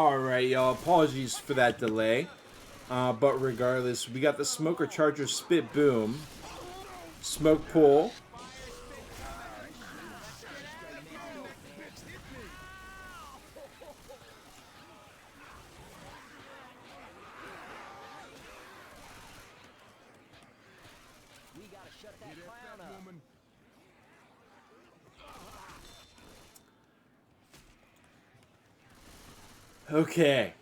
Alright, y'all. Apologies for that delay. But regardless, we got the Smoker Charger Spit Boom. Smoke Pull. Okay,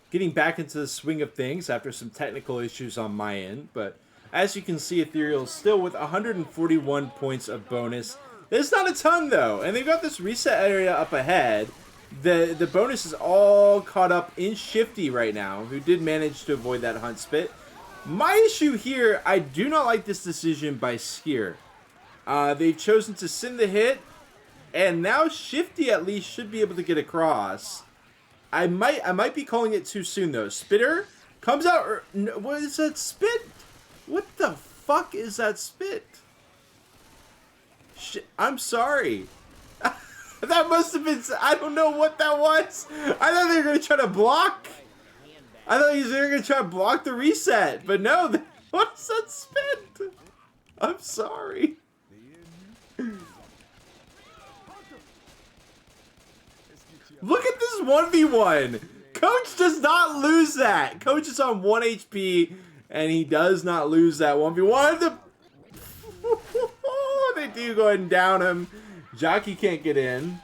getting back into the swing of things after some technical issues on my end, but as you can see, Etherials still with 141 points of bonus. It's not a ton though, and they've got this reset area up ahead. The bonus is all caught up in Shifty right now, who did manage to avoid that Hunt Spit. My issue here, I do not like this decision by Skere. They've chosen to send the hit, and now Shifty at least should be able to get across. I might be calling it too soon though. Spitter comes out. What is that spit? What the fuck is that spit? Shit, I'm sorry. That must have been. I don't know what that was. I thought they were gonna try to block. I thought they were gonna try to block the reset, but no. What's that spit? I'm sorry. Look at this 1v1. Coach does not lose that. Coach is on 1 HP, and he does not lose that 1v1. They do go ahead and down him. Jockey can't get in.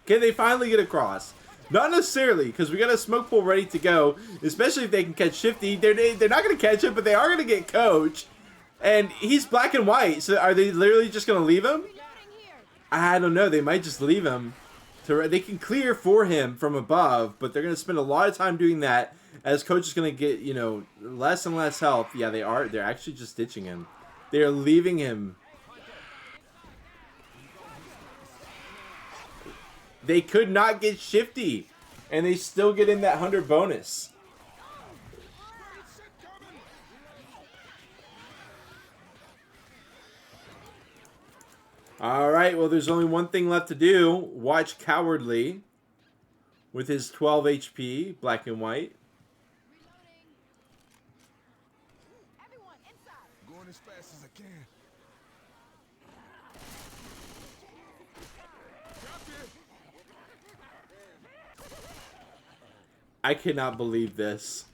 Can they finally get across? Not necessarily, because we got a smoke pool ready to go, especially if they can catch Shifty. They're not going to catch him, but they are going to get Coach. And he's black and white, so are they literally just going to leave him? I don't know. They might just leave him. They can clear for him from above, but they're going to spend a lot of time doing that as Coach is going to get, you know, less and less health. Yeah, they are. They're actually just ditching him. They're leaving him. They could not get Shifty, and they still get in that 100 bonus. Alright, well there's only one thing left to do. Watch Cowardly with his 12 HP, black and white. Everyone inside. Going as fast as I can. I cannot believe this.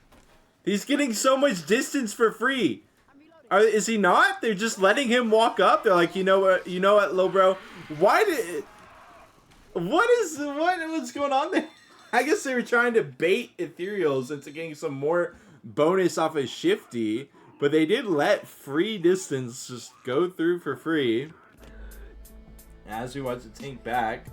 He's getting so much distance for free. Is he not? They're just letting him walk up. They're like, you know what, low bro? What's going on there? I guess they were trying to bait Etherials into getting some more bonus off of Shifty, but they did let free distance just go through for free. As we watch the tank back.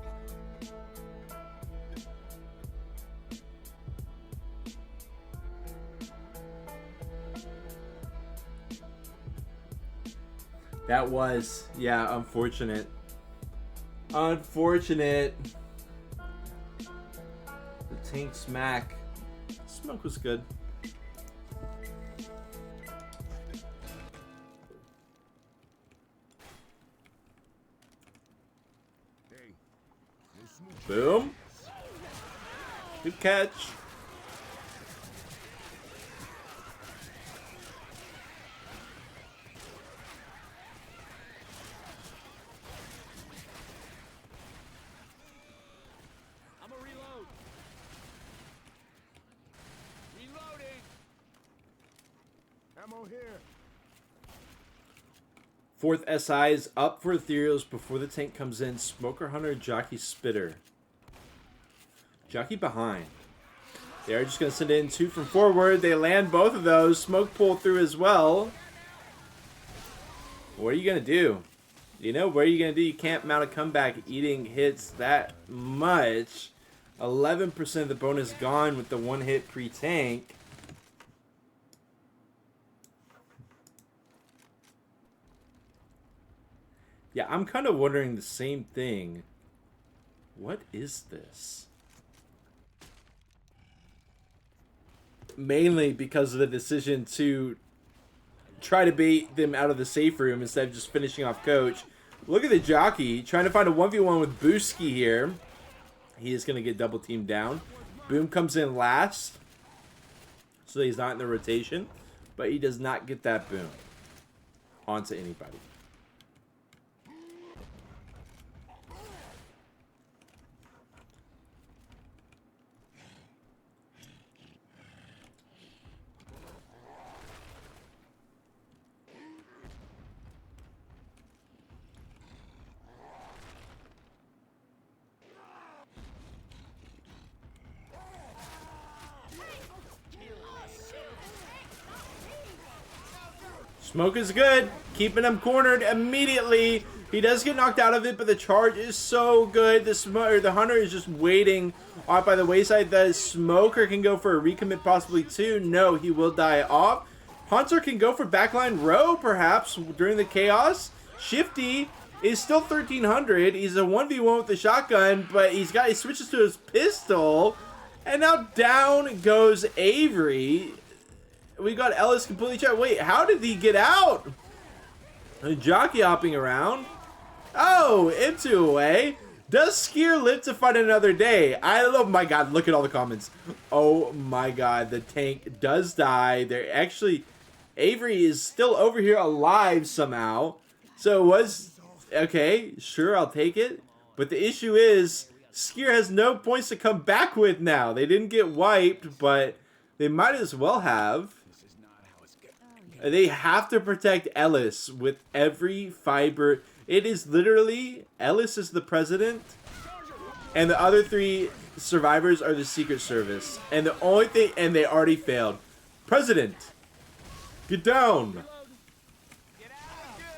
That was, yeah, unfortunate. Unfortunate. The tank smack. Smoke was good. Boom. Good catch. Here. Fourth SI is up for Etherials before the tank comes in. Smoker Hunter, Jockey Spitter. Jockey behind. They are just going to send in 2 from forward. They land both of those. Smoke pull through as well. What are you going to do? You know, what are you going to do? You can't mount a comeback eating hits that much. 11% of the bonus gone with the 1-hit pre-tank. Yeah, I'm kind of wondering the same thing. What is this? Mainly because of the decision to try to bait them out of the safe room instead of just finishing off Coach. Look at the jockey trying to find a 1v1 with Booski here. He is going to get double teamed down. Boom comes in last, so he's not in the rotation, but he does not get that boom onto anybody. Smoke is good, keeping him cornered immediately. He does get knocked out of it, but the charge is so good. The Hunter is just waiting off by the wayside. The Smoker can go for a recommit, possibly two. No, he will die off. Hunter can go for backline row, perhaps, during the chaos. Shifty is still 1300. He's a 1v1 with the shotgun, but he switches to his pistol. And now down goes Avery. We got Ellis completely checked. Wait, how did he get out? Jockey hopping around. Oh, into away. Does Skere live to fight another day? Oh my god, look at all the comments. Oh my god, the tank does die. They're actually... Avery is still over here alive somehow. So it was... Okay, sure, I'll take it. But the issue is, Skere has no points to come back with now. They didn't get wiped, but they might as well have. They have to protect Ellis with every fiber. It is literally, Ellis is the president, and the other three survivors are the Secret Service. And the only thing, and they already failed. President, get down.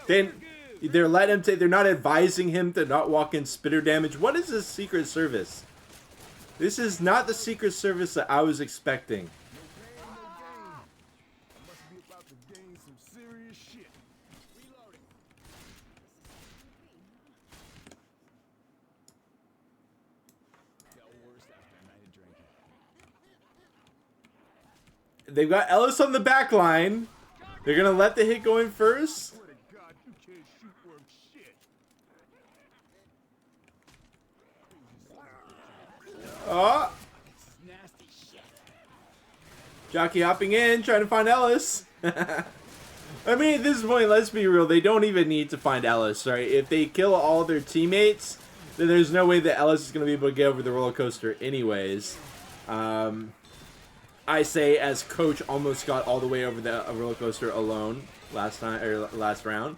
Then they're letting him take, they're not advising him to not walk in spitter damage. What is this Secret Service? This is not the Secret Service that I was expecting. They've got Ellis on the back line. They're going to let the hit go in first. Oh. Jockey hopping in, trying to find Ellis. I mean, at this point, let's be real. They don't even need to find Ellis, right? If they kill all their teammates, then there's no way that Ellis is going to be able to get over the roller coaster anyways. I say as coach almost got all the way over the roller coaster alone last round.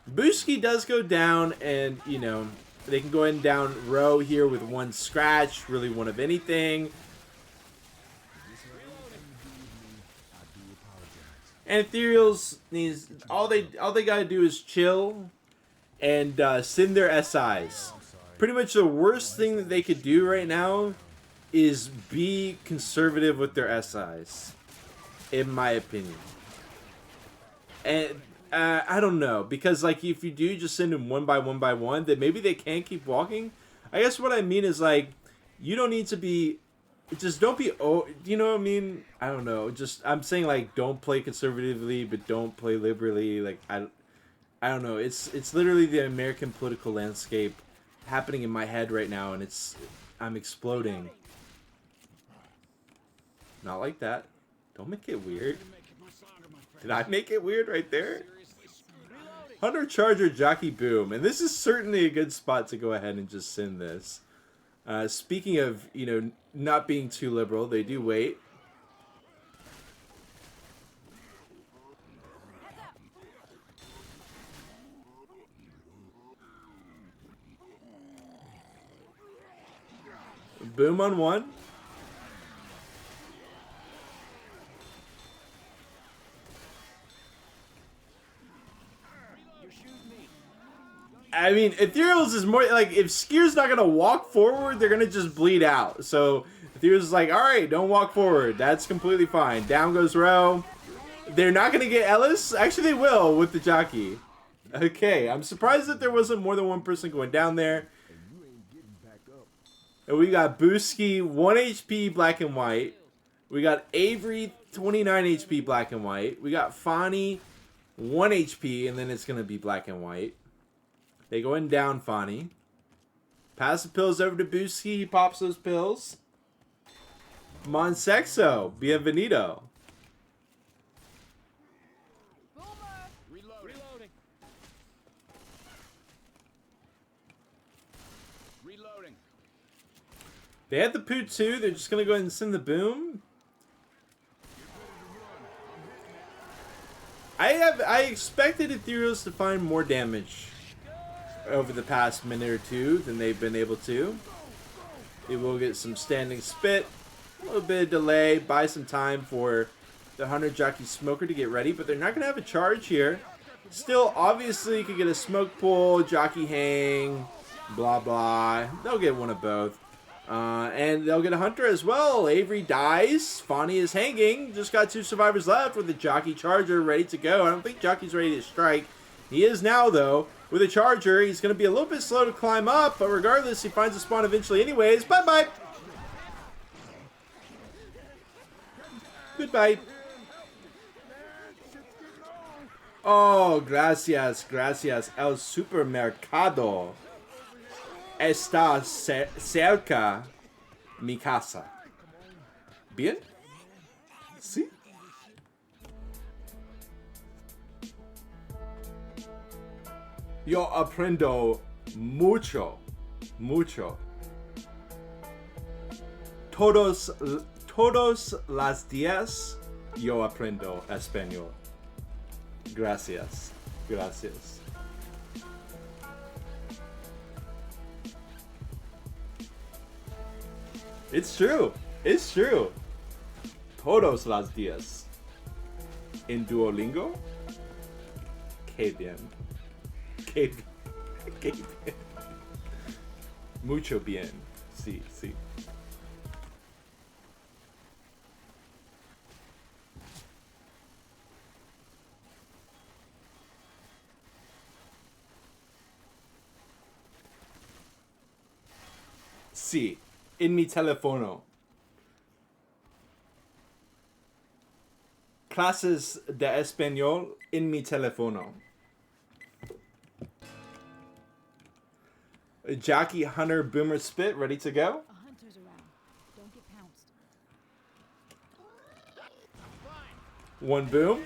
Booski does go down, and you know they can go ahead and down row here with one scratch, really one of anything. And Etherials needs all they gotta do is chill and send their SIs. Pretty much the worst thing that they could do right now is be conservative with their SIs, in my opinion. And I don't know, because like if you do just send them one by one, then maybe they can keep walking. I guess what I mean is like you don't need to be, just don't be, oh, you know what I mean? I don't know. Just I'm saying like don't play conservatively, but don't play liberally. Like I don't know. It's literally the American political landscape happening in my head right now, and I'm exploding. Not like that. Don't make it weird. Did I make it weird right there? Hunter Charger Jockey Boom. And this is certainly a good spot to go ahead and just send this. Speaking of, you know, not being too liberal, they do wait. Boom on one. I mean, Etherials is more like, if Skere's not going to walk forward, they're going to just bleed out. So, Etherials is like, alright, don't walk forward. That's completely fine. Down goes row. They're not going to get Ellis. Actually, they will with the jockey. Okay, I'm surprised that there wasn't more than one person going down there. And we got Booski, 1 HP black and white. We got Avery, 29 HP black and white. We got Fani, 1 HP, and then it's going to be black and white. They go in down, Fani. Pass the pills over to Booski. He pops those pills. Monsexo, bienvenido. Reloading. Reloading. They had the poo too. They're just going to go ahead and send the boom. I expected Etherials to find more damage over the past minute or two than they've been able to. They will get some standing spit, a little bit of delay, buy some time for the Hunter Jockey Smoker to get ready, but they're not going to have a charge here. Still, obviously, could get a smoke pull, jockey hang, blah blah. They'll get one of both. And they'll get a Hunter as well. Avery dies. Fani is hanging. Just got 2 survivors left with the Jockey Charger ready to go. I don't think Jockey's ready to strike. He is now, though. With a Charger, he's going to be a little bit slow to climb up. But regardless, he finds a spawn eventually anyways. Bye-bye. Goodbye. Oh, gracias, gracias. El supermercado está cerca mi casa. Bien? Sí? Yo aprendo mucho, mucho. Todos las días yo aprendo español. Gracias, gracias. It's true. It's true. Todos los días. En Duolingo. Que bien. Que bien. Mucho bien. Sí, sí. Sí. En mi teléfono. Clases de español en mi teléfono. Jockey, Hunter, Boomer, Spit, ready to go? A hunter's around. Don't get pounced. One boom.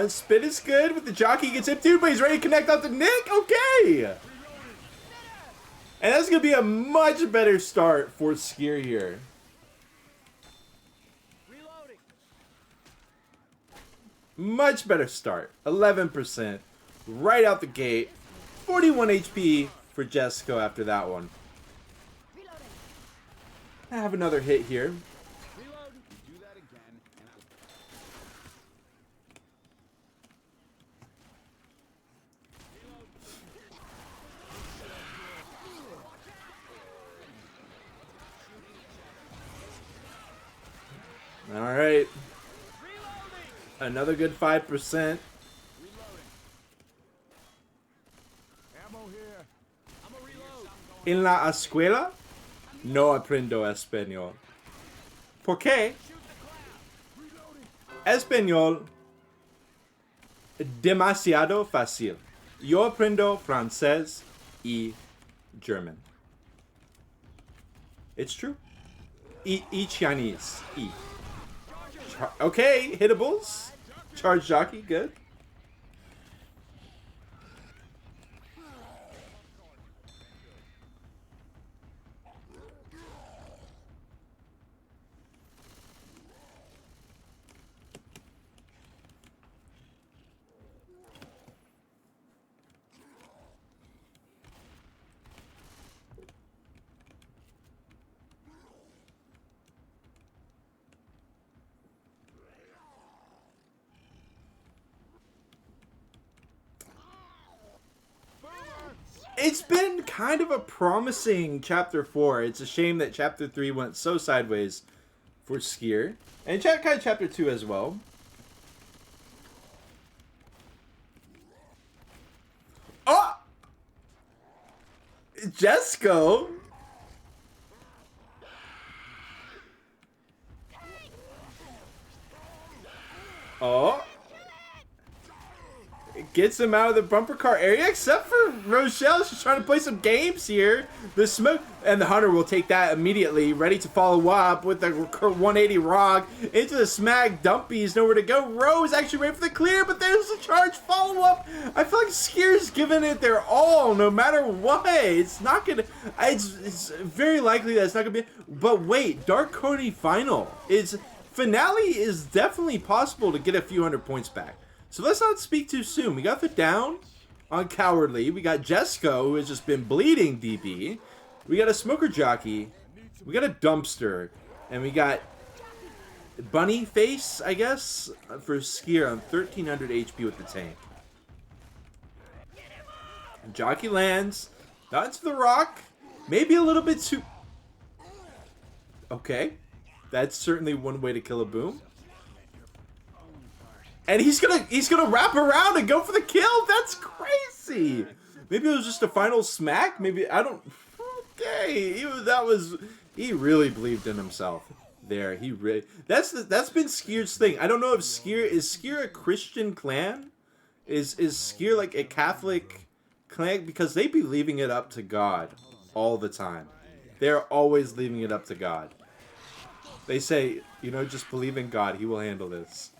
Spit is good with the jockey gets hit too, but he's ready to connect up to Nick. Okay. And that's going to be a much better start for Skere here. Reloading. Much better start. 11%. Right out the gate. 41 HP for Jesco after that one. I have another hit here. Reload. Do that again, and All right. Another good 5%. ammo here. I'm a reload. En la escuela no aprendo español. ¿Por qué? Español demasiado fácil. Yo aprendo francés y German. It's true. Y Chinese. Y. Okay, hittables. Charge jockey, good. It's been kind of a promising Chapter 4. It's a shame that Chapter 3 went so sideways for Skere. And kind of Chapter 2 as well. Oh! Jesco! Oh! gets him out of the bumper car area, except for Rochelle. She's trying to play some games here. The smoke, and the Hunter will take that immediately, ready to follow up with the 180 rock into the smack. Dumpy's nowhere to go. Rose actually ready for the clear, but there's the charge follow-up. I feel like Skere's giving it their all, no matter what. It's not gonna. It's very likely that it's not gonna be. But wait, Dark Cody final is finale is definitely possible to get a few hundred points back. So let's not speak too soon. We got the down on Cowardly. We got Jesco, who has just been bleeding DB. We got a Smoker Jockey. We got a Dumpster. And we got Bunny Face, I guess, for Skere on 1300 HP with the tank. Jockey lands. Not into the rock. Maybe a little bit too... Okay. That's certainly one way to kill a boom. And he's gonna wrap around and go for the kill. That's crazy. Maybe it was just a final smack. Maybe I don't. Okay, he really believed in himself. There, he really. That's been Skere's thing. I don't know if is Skere a Christian clan? Is Skere like a Catholic clan? Because they be leaving it up to God all the time. They're always leaving it up to God. They say, you know, just believe in God. He will handle this.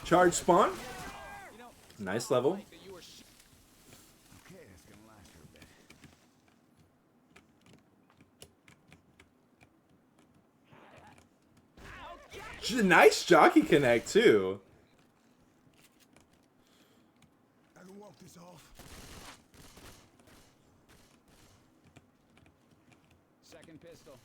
Charge spawn. Nice level. Nice jockey connect too. I can walk this off. Second pistol.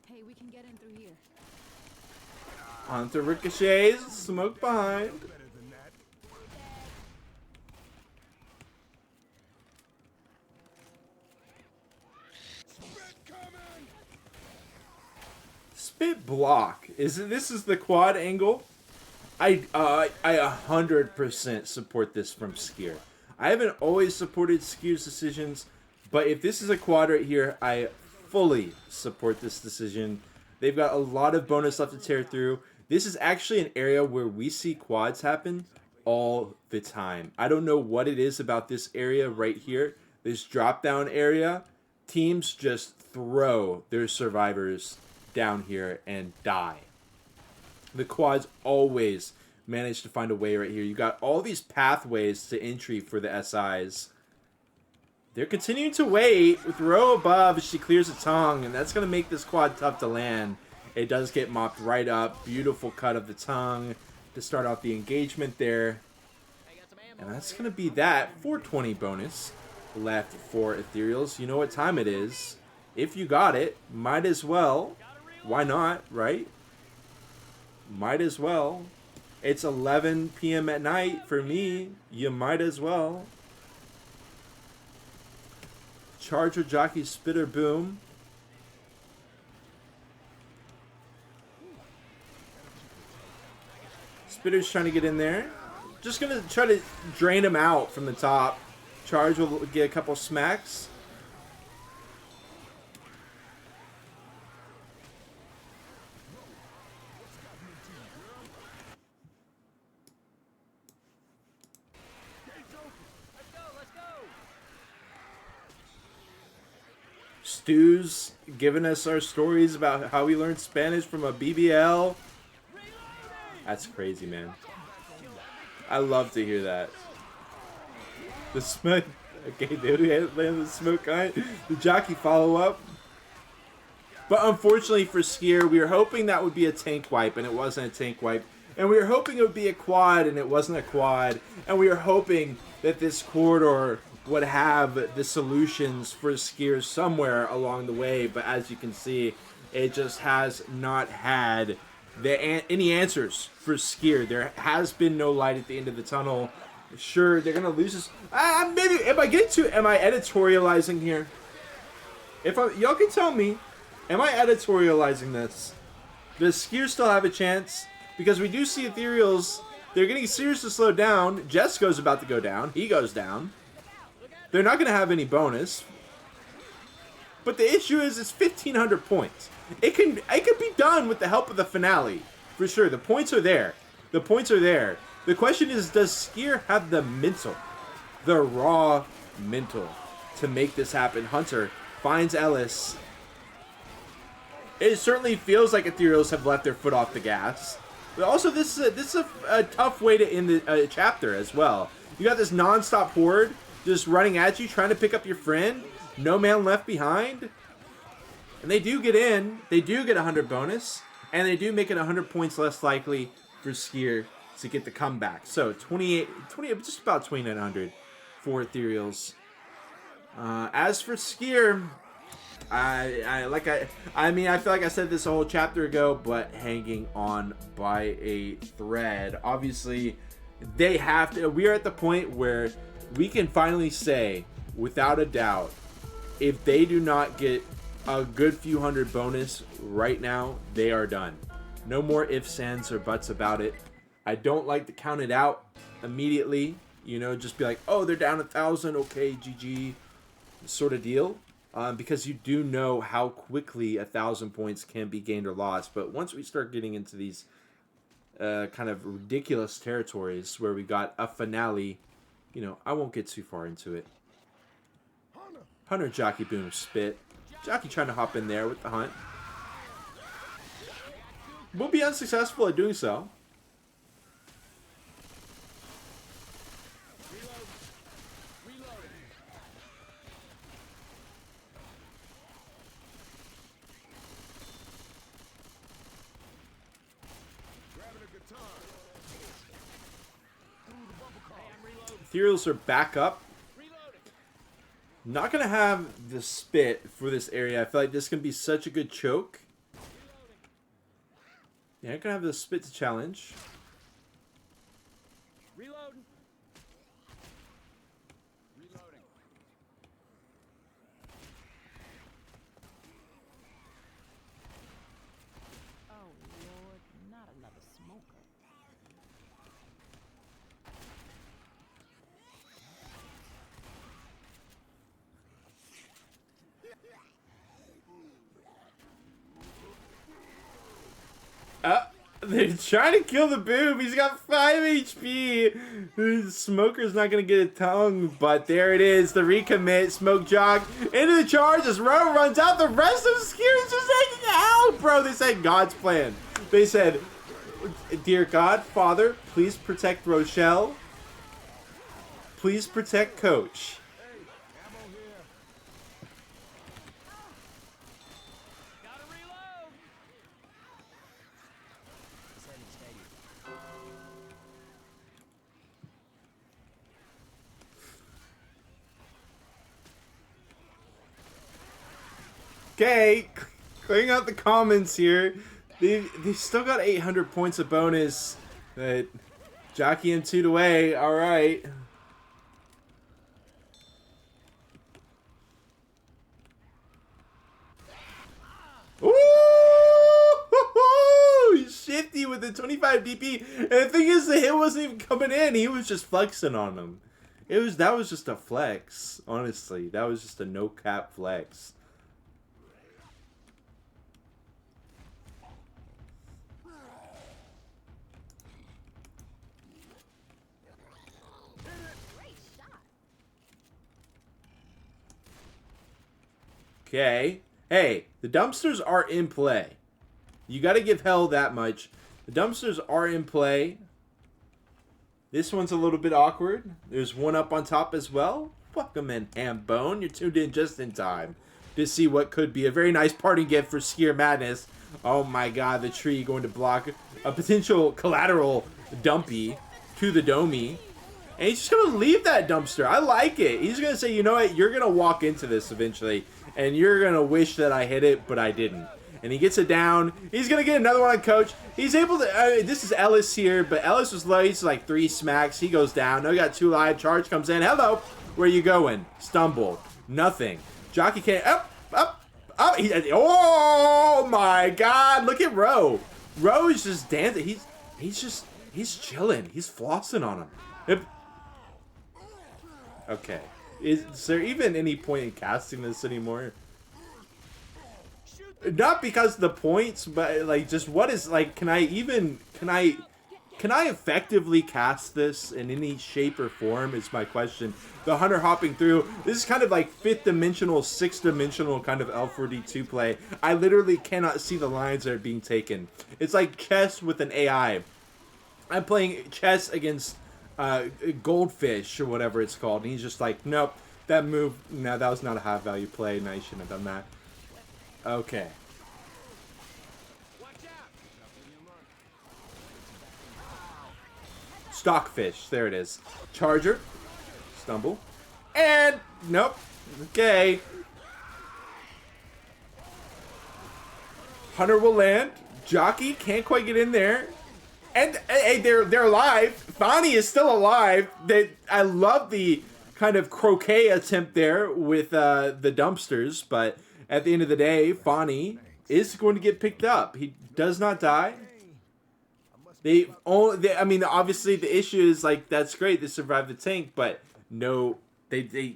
Hey, we can get in through here. Onto ricochets, smoke behind. Better than that. Spit coming. Spit block. This is the quad angle? I 100% support this from Skere. I haven't always supported Skere's decisions, but if this is a quad right here, I fully support this decision. They've got a lot of bonus left to tear through. This is actually an area where we see quads happen all the time. I don't know what it is about this area right here. This drop down area. Teams just throw their survivors down here and die. The quads always manage to find a way right here. You got all these pathways to entry for the SIs. They're continuing to wait with row above as she clears a tongue, and that's going to make this quad tough to land. It does get mopped right up. Beautiful cut of the tongue to start off the engagement there. And that's going to be that 420 bonus left for Etherials. You know what time it is. If you got it, might as well. Why not, right? Might as well. It's 11 p.m. at night for me. You might as well. Charger, jockey, spitter, boom. Spitter's trying to get in there. Just going to try to drain him out from the top. Charge will get a couple smacks. Stu's giving us our stories about how we learned Spanish from a BBL. That's crazy, man. I love to hear that. The smoke. Okay, they land the smoke guy. The jockey follow up. But unfortunately for Skere, we were hoping that would be a tank wipe, and it wasn't a tank wipe. And we were hoping it would be a quad, and it wasn't a quad. And we were hoping that this corridor would have the solutions for Skere somewhere along the way. But as you can see, it just has not had any answers for Skere. There has been no light at the end of the tunnel. Sure, they're gonna lose this. Maybe am I editorializing here? Y'all can tell me, am I editorializing this? Does Skere still have a chance? Because we do see Etherials. They're getting seriously slowed down. Jesco's about to go down. He goes down. They're not gonna have any bonus. But the issue is it's 1,500 points. It can be done with the help of the finale. For sure. The points are there. The points are there. The question is, does Skere have the mental? The raw mental to make this happen? Hunter finds Ellis. It certainly feels like Etherials have left their foot off the gas. But also, this is a tough way to end the chapter as well. You got this non-stop horde just running at you, trying to pick up your friend. No man left behind. And they do get in. They do get 100 bonus. And they do make it 100 points less likely for Skere to get the comeback. So, 20, just about 2,900 for Etherials. As for Skere, I feel like I said this a whole chapter ago, but hanging on by a thread. Obviously, they have to. We are at the point where we can finally say, without a doubt, if they do not get a good few hundred bonus right now, they are done. No more ifs, ands, or buts about it. I don't like to count it out immediately. You know, just be like, oh, they're down 1,000. Okay, GG, sort of deal. Because you do know how quickly 1,000 points can be gained or lost. But once we start getting into these kind of ridiculous territories where we got a finale, you know, I won't get too far into it. Hunter Jockey Boom spit. Jockey trying to hop in there with the hunt. We'll be unsuccessful at doing so. Etherials are back up. Not going to have the spit for this area. I feel like this can be such a good choke. Yeah, I'm going to have the spit to challenge. Reloading. Reloading. Oh, Lord, not another smoker. They're trying to kill the boob. He's got 5 HP. The smoker's not going to get a tongue, but there it is. The recommit. Smoke Jock into the charge as Ro runs out. The rest of Skere is just hanging out, bro. They said God's plan. They said, dear God, Father, please protect Rochelle. Please protect Coach. Okay, clearing out the comments here. They've still got 800 points of bonus. But Jockey and 2 away. All right. Ooh! Shifty with the 25 DP. And the thing is, the hit wasn't even coming in. He was just flexing on him. That was just a flex. Honestly, that was just a no cap flex. Okay. Hey, the dumpsters are in play. You got to give hell that much. The dumpsters are in play. This one's a little bit awkward. There's one up on top as well. Welcome in, Hambone. You're tuned in just in time to see what could be a very nice parting gift for Skere Madness. Oh my god, the tree going to block a potential collateral dumpy to the domey. And he's just going to leave that dumpster. I like it. He's going to say, you know what, you're going to walk into this eventually. And you're going to wish that I hit it, but I didn't. And he gets it down. He's going to get another one on Coach. He's able to... this is Ellis here, but Ellis was low. He's like 3 smacks. He goes down. No, he got 2 live. Charge comes in. Hello. Where you going? Stumble. Nothing. Jockey can't... Up. Oh, my God. Look at Ro. Ro is just dancing. He's chilling. He's flossing on him. Okay. Is there even any point in casting this anymore? Not because of the points, but like just what is like, can I effectively cast this in any shape or form is my question. The hunter hopping through, this is kind of like 5th dimensional, 6th dimensional kind of L4D2 play. I literally cannot see the lines that are being taken. It's like chess with an AI. I'm playing chess against Goldfish or whatever it's called, and he's just like, nope, that move, no, that was not a high value play, no, you shouldn't have done that. Okay. Stockfish, there it is. Charger, stumble, and nope. Okay. Hunter will land. Jockey can't quite get in there. And hey, they're alive. Fani is still alive. I love the kind of croquet attempt there with the dumpsters, but at the end of the day, Fani is going to get picked up. He does not die. I mean, obviously the issue is like, that's great, they survived the tank, but no, they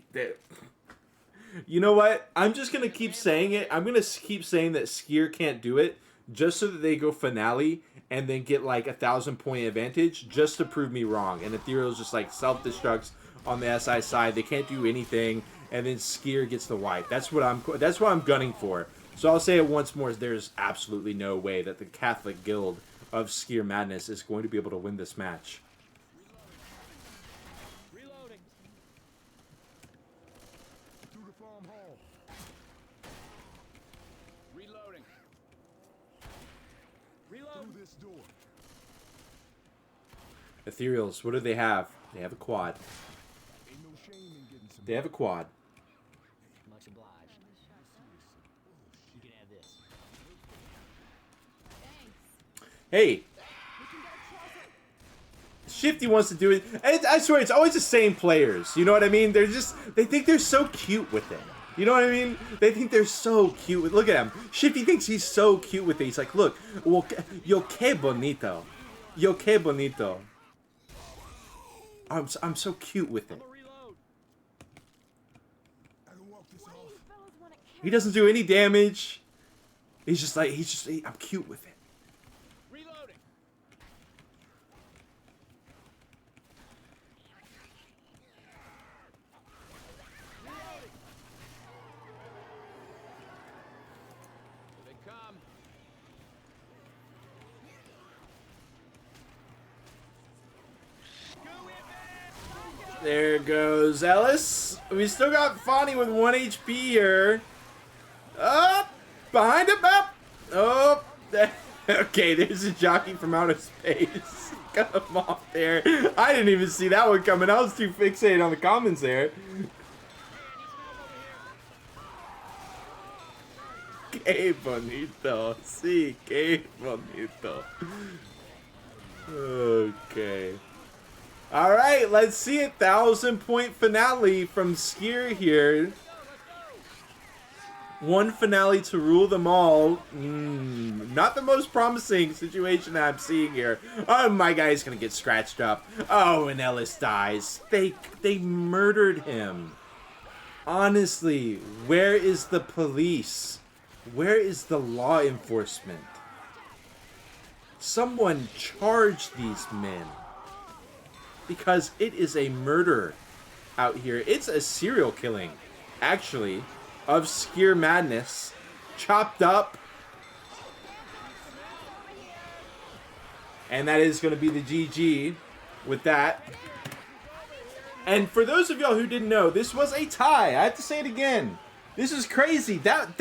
you know what? I'm just gonna keep saying it. I'm gonna keep saying that Skere can't do it, just so that they go finale and then get like 1,000-point advantage, just to prove me wrong. And Etherials just like self-destructs on the SI side. They can't do anything, and then Skere gets the wipe. That's what I'm gunning for. So I'll say it once more: there's absolutely no way that the Catholic Guild of Skere Madness is going to be able to win this match. Reloading. Through the farm hall. Reloading. Through Reload. this door. Etherials, what do they have? They have a quad. Ain't no shame in getting some. They have a quad. Much obliged. You can have this. Hey, Shifty wants to do it. I swear, it's always the same players. You know what I mean? They think they're so cute with it. You know what I mean? They think they're so cute with. Look at him. Shifty thinks he's so cute with it. He's like, look, well, yo que bonito, yo que bonito. I'm so cute with it. Reload. I can walk this off. He doesn't do any damage. He's just like, I'm cute with it. Reloading. Here they come. There goes Ellis. We still got Fani with 1 HP here. Up! Behind him! Up! Oh! Okay, there's a jockey from outer space. Cut him off there. I didn't even see that one coming. I was too fixated on the comments there. Que bonito. Sí, que bonito. Okay. Alright, let's see a 1,000-point finale from Skere here. One finale to rule them all. Not the most promising situation that I'm seeing here. Oh, my guy's gonna get scratched up. Oh, and Ellis dies. They murdered him. Honestly, where is the police? Where is the law enforcement? Someone charge these men. Because it is a murder out here. It's a serial killing, actually, of Skere Madness. Chopped up. And that is going to be the GG with that. And for those of y'all who didn't know, this was a tie. I have to say it again. This is crazy. That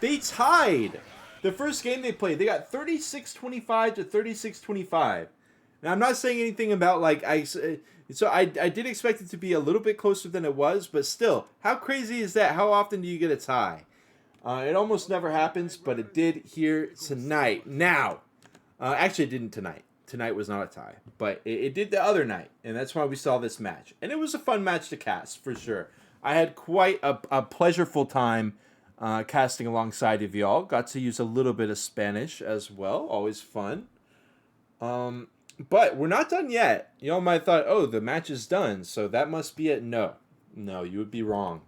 they tied the first game they played. They got 36-25 to 36-25. Now, I'm not saying anything about, like, I did expect it to be a little bit closer than it was, but still, how crazy is that? How often do you get a tie? It almost never happens, but it did here tonight. Now, actually, it didn't tonight. Tonight was not a tie, but it did the other night, and that's why we saw this match. And it was a fun match to cast, for sure. I had quite a pleasureful time casting alongside of y'all. Got to use a little bit of Spanish as well. Always fun. But we're not done yet. Y'all might have thought, oh, the match is done, so that must be it. No. No, you would be wrong.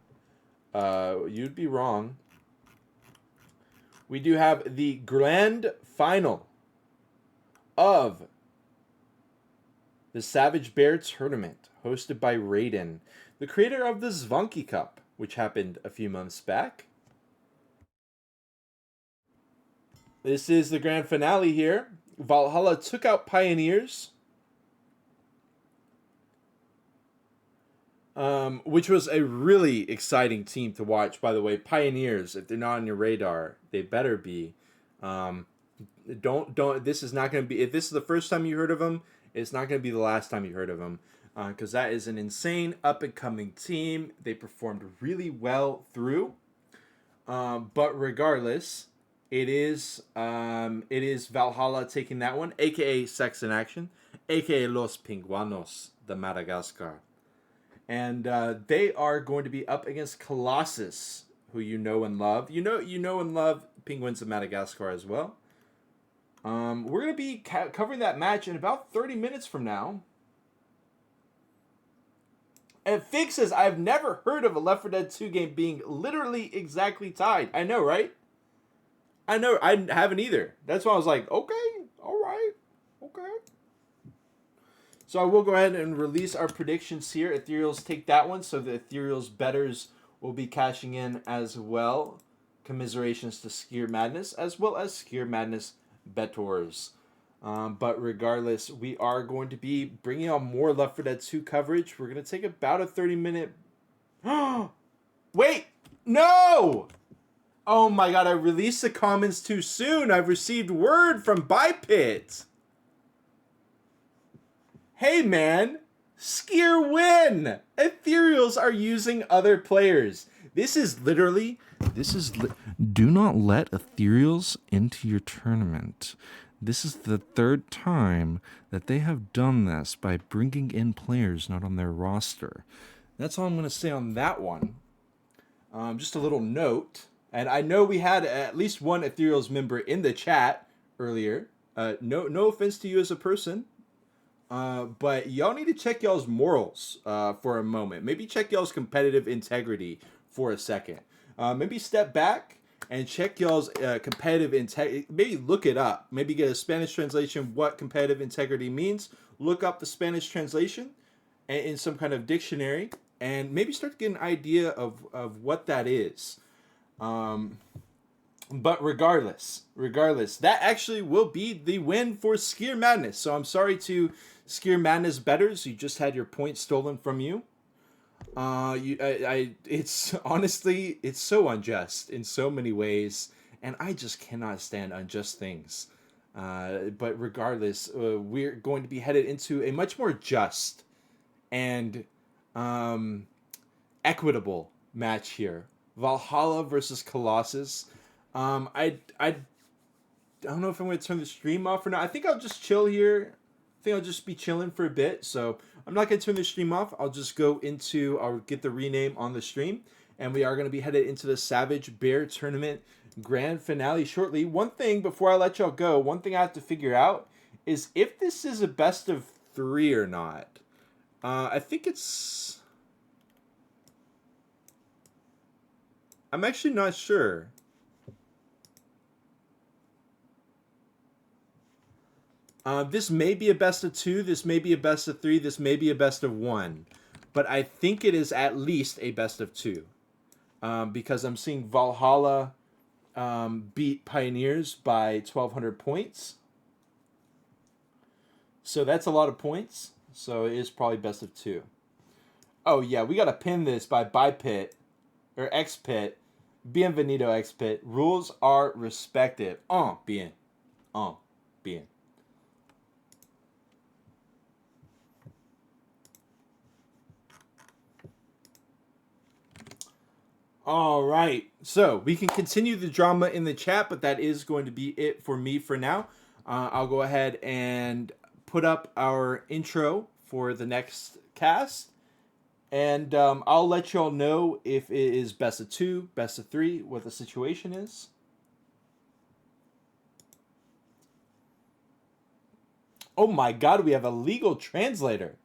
You'd be wrong. we do have the grand final of the Savage Bear Tournament, hosted by Raiden, the creator of the Zvanki Cup, which happened a few months back. This is the grand finale here. Valhalla took out Pioneers, which was a really exciting team to watch, by the way. Pioneers, if they're not on your radar, they better be. This is not going to be, if this is the first time you heard of them, it's not going to be the last time you heard of them, because that is an insane up-and-coming team. They performed really well through. But regardless, it is Valhalla taking that one, aka Sex in Action, aka Los Pinguanos de Madagascar. And they are going to be up against Colossus, who you know and love. You know and love Penguins of Madagascar as well. We're going to be covering that match in about 30 minutes from now. And Fig says, I've never heard of a Left 4 Dead 2 game being literally exactly tied. I know, right? I know, I haven't either. That's why I was like, okay, all right, okay. So I will go ahead and release our predictions here. Etherials take that one, so the Etherials betters will be cashing in as well. Commiserations to Skere Madness, as well as Skere Madness bettors. But regardless, we are going to be bringing on more Left 4 Dead 2 coverage. We're going to take about a 30-minute... Wait! No! Oh my god, I released the comments too soon. I've received word from ByPit. Hey man, Skere win! Etherials are using other players. Do not let Etherials into your tournament. This is the third time that they have done this by bringing in players not on their roster. That's all I'm going to say on that one. Just a little note. And I know we had at least one Etherials member in the chat earlier. No offense to you as a person. But y'all need to check y'all's morals for a moment. Maybe check y'all's competitive integrity for a second. Maybe step back and check y'all's competitive integrity. Maybe look it up. Maybe get a Spanish translation what competitive integrity means. Look up the Spanish translation in some kind of dictionary. And maybe start to get an idea of what that is. But regardless, that actually will be the win for Skere Madness. So I'm sorry to Skere Madness bettors. You just had your points stolen from you. It's honestly, it's so unjust in so many ways, and I just cannot stand unjust things. But regardless, we're going to be headed into a much more just and equitable match here. Valhalla versus Colossus. I don't know if I'm going to turn the stream off or not. I think I'll just chill here. I think I'll just be chilling for a bit. So I'm not going to turn the stream off. I'll just go into, I'll get the rename on the stream. And we are going to be headed into the Savage Bear Tournament grand finale shortly. One thing before I let y'all go, one thing I have to figure out is if this is a best of 3 or not. I think it's... I'm actually not sure. This may be a best of 2. This may be a best of 3. This may be a best of 1. But I think it is at least a best of 2. Because I'm seeing Valhalla beat Pioneers by 1,200 points. So that's a lot of points. So it is probably best of 2. Oh yeah, we got to pin this by ByPit. Or XPit. Bienvenido XPit. Rules are respected. Bien. Bien. All right. So we can continue the drama in the chat, but that is going to be it for me for now. I'll go ahead and put up our intro for the next cast. And I'll let y'all know if it is best of 2, best of 3, what the situation is. Oh my god, we have a legal translator.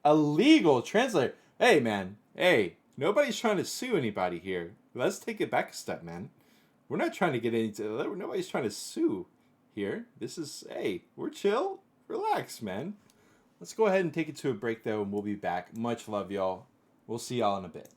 A legal translator. Hey, man. Hey, nobody's trying to sue anybody here. Let's take it back a step, man. We're not trying to get into. Nobody's trying to sue here. This is, hey, we're chill. Relax, man. Let's go ahead and take it to a break, though, and we'll be back. Much love, y'all. We'll see y'all in a bit.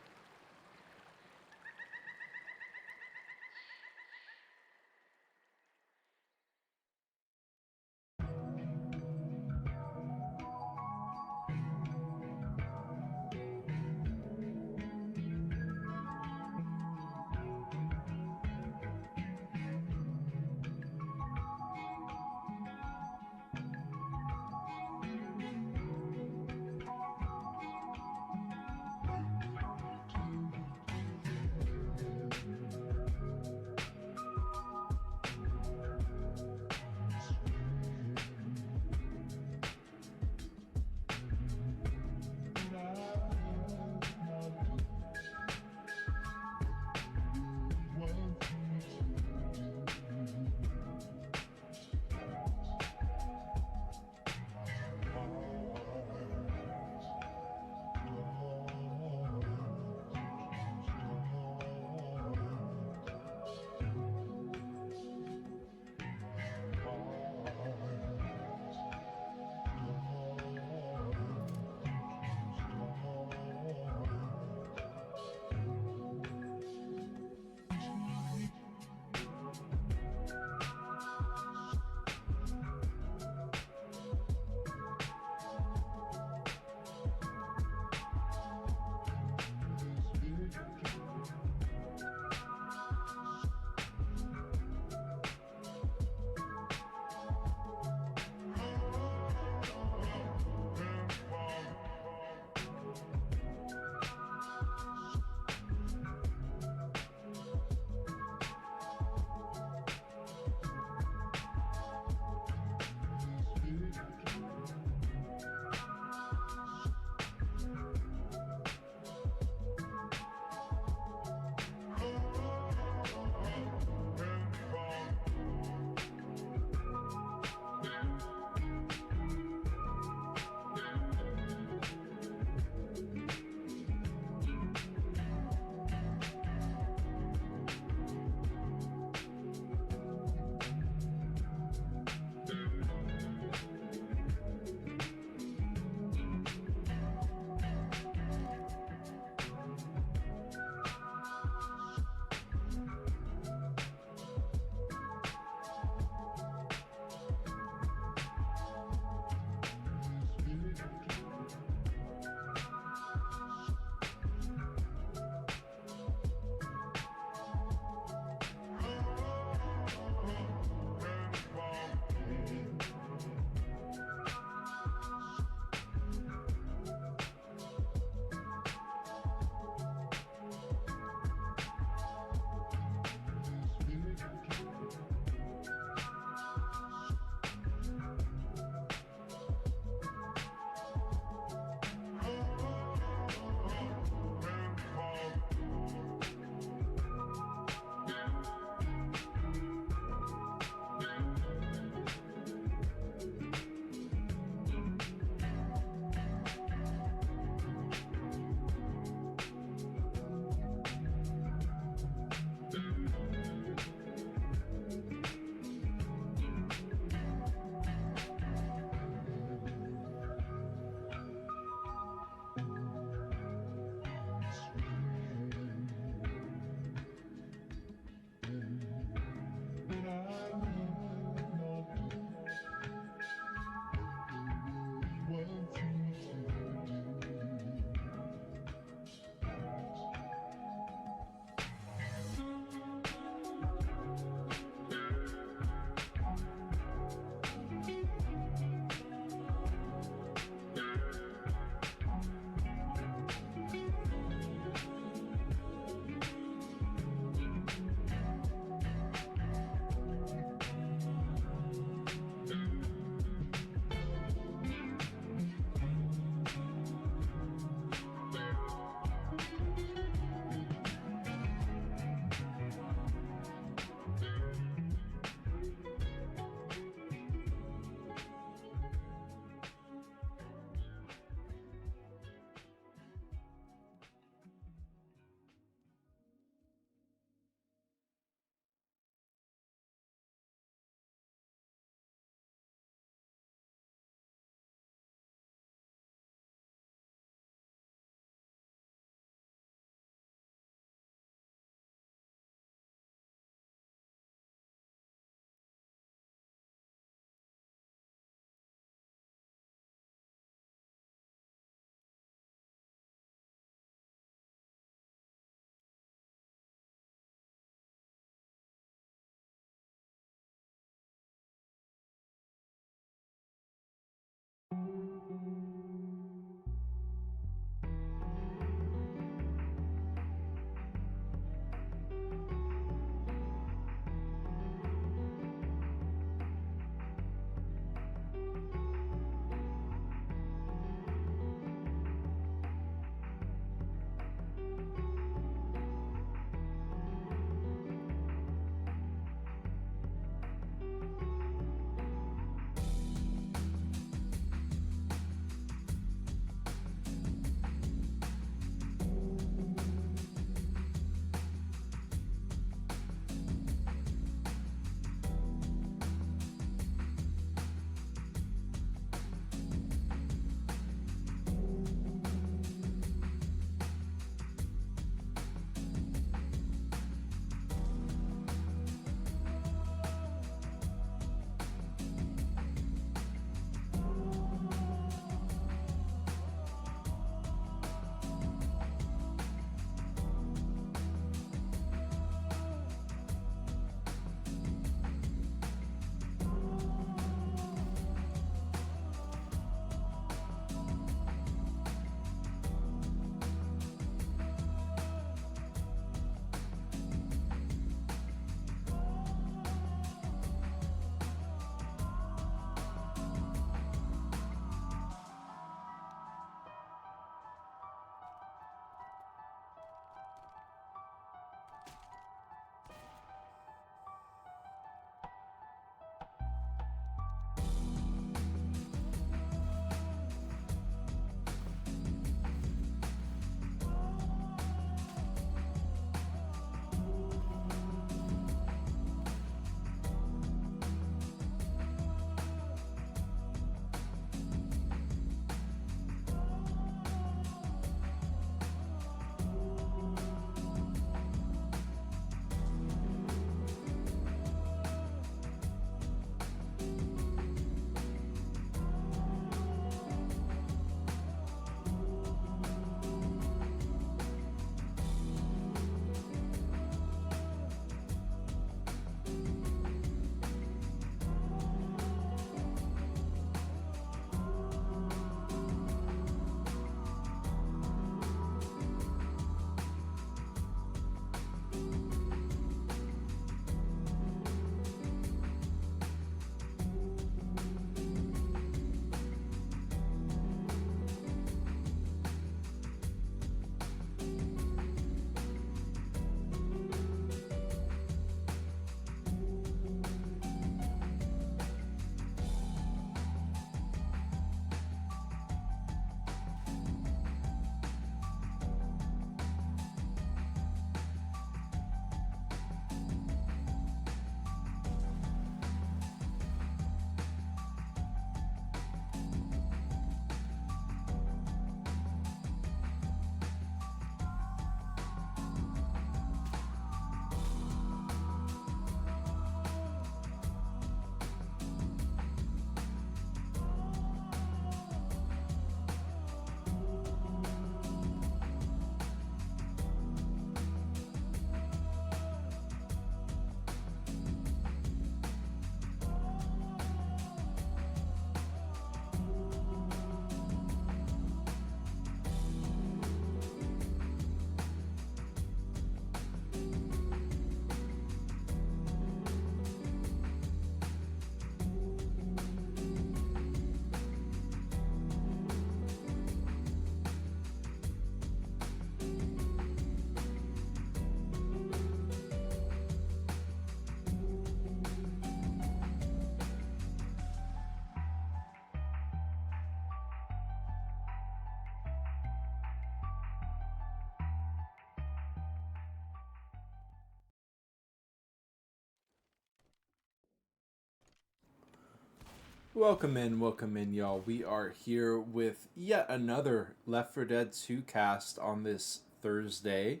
Welcome in, y'all. We are here with yet another Left 4 Dead 2 cast on this Thursday.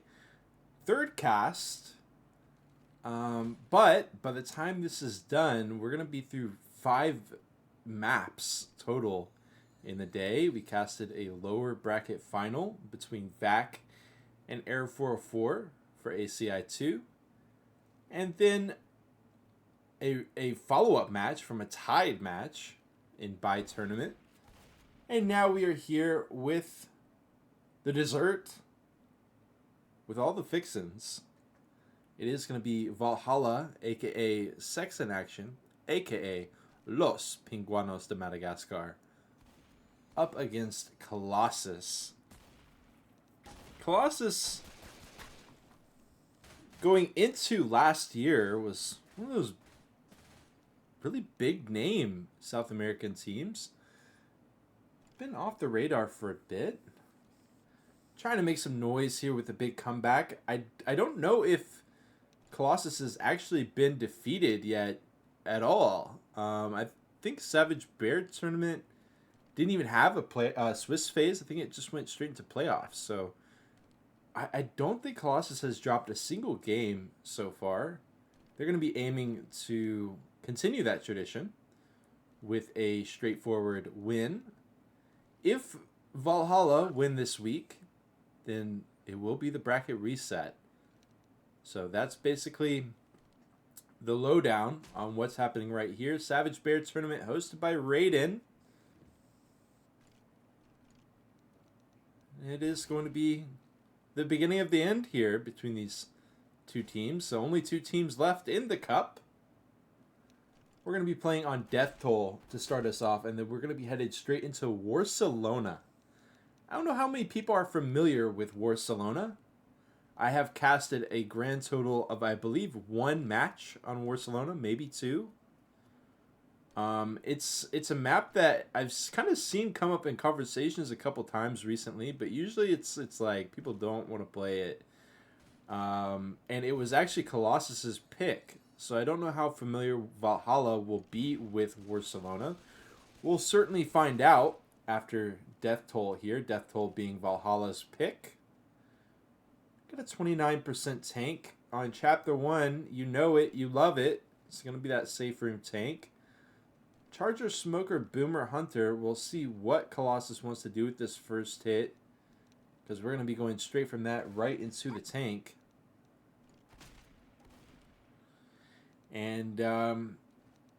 Third cast. But by the time this is done, we're going to be through 5 maps total in the day. We casted a lower bracket final between VAC and Air 404 for ACI 2. And then a follow-up match from a tied match in ByTournament. And now we are here with the dessert, with all the fixins. It is going to be Valhalla, a.k.a. Sex in Action, a.k.a. Los Pinguanos de Madagascar, up against Colossus. Colossus, going into last year, was one of those really big name South American teams. Been off the radar for a bit. Trying to make some noise here with a big comeback. I don't know if Colossus has actually been defeated yet at all. I think Savage Bear Tournament didn't even have a Swiss phase. I think it just went straight into playoffs. So I don't think Colossus has dropped a single game so far. They're going to be aiming to continue that tradition with a straightforward win. If Valhalla win this week, then it will be the bracket reset. So that's basically the lowdown on what's happening right here. Savage Bear Tournament hosted by Raiden. It is going to be the beginning of the end here between these two teams. So only 2 teams left in the cup. We're going to be playing on Death Toll to start us off, and then we're going to be headed straight into Barcelona. I don't know how many people are familiar with Barcelona. I have casted a grand total of, I believe, 1 match on Barcelona, maybe 2. It's a map that I've kind of seen come up in conversations a couple times recently, but usually it's like people don't want to play it. And it was actually Colossus's pick. So I don't know how familiar Valhalla will be with Barcelona. We'll certainly find out after Death Toll here. Death Toll being Valhalla's pick. Got a 29% tank on Chapter 1. You know it. You love it. It's going to be that safe room tank. Charger, Smoker, Boomer, Hunter. We'll see what Colossus wants to do with this first hit, because we're going to be going straight from that right into the tank. And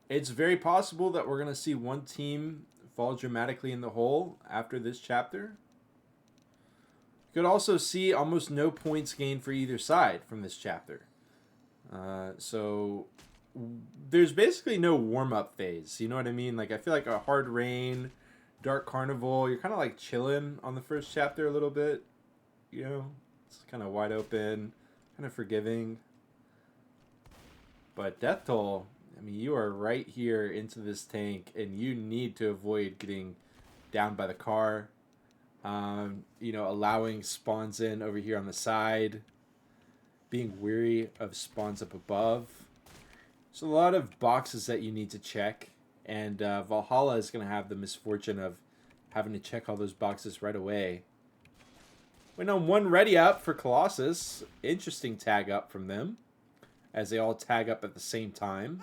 it's very possible that we're going to see one team fall dramatically in the hole after this chapter. You could also see almost no points gained for either side from this chapter. So there's basically no warm-up phase. You know what I mean? Like, I feel like a Hard Rain, Dark Carnival, you're kind of like chilling on the first chapter a little bit. You know? It's kind of wide open, kind of forgiving. But Death Toll, I mean, you are right here into this tank, and you need to avoid getting down by the car. Allowing spawns in over here on the side. Being weary of spawns up above. So a lot of boxes that you need to check. And Valhalla is going to have the misfortune of having to check all those boxes right away. Went on 1 ready up for Colossus. Interesting tag up from them, as they all tag up at the same time.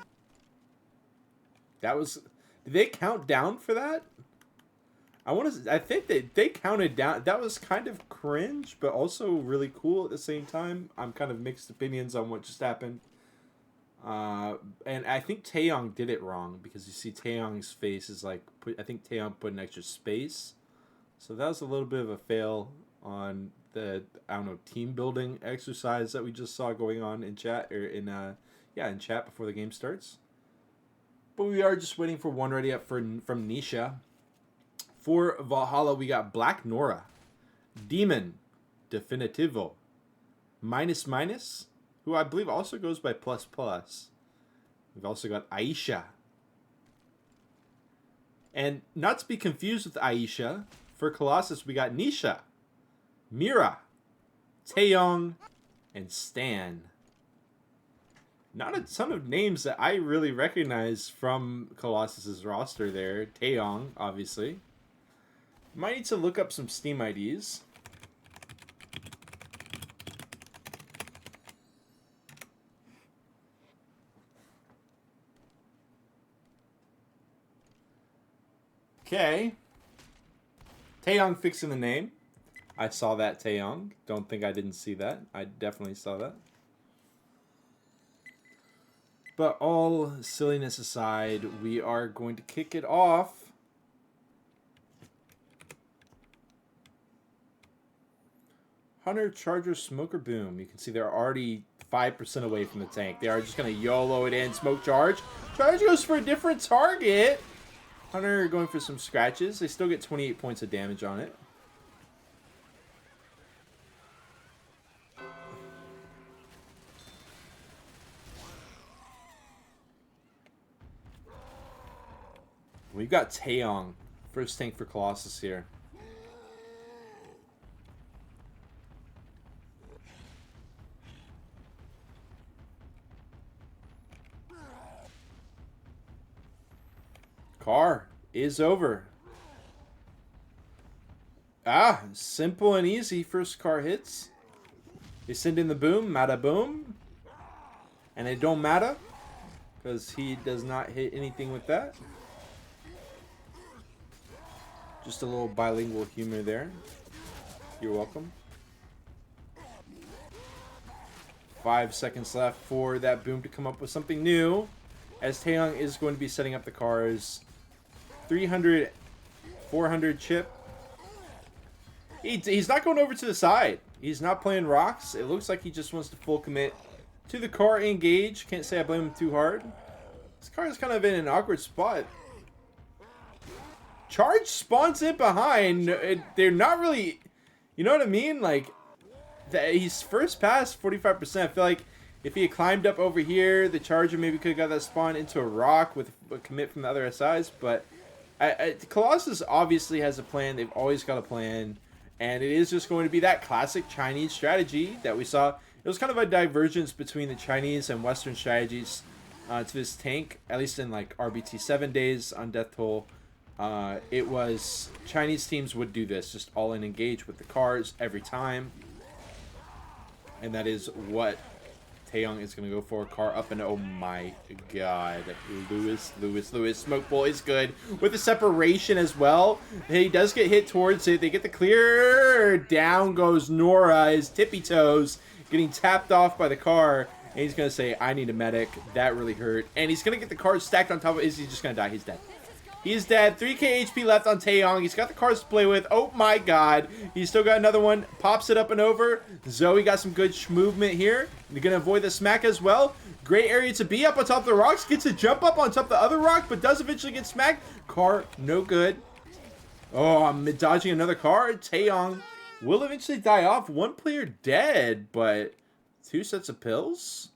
Did they count down for that? I think they counted down. That was kind of cringe, but also really cool at the same time. I'm kind of mixed opinions on what just happened. And I think Taeyong did it wrong, because you see Taeyong's face is like, I think Taeyong put an extra space. So that was a little bit of a fail on the, team building exercise that we just saw going on in chat, or in chat before the game starts. But we are just waiting for 1 ready up from Nisha. For Valhalla, we got Black Nora, Demon, Definitivo, Minus, who I believe also goes by Plus. We've also got Aisha. And not to be confused with Aisha, for Colossus, we got Nisha, Mira, Taeyong, and Stan. Not a ton of names that I really recognize from Colossus's roster there. Taeyong, obviously. Might need to look up some Steam IDs. Okay. Taeyong fixing the name. I saw that, Taeyong. Don't think I didn't see that. I definitely saw that. But all silliness aside, we are going to kick it off. Hunter, Charger, Smoker, Boom. You can see they're already 5% away from the tank. They are just going to YOLO it in. Smoke Charge. Charge goes for a different target. Hunter going for some scratches. They still get 28 points of damage on it. We've got Taeyong, first tank for Colossus here. Car is over. Ah, simple and easy. First car hits. They send in the boom, Mata boom. And it don't matter, because he does not hit anything with that. Just a little bilingual humor there. You're welcome. 5 seconds left for that boom to come up with something new. As Taeyong is going to be setting up the cars. 300, 400 chip. He's not going over to the side. He's not playing rocks. It looks like he just wants to full commit to the car engage. Can't say I blame him too hard. This car is kind of in an awkward spot. Charge spawns in behind. They're not really, you know what I mean? Like, he's first pass 45%. I feel like if he had climbed up over here, the Charger maybe could have got that spawn into a rock with a commit from the other SIs. But Colossus obviously has a plan. They've always got a plan. And it is just going to be that classic Chinese strategy that we saw. It was kind of a divergence between the Chinese and Western strategies to this tank, at least in like RBT 7 days on Death Toll. It was Chinese teams would do this, just all in engage with the cars every time. And that is what Taeyong is going to go for. Car up and oh my god. Lewis. Smoke Bowl is good with the separation as well. He does get hit towards it. They get the clear. Down goes Nora. His tippy toes getting tapped off by the car. And he's going to say, I need a medic. That really hurt. And he's going to get the cars stacked on top of it. Is he just going to die? He's dead. He's dead. 3k HP left on Taeyong. He's got the cars to play with. Oh my god. He's still got another one. Pops it up and over. Zoe got some good movement here. They're going to avoid the smack as well. Great area to be up on top of the rocks. Gets a jump up on top of the other rock, but does eventually get smacked. Car, no good. Oh, I'm dodging another car. Taeyong will eventually die off. One player dead, but 2 sets of pills.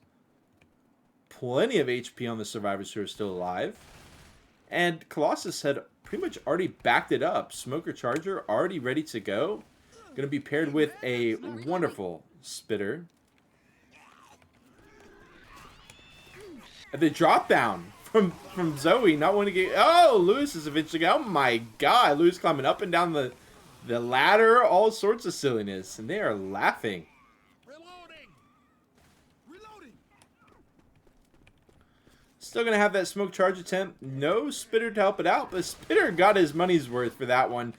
Plenty of HP on the survivors who are still alive. And Colossus had pretty much already backed it up. Smoker Charger already ready to go. Going to be paired with a wonderful Spitter. The drop down from Zoe. Not wanting to get... Oh, Lewis is eventually... Oh my god. Lewis climbing up and down the ladder. All sorts of silliness. And they are laughing. Still going to have that smoke charge attempt. No Spitter to help it out, but Spitter got his money's worth for that one.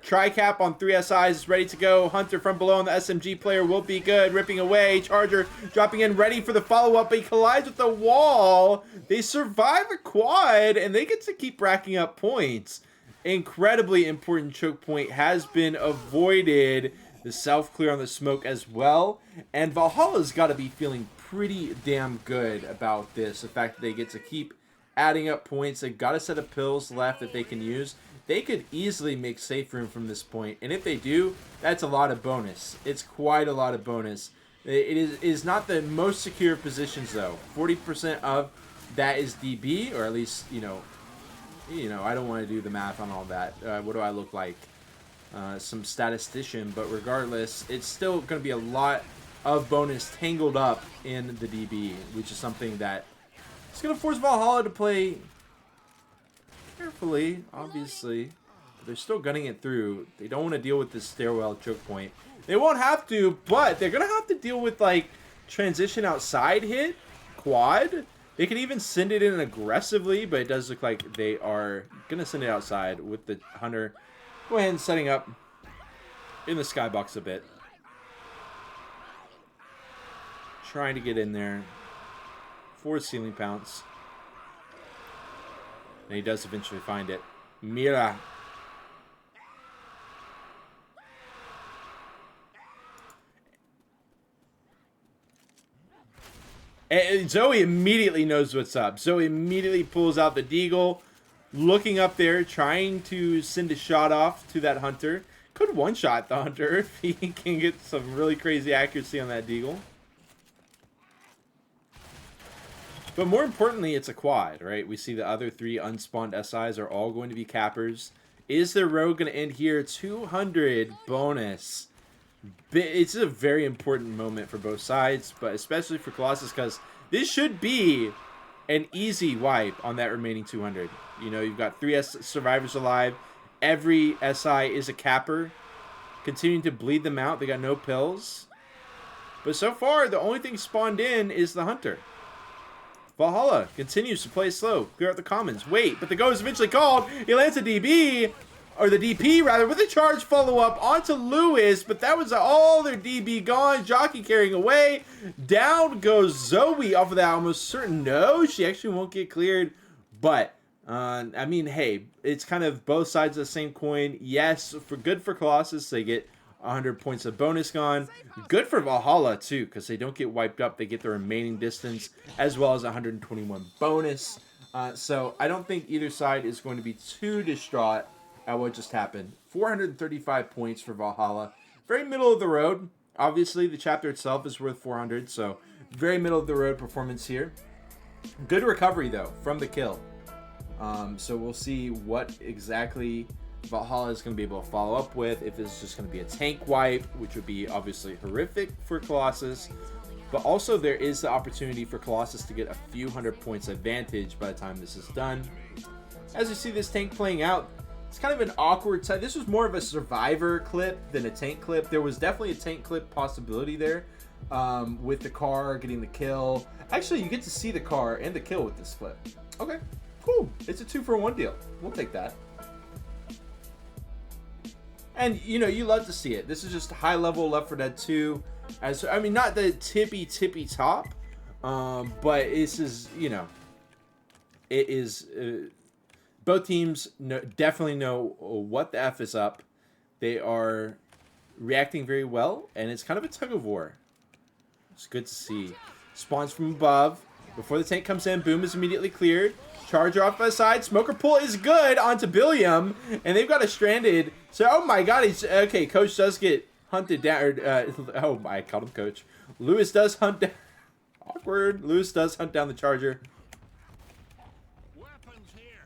Tri-cap on 3 SIs is ready to go. Hunter from below on the SMG player will be good. Ripping away. Charger dropping in ready for the follow-up, but he collides with the wall. They survive a quad, and they get to keep racking up points. Incredibly important choke point has been avoided. The self-clear on the smoke as well. And Valhalla's got to be feeling pretty damn good about this. The fact that they get to keep adding up points. They got a set of pills left that they can use. They could easily make safe room from this point. And if they do, that's a lot of bonus. It's quite a lot of bonus. It is not the most secure positions though. 40% of that is DB, or at least, you know, I don't want to do the math on all that. What do I look like? Some statistician, but regardless, it's still going to be a lot of bonus tangled up in the DB, which is something that is going to force Valhalla to play carefully, obviously. But they're still gunning it through. They don't want to deal with this stairwell choke point. They won't have to, but they're going to have to deal with, like, transition outside hit, quad. They can even send it in aggressively, but it does look like they are going to send it outside with the Hunter. Go ahead and setting up in the skybox a bit. Trying to get in there for ceiling pounce. And he does eventually find it. Mira. And Zoe immediately knows what's up. Zoe immediately pulls out the deagle, looking up there, trying to send a shot off to that Hunter. Could one-shot the Hunter if he can get some really crazy accuracy on that deagle. But more importantly, it's a quad, right? We see the other 3 unspawned SIs are all going to be cappers. Is their rogue going to end here? 200 bonus. It's a very important moment for both sides, but especially for Colossus, because this should be an easy wipe on that remaining 200. You know, you've got 3 survivors alive. Every SI is a capper. Continuing to bleed them out. They got no pills. But so far, the only thing spawned in is the Hunter. Valhalla continues to play slow. Clear out the commons. Wait, but the go is eventually called. He lands a DB, or the DP rather, with a charge follow-up onto Lewis, but that was all their DB gone. Jockey carrying away. Down goes Zoe off of that almost certain. No, she actually won't get cleared, but I mean, hey, it's kind of both sides of the same coin. Yes, good for Colossus. They get 100 points of bonus gone. Good for Valhalla, too, because they don't get wiped up. They get the remaining distance, as well as 121 bonus. So I don't think either side is going to be too distraught at what just happened. 435 points for Valhalla. Very middle of the road. Obviously, the chapter itself is worth 400, so very middle of the road performance here. Good recovery, though, from the kill. So we'll see what exactly Valhalla is going to be able to follow up with. If it's just going to be a tank wipe, which would be obviously horrific for Colossus. But also there is the opportunity for Colossus to get a few hundred points advantage by the time this is done. As you see this tank playing out, it's kind of an awkward time. This was more of a survivor clip than a tank clip. There was definitely a tank clip possibility there with the car getting the kill. Actually, you get to see the car and the kill with this clip. Okay, cool. It's a 2-for-1 deal. We'll take that. And, you know, you love to see it. This is just high-level Left 4 Dead 2. I mean, not the tippy top, but this is, you know, it is... both teams definitely know what the F is up. They are reacting very well, and it's kind of a tug-of-war. It's good to see. Spawns from above. Before the tank comes in, Boom is immediately cleared. Charger off by the side. Smoker pull is good onto Billiam. And they've got a stranded. So, oh my god. He's okay, Coach does get hunted down. Oh, I called him Coach. Lewis does hunt down. Awkward. Lewis does hunt down the Charger. Weapons here.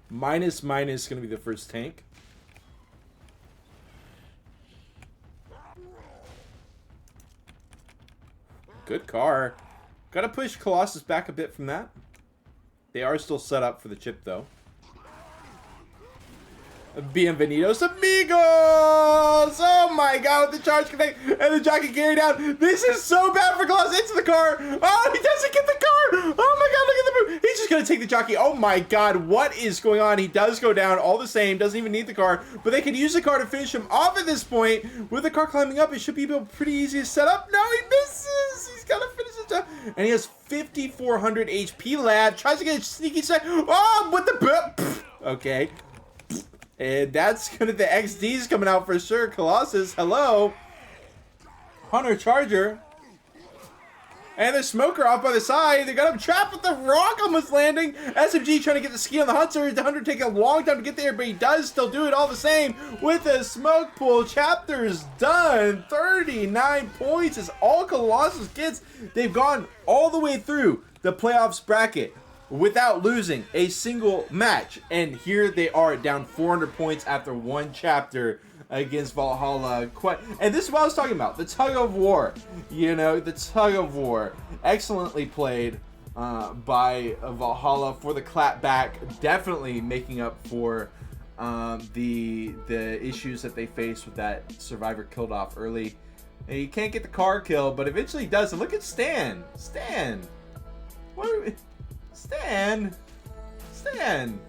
Minus is going to be the first tank. Good car. Got to push Colossus back a bit from that. They are still set up for the chip, though. Bienvenidos amigos! Oh my god, with the charge connect and the jockey carry down. This is so bad for Colossus. Into the car. Oh, he doesn't get the car. Oh my god, look at the move. He's just going to take the jockey. Oh my god, what is going on? He does go down all the same. Doesn't even need the car. But they can use the car to finish him off at this point. With the car climbing up, it should be pretty easy to set up. No, he misses. He's got to finish the job. And he has 5,400 HP left. Tries to get a sneaky set. Oh, with the... Okay. And that's going to the XDs coming out for sure. Colossus, hello. Hunter Charger. And the Smoker off by the side. They got him trapped with the rock almost landing. SMG trying to get the ski on the Hunter. The Hunter taking a long time to get there, but he does still do it all the same. With the smoke pool, chapter's done. 39 points is all Colossus gets. They've gone all the way through the playoffs bracket without losing a single match. And here they are down 400 points after one chapter. against Valhalla. And this is what I was talking about. The tug of war. You know, the tug of war. Excellently played by Valhalla for the clapback. Definitely making up for the issues that they faced with that survivor killed off early. And he can't get the car kill, but eventually he does. And look at Stan. Stan. What are we... Stan. Stan.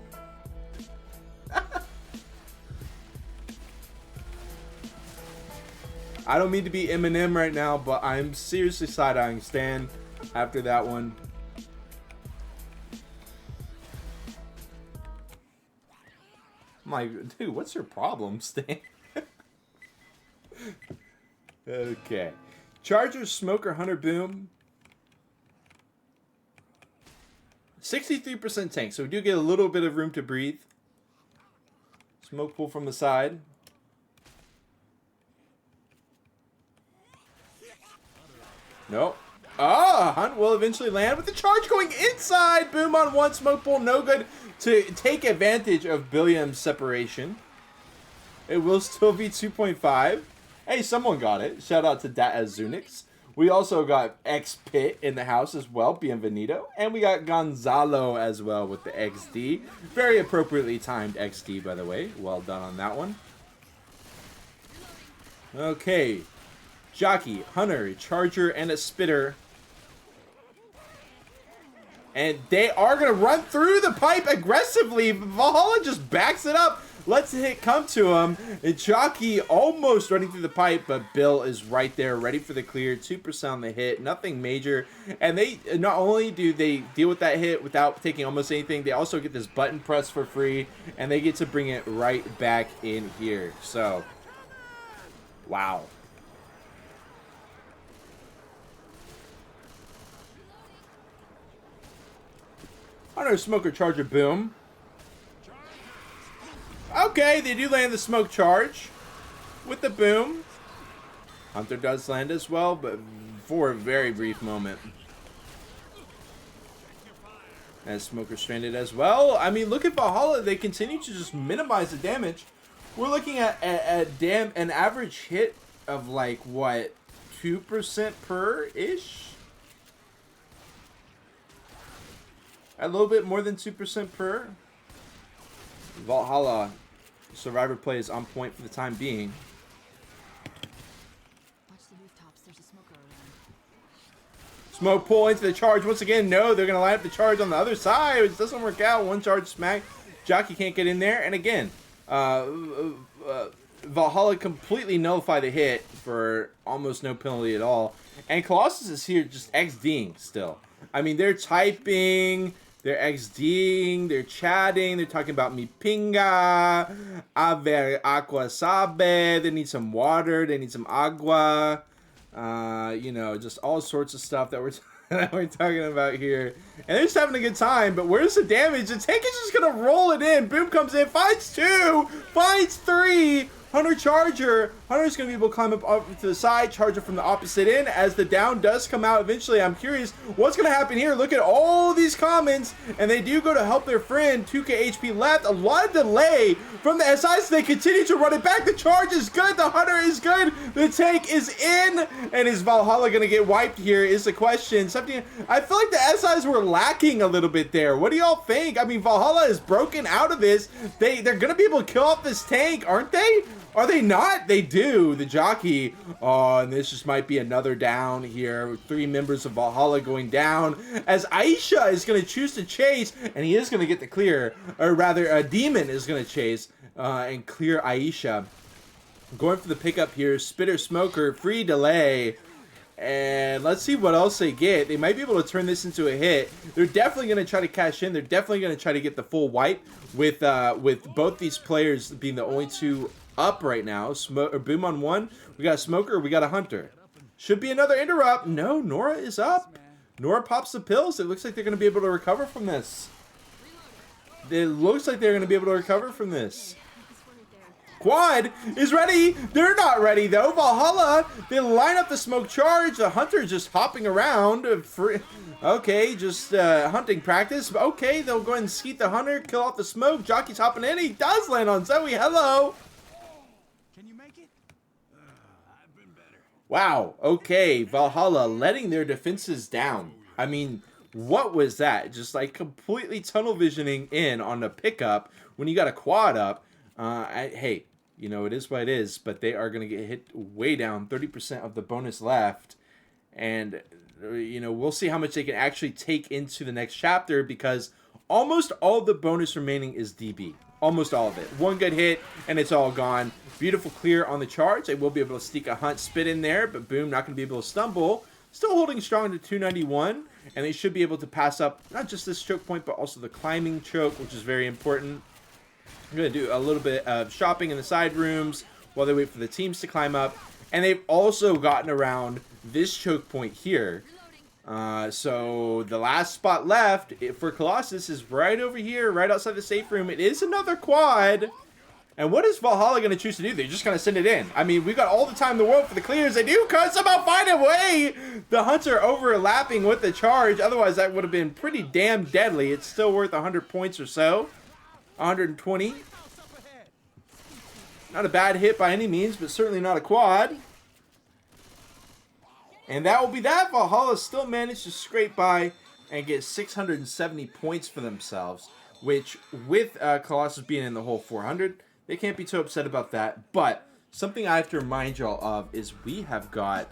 I don't mean to be Eminem right now, but I'm seriously side-eyeing Stan after that one. I'm like, dude, what's your problem, Stan? Okay. Charger, Smoker, Hunter, Boom. 63% tank, so we do get a little bit of room to breathe. Smoke pull from the side. Nope. Hunt will eventually land with the charge going inside. Boom on one, smoke pull, no good to take advantage of Billiam's separation. It will still be 2.5. Hey, someone got it. Shout out to Zunix. We also got X Pit in the house as well, Bienvenido. And we got Gonzalo as well with the XD. Very appropriately timed XD, by the way. Well done on that one. Okay. Jockey, Hunter, Charger, and a Spitter. And they are going to run through the pipe aggressively. Valhalla just backs it up. Lets the hit come to him. And Jockey almost running through the pipe, but Bill is right there, ready for the clear. 2% on the hit, nothing major. And they not only do they deal with that hit without taking almost anything, they also get this button press for free, and they get to bring it right back in here. So, wow. Hunter, Smoker, Charger, Boom. Okay, they do land the smoke charge with the boom. Hunter does land as well, but for a very brief moment. And Smoker stranded as well. I mean, look at Valhalla. They continue to just minimize the damage. We're looking at an average hit of like, what, 2% per-ish? A little bit more than 2% per. Valhalla survivor play is on point for the time being. Watch the rooftops. There's a smoker around. Smoke pull into the charge once again. No, they're going to line up the charge on the other side, which doesn't work out. One charge smack. Jockey can't get in there. And again, Valhalla completely nullify the hit for almost no penalty at all. And Colossus is here just XDing still. I mean, they're typing... They're XDing, they're chatting, they're talking about mi pinga, aver aqua sabe, they need some water, they need some agua, you know, just all sorts of stuff that we're talking about here. And they're just having a good time, but where's the damage? The tank is just going to roll it in. Boom comes in, finds 2, finds 3. Hunter Charger. Hunter's going to be able to climb up to the side. Charger from the opposite end as the down does come out eventually. I'm curious what's going to happen here. Look at all these comments, and they do go to help their friend. 2k HP left. A lot of delay from the SIs. They continue to run it back. The charge is good. The Hunter is good. The tank is in. And is Valhalla going to get wiped here is the question. Something I feel like the SIs were lacking a little bit there. What do y'all think? I mean, Valhalla is broken out of this. They're going to be able to kill off this tank, aren't they? Are they not? They do. The Jockey. Oh, and this just might be another down here. 3 members of Valhalla going down as Aisha is going to choose to chase, and he is going to get the clear. Or rather, a Demon is going to chase and clear Aisha. Going for the pickup here. Spitter, Smoker, free delay. And let's see what else they get. They might be able to turn this into a hit. They're definitely going to try to cash in. They're definitely going to try to get the full wipe with both these players being the only 2 up right now. Boom on 1. We got a Smoker. We got a Hunter. Should be another interrupt. No, Nora is up. Nora pops the pills. It looks like they're going to be able to recover from this. It looks like they're going to be able to recover from this. Quad is ready. They're not ready, though. Valhalla, they line up the smoke charge. The Hunter just hopping around. Okay, just hunting practice. Okay, they'll go ahead and skeet the Hunter, kill off the smoke. Jockey's hopping in. He does land on Zoe. Hello. Wow, okay, Valhalla letting their defenses down. I mean, what was that? Just like completely tunnel visioning in on the pickup when you got a quad up. Hey, you know, it is what it is, but they are going to get hit way down, 30% of the bonus left. And, you know, we'll see how much they can actually take into the next chapter because almost all the bonus remaining is DB. Almost all of it. One good hit, and it's all gone. Beautiful clear on the charge. They will be able to sneak a hunt spit in there, but boom, not going to be able to stumble. Still holding strong to 291, and they should be able to pass up not just this choke point, but also the climbing choke, which is very important. I'm going to do a little bit of shopping in the side rooms while they wait for the teams to climb up. And they've also gotten around this choke point here. So the last spot left for Colossus is right over here, right outside the safe room. It is another quad. And what is Valhalla going to choose to do? They're just going to send it in. I mean, we got all the time in the world for the clears. They do somehow find a way. The Hunter overlapping with the charge. Otherwise, that would have been pretty damn deadly. It's still worth 100 points or so. 120. Not a bad hit by any means, but certainly not a quad. And that will be that. Valhalla still managed to scrape by and get 670 points for themselves, which with Colossus being in the whole 400, they can't be too upset about that. But something I have to remind y'all of is we have got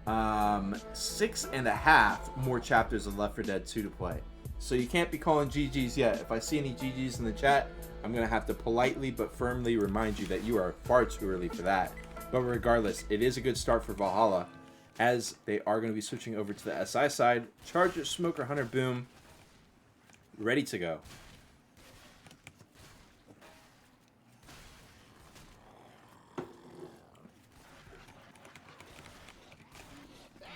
6.5 more chapters of Left 4 Dead 2 to play. So you can't be calling GG's yet. If I see any GG's in the chat, I'm going to have to politely but firmly remind you that you are far too early for that. But regardless, it is a good start for Valhalla, as they are going to be switching over to the SI side. Charger, Smoker, Hunter, Boom, ready to go.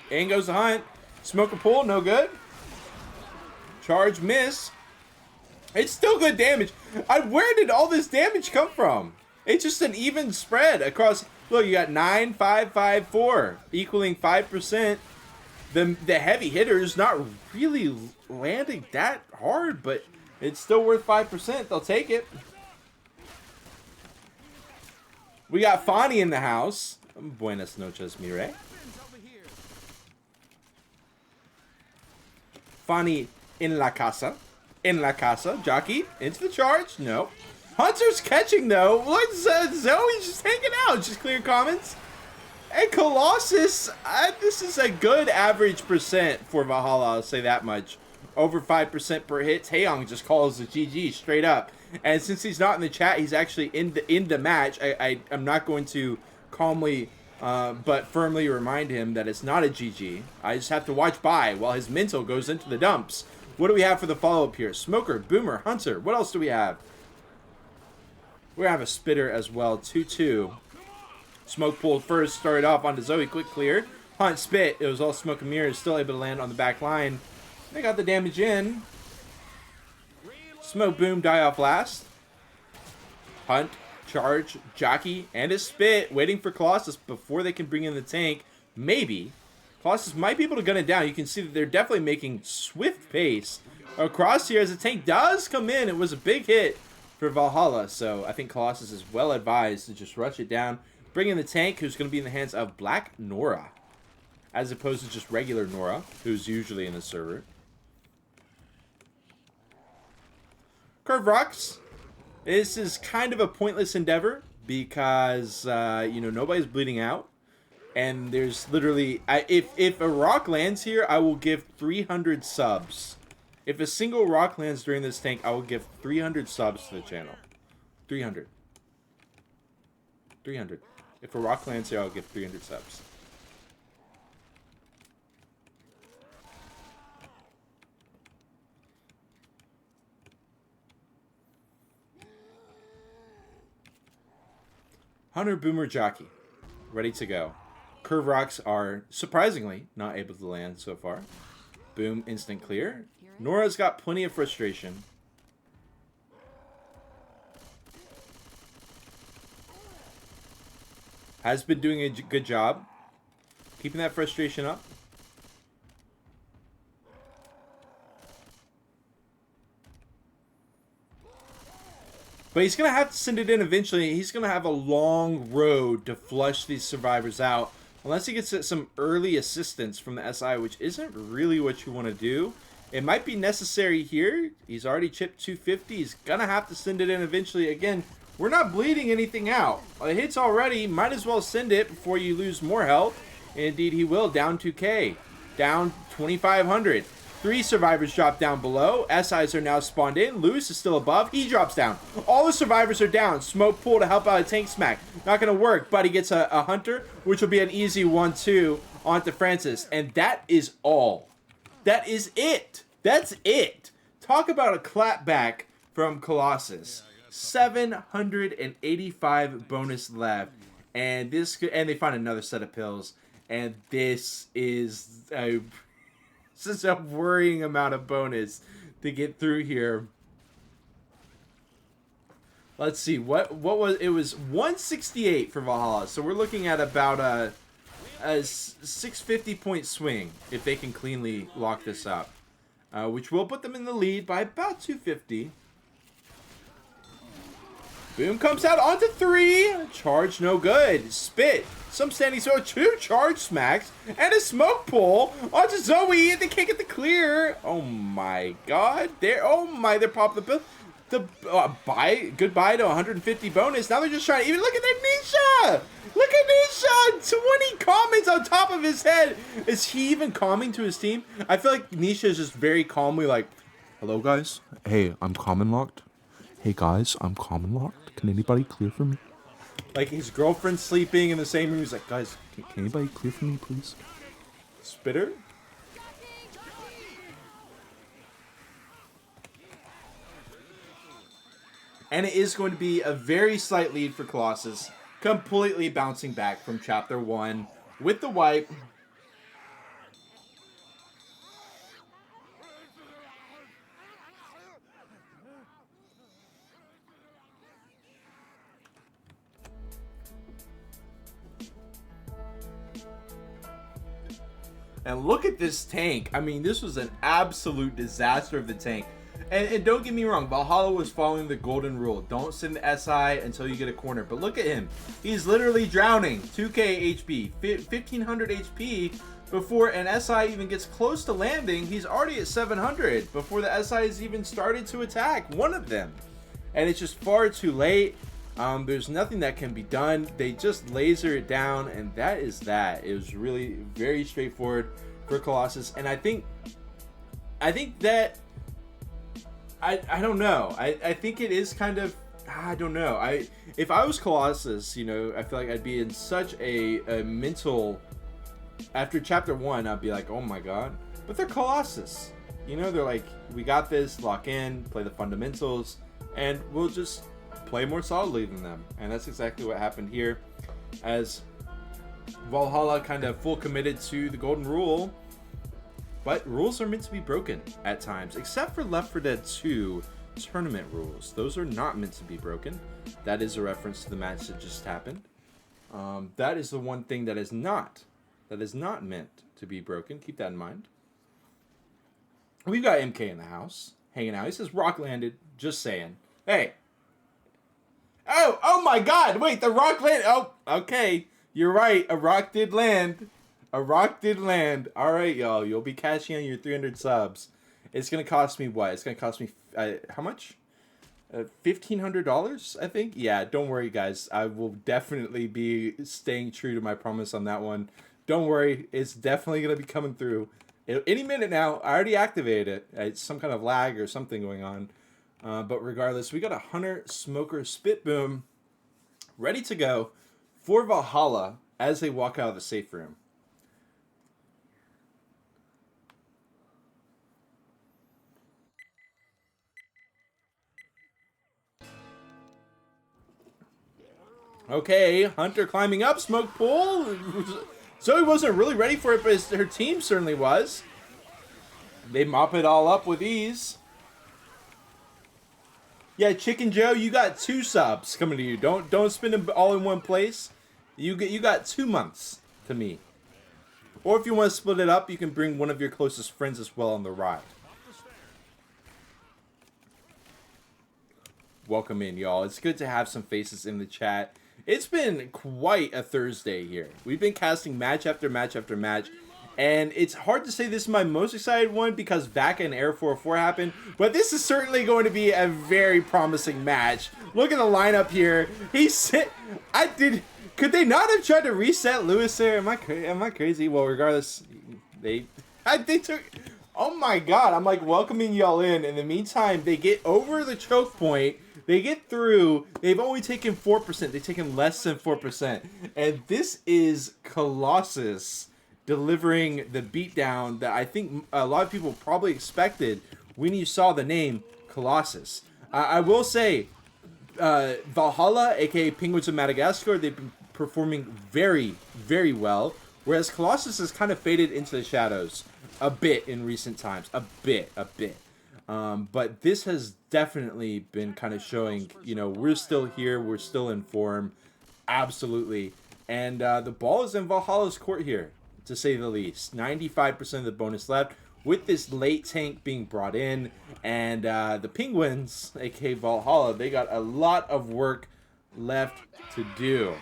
In goes the Hunt. Smoker pull, no good. Charge, miss. It's still good damage. Where did all this damage come from? It's just an even spread across. Look, you got 9, 5, 5, 4, equaling 5%. The heavy hitters not really landing that hard, but it's still worth 5%. They'll take it. We got Fani in the house. Buenas noches, mire. Fani in la casa. In la casa. Jockey into the charge. No. Hunter's catching though. What's Zoe just hanging out? Just clear comments. And Colossus, this is a good average percent for Valhalla. I'll say that much. Over 5% per hit. Taeyong just calls the GG straight up. And since he's not in the chat, he's actually in the match. I'm not going to calmly but firmly remind him that it's not a GG. I just have to watch by while his mental goes into the dumps. What do we have for the follow-up here? Smoker, Boomer, Hunter. What else do we have? We're going to have a spitter as well. 2-2. Smoke pulled first. Started off onto Zoe. Quick clear. Hunt spit. It was all smoke and mirrors. Still able to land on the back line. They got the damage in. Smoke, boom, die off last. Hunt, charge, jockey, and a spit. Waiting for Colossus before they can bring in the tank. Maybe. Colossus might be able to gun it down. You can see that they're definitely making swift pace across here as the tank does come in. It was a big hit for Valhalla, so I think Colossus is well advised to just rush it down. Bring in the tank, who's going to be in the hands of Black Nora, as opposed to just regular Nora, who's usually in the server. Curve Rocks. This is kind of a pointless endeavor because, you know, nobody's bleeding out. And there's literally, if a rock lands here, I will give 300 subs. If a single rock lands during this tank, I will give 300 subs to the channel. 300. 300. If a rock lands here, I'll give 300 subs. Hunter, Boomer, Jockey. Ready to go. Curve Rocks are surprisingly not able to land so far. Boom, instant clear. Nora's got plenty of frustration. Has been doing a good job keeping that frustration up. But he's going to have to send it in eventually. He's going to have a long road to flush these survivors out Unless he gets some early assistance from the SI, which isn't really what you want to do. It might be necessary here. He's already chipped 250. He's going to have to send it in eventually. Again, we're not bleeding anything out. It hits already. Might as well send it before you lose more health. And indeed, he will. Down 2K. Down 2,500. 3 survivors drop down below. SIs are now spawned in. Lewis is still above. He drops down. All the survivors are down. Smoke pool to help out a tank smack. Not going to work, but he gets a hunter, which will be an easy 1-2 onto Francis. And that is all. That is it. That's it. Talk about a clapback from Colossus. 785 bonus left. And they find another set of pills. And this is such a worrying amount of bonus to get through here. Let's see, what was it? Was 168 for Valhalla, so we're looking at about a 650 point swing if they can cleanly lock this up, which will put them in the lead by about 250. Boom comes out onto 3. Charge no good. Spit. Some standing throw. 2 charge smacks. And a smoke pull onto Zoe. And they can't get the clear. Oh my god. They're popping the pill. Goodbye to 150 bonus. Now they're just trying to even look at that Nisha. Look at Nisha. 20 comments on top of his head. Is he even calming to his team? I feel like Nisha is just very calmly like, hello guys. Hey, I'm common locked. Hey guys, I'm common locked. Can anybody clear for me? Like his girlfriend's sleeping in the same room. He's like, guys, can anybody clear for me, please? Spitter? And it is going to be a very slight lead for Colossus. Completely bouncing back from Chapter 1 with the wipe. And look at this tank. I mean, this was an absolute disaster of the tank. And don't get me wrong, Valhalla was following the golden rule. Don't send the SI until you get a corner. But look at him. He's literally drowning. 2k HP, 1500 HP before an SI even gets close to landing. He's already at 700 before the SI has even started to attack one of them. And it's just far too late. There's nothing that can be done. They just laser it down, and that is that. It was really very straightforward for Colossus, and I think that I don't know. I think it is kind of, I don't know. If I was Colossus, you know, I feel like I'd be in such a mental. After Chapter 1, I'd be like, oh my god. But they're Colossus. You know, they're like, we got this. Lock in, play the fundamentals, and we'll just play more solidly than them. And that's exactly what happened here, as Valhalla kind of full committed to the golden rule. But rules are meant to be broken at times, except for Left 4 Dead 2 tournament rules. Those are not meant to be broken. That is a reference to the match that just happened. That is the one thing that is not meant to be broken. Keep that in mind. We've got MK in the house hanging out. He says rock landed. Just saying. Hey. Oh my god, wait, the rock landed. Oh, okay, you're right, a rock did land. A rock did land. Alright, y'all, you'll be cashing on your 300 subs. It's gonna cost me what? It's gonna cost me, how much? $1,500, I think? Yeah, don't worry, guys. I will definitely be staying true to my promise on that one. Don't worry, it's definitely gonna be coming through. Any minute now. I already activated it. It's some kind of lag or something going on. But regardless, we got a Hunter Smoker Spit Boom ready to go for Valhalla as they walk out of the safe room. Okay, Hunter climbing up, smoke pool. Zoe wasn't really ready for it, but her team certainly was. They mop it all up with ease. Yeah, Chicken Joe, you got 2 subs coming to you. Don't spend them all in one place. You got 2 months to me. Or if you want to split it up, you can bring one of your closest friends as well on the ride. Welcome in, y'all. It's good to have some faces in the chat. It's been quite a Thursday here. We've been casting match after match after match, and it's hard to say this is my most excited one because VACA and Air 404 happened, but this is certainly going to be a very promising match. Look at the lineup here. Could they not have tried to reset Lewis there? Am I crazy? Well, regardless, they took. Oh my God! I'm like welcoming y'all in. In the meantime, they get over the choke point. They get through. They've only taken 4%. They've taken less than 4%. And this is Colossus delivering the beatdown that I think a lot of people probably expected when you saw the name Colossus. I will say, Valhalla, aka Penguins of Madagascar, they've been performing very, very well. Whereas Colossus has kind of faded into the shadows a bit in recent times. A bit. But this has definitely been kind of showing, we're still here. We're still in form. Absolutely. And the ball is in Valhalla's court here, to say the least. 95% of the bonus left with this late tank being brought in. And the Penguins, aka Valhalla, they got a lot of work left to do.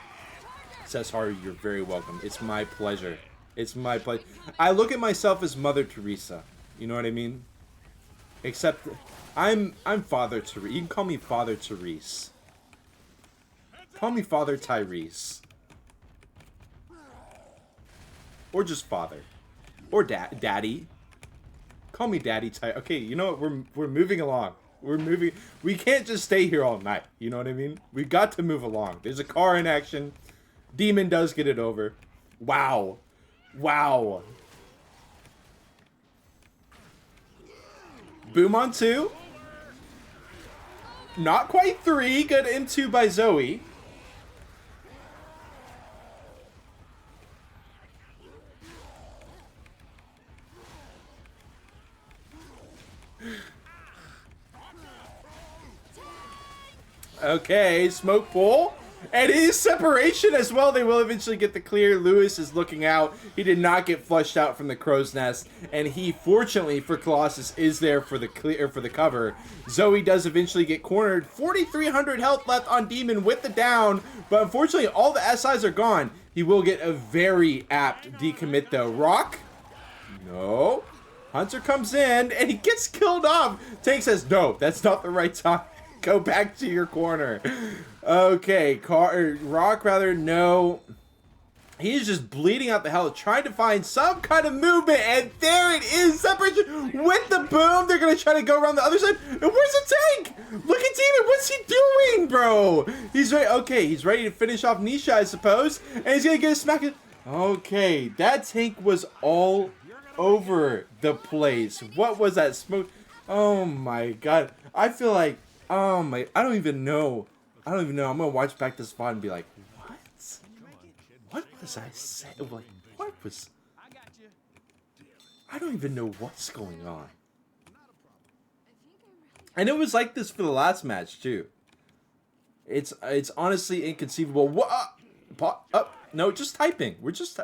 Says Haru, you're very welcome. It's my pleasure. It's my pleasure. I look at myself as Mother Teresa. You know what I mean? Except I'm Father Therese. You can call me Father Therese. Call me Father Tyrese. Or just Father. Or Daddy. Call me Daddy Ty. Okay, you know what? We're moving along. We're moving. We can't just stay here all night. You know what I mean? We got to move along. There's a car in action. Demon does get it over. Wow. Wow. Boom on 2. Not quite 3. Good M2 by Zoe. Okay, smoke pull. And it is separation as well. They will eventually get the clear. Lewis is looking out. He did not get flushed out from the crow's nest. And he, fortunately for Colossus, is there for the clear for the cover. Zoe does eventually get cornered. 4,300 health left on Demon with the down. But unfortunately, all the SIs are gone. He will get a very apt decommit though. Rock? No. Hunter comes in and he gets killed off. Tank says, no, that's not the right time. Go back to your corner. Okay, Rock rather, no. He's just bleeding out the hell, trying to find some kind of movement, and there it is. Separation with the boom. They're going to try to go around the other side. And where's the tank? Look at Demon. What's he doing, bro? He's ready. Okay, he's ready to finish off Nisha, I suppose. And he's going to get a smack. Okay, that tank was all over the place. What was that smoke? Oh, my God. I feel like, oh, my, I don't even know. I'm going to watch back this spot and be like, what was I saying? Like, what was... I don't even know what's going on. And it was like this for the last match, too. It's honestly inconceivable. What? No, just typing. We're just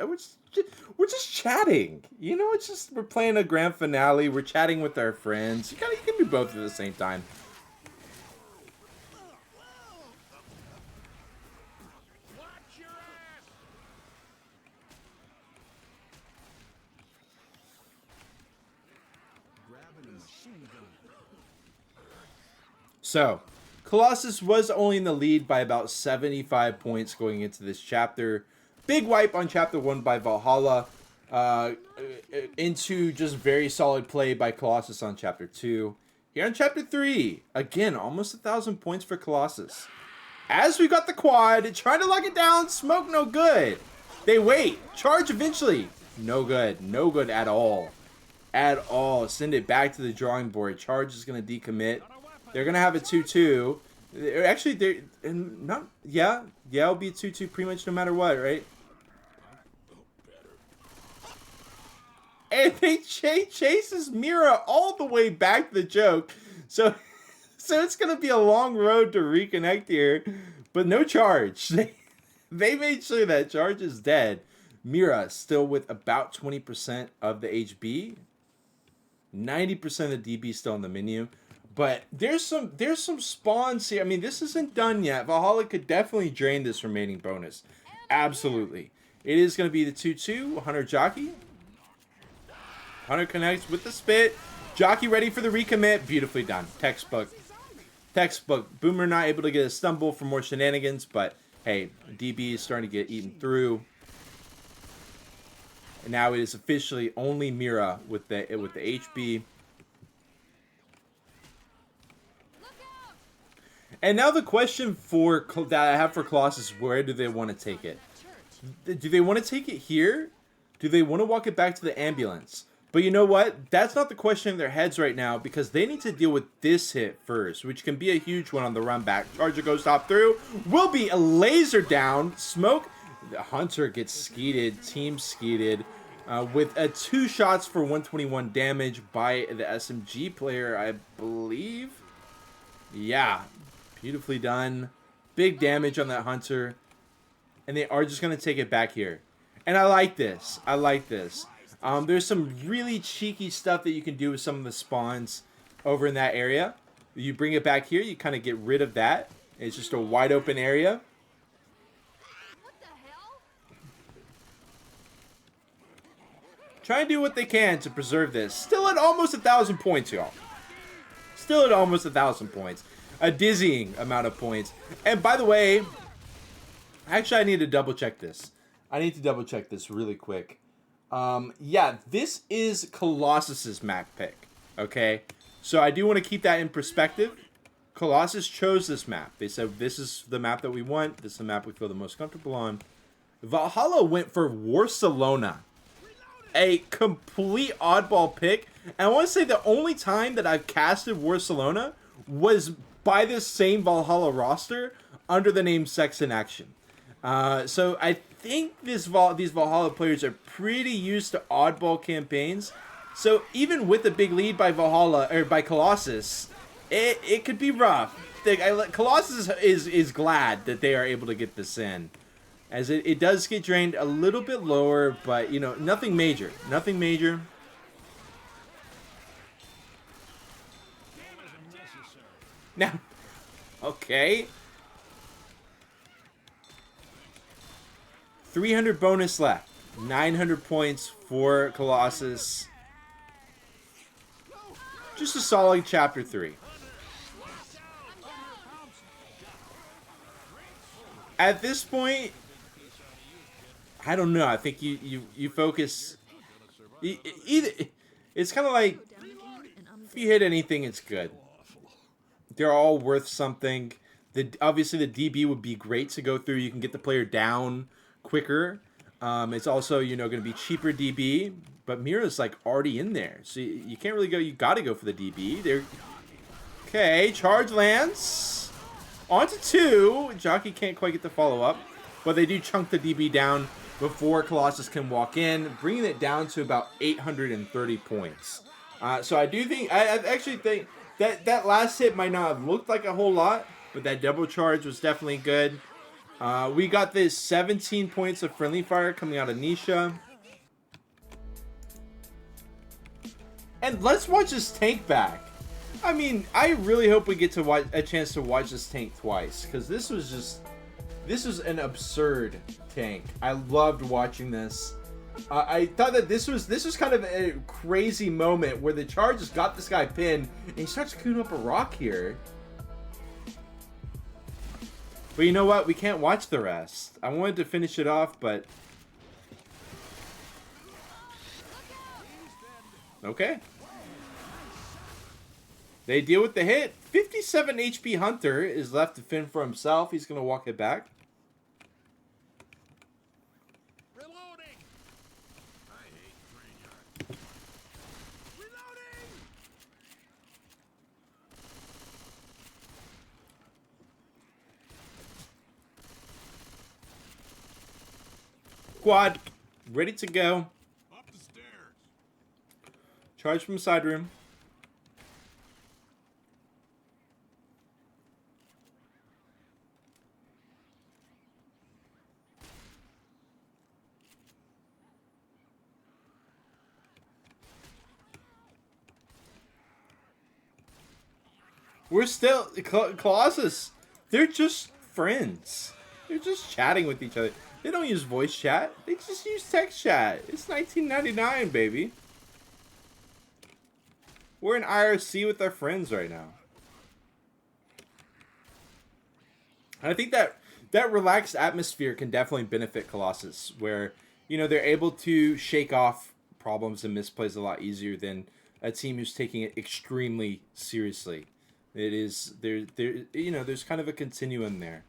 chatting. You know, it's just, we're playing a grand finale. We're chatting with our friends. You can do both at the same time. So, Colossus was only in the lead by about 75 points going into this chapter. Big wipe on chapter 1 by Valhalla. Into just very solid play by Colossus on chapter 2. Here on chapter 3, again, almost 1,000 points for Colossus. As we got the quad, trying to lock it down, smoke no good. They wait, charge eventually. No good, no good at all. At all. Send it back to the drawing board. Charge is going to decommit. They're going to have a 2-2. Actually, they're not... Yeah, it'll be a 2-2 pretty much no matter what, right? And they chases Mira all the way back to the joke. So it's going to be a long road to reconnect here. But no charge. They made sure that charge is dead. Mira still with about 20% of the HB. 90% of the DB still on the menu. But there's some spawns here. I mean, this isn't done yet. Valhalla could definitely drain this remaining bonus. Absolutely. It is going to be the 2-2. Hunter Jockey. Hunter connects with the spit. Jockey ready for the recommit. Beautifully done. Textbook. Textbook. Boomer not able to get a stumble for more shenanigans, but hey, DB is starting to get eaten through. And now it is officially only Mira with the HB. And now the question that I have for Colossus is, where do they want to take it? Do they want to take it here? Do they want to walk it back to the ambulance? But you know what? That's not the question in their heads right now, because they need to deal with this hit first, which can be a huge one on the run back. Charger goes top through. Will be a laser down. Smoke. The Hunter gets skeeted. Team skeeted. With 2 shots for 121 damage by the SMG player, I believe. Yeah. Beautifully done. Big damage on that Hunter. And they are just going to take it back here. And I like this. I like this. There's some really cheeky stuff that you can do with some of the spawns over in that area. You bring it back here. You kind of get rid of that. It's just a wide open area. What the hell? Try and do what they can to preserve this. Still at almost 1,000 points, y'all. Still at almost 1,000 points. A dizzying amount of points. And by the way, actually I need to double check this. I need to double check this really quick. Yeah, this is Colossus's map pick. Okay? So I do want to keep that in perspective. Colossus chose this map. They said, this is the map that we want. This is the map we feel the most comfortable on. Valhalla went for Barcelona. A complete oddball pick. And I want to say the only time that I've casted Barcelona was by this same Valhalla roster under the name Sex in Action. So I think these Valhalla players are pretty used to oddball campaigns. So even with the big lead by Valhalla or by Colossus, it could be rough. Colossus is glad that they are able to get this in, as it does get drained a little bit lower, but you know, nothing major. Nothing major. Now, okay. 300 bonus left. 900 points for Colossus. Just a solid chapter 3. At this point, I don't know. I think you focus. Either it's kind of like if you hit anything, it's good. They're all worth something. Obviously the DB would be great to go through. You can get the player down quicker. It's also, you know, going to be cheaper DB, but Mira's like already in there, so you can't really go. You got to go for the DB. There. Okay, charge lands onto 2. Jockey can't quite get the follow up, but they do chunk the DB down before Colossus can walk in, bringing it down to about 830 points. So I do think I actually think that last hit might not have looked like a whole lot, but that double charge was definitely good. We got this 17 points of friendly fire coming out of Nisha. And let's watch this tank back. I mean, I really hope we get to watch a chance to watch this tank twice, because this was an absurd tank. I loved watching this. I thought that this was kind of a crazy moment where the charge just got this guy pinned, and he starts cooling up a rock here. But you know what? We can't watch the rest. I wanted to finish it off, but... Okay. They deal with the hit. 57 HP Hunter is left to fend for himself. He's going to walk it back. Reloading. I hate train yard. Reloading. Quad. Ready to go. Up the stairs. Charge from side room. We're still Colossus. They're just friends. They're just chatting with each other. They don't use voice chat. They just use text chat. It's 1999, baby. We're in IRC with our friends right now. And I think that relaxed atmosphere can definitely benefit Colossus, where, you know, they're able to shake off problems and misplays a lot easier than a team who's taking it extremely seriously. It is there you know, there's kind of a continuum there.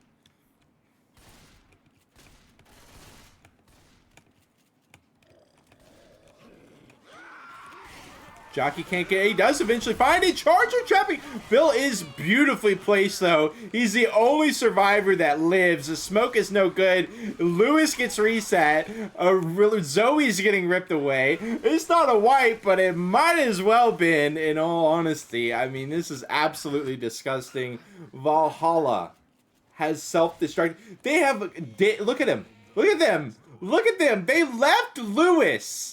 Jockey can't get. He does eventually find a charger trapping. Bill is beautifully placed, though. He's the only survivor that lives. The smoke is no good. Lewis gets reset. Zoe's getting ripped away. It's not a wipe, but it might as well been, in all honesty. I mean, this is absolutely disgusting. Valhalla has self-destruct. They have. Look at him. Look at them. Look at them. They left Lewis.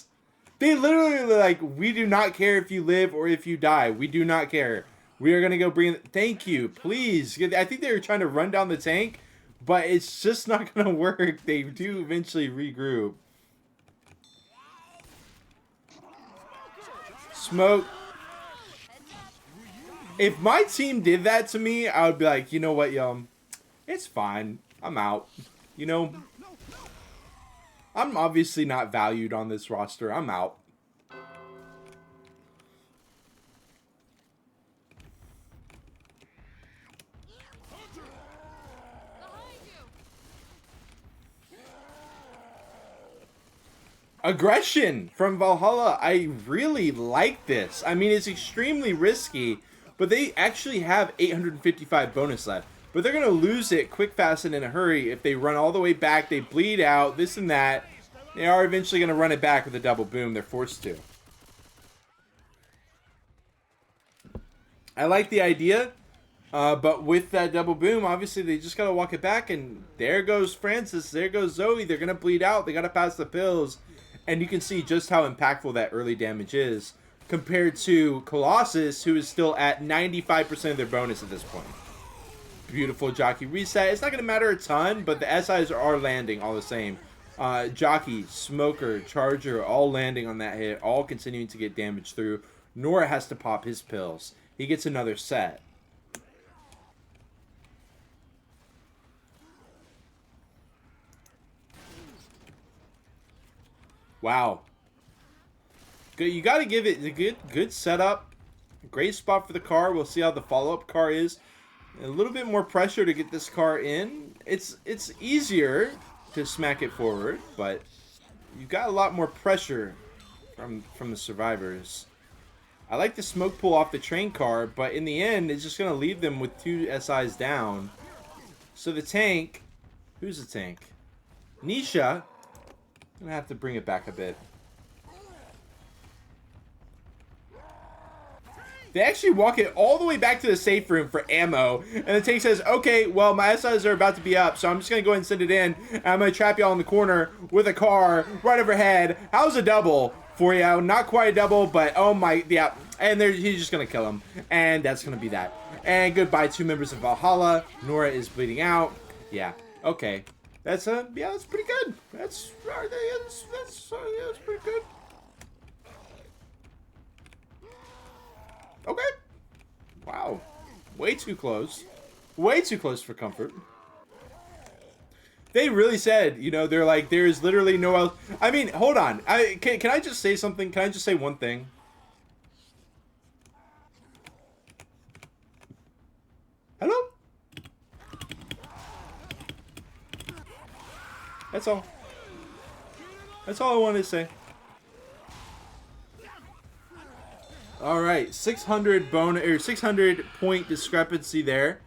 They literally like, we do not care if you live or if you die. We do not care. We are going to go bring... Thank you. Please. I think they were trying to run down the tank, but it's just not going to work. They do eventually regroup. Smoke. If my team did that to me, I would be like, you know what, yo? It's fine. I'm out. You know... I'm obviously not valued on this roster. I'm out. Aggression from Valhalla. I really like this. I mean, it's extremely risky, but they actually have 855 bonus left. But they're going to lose it quick, fast, and in a hurry if they run all the way back. They bleed out, this and that. They are eventually going to run it back with a double boom. They're forced to. I like the idea, but with that double boom, obviously they just got to walk it back. And there goes Francis. There goes Zoe. They're going to bleed out. They got to pass the pills. And you can see just how impactful that early damage is compared to Colossus, who is still at 95% of their bonus at this point. Beautiful jockey reset. It's not going to matter a ton, but the SIs are landing all the same. Jockey, Smoker, Charger, all landing on that hit, all continuing to get damage through. Nora has to pop his pills. He gets another set. Wow. Good. You got to give it a good setup. Great spot for the car. We'll see how the follow-up car is. A little bit more pressure to get this car in. It's easier to smack it forward, but you got a lot more pressure from the survivors. I like the smoke pull off the train car, but in the end, it's just going to leave them with 2 SIs down. So the tank... Who's the tank? Nisha. I'm going to have to bring it back a bit. They actually walk it all the way back to the safe room for ammo. And the tank says, okay, well, my SIs are about to be up, so I'm just going to go ahead and send it in. And I'm going to trap y'all in the corner with a car right overhead. How's a double for you? Not quite a double, but oh my, yeah. And he's just going to kill him. And that's going to be that. And goodbye, 2 members of Valhalla. Nora is bleeding out. Yeah, okay. That's, yeah, that's pretty good. That's pretty good. Okay. Wow. Way too close. Way too close for comfort. They really said, you know, they're like, there is literally no else. I mean, hold on. Can I just say something? Can I just say one thing? Hello? That's all. That's all I wanted to say. All right, 600 point discrepancy there.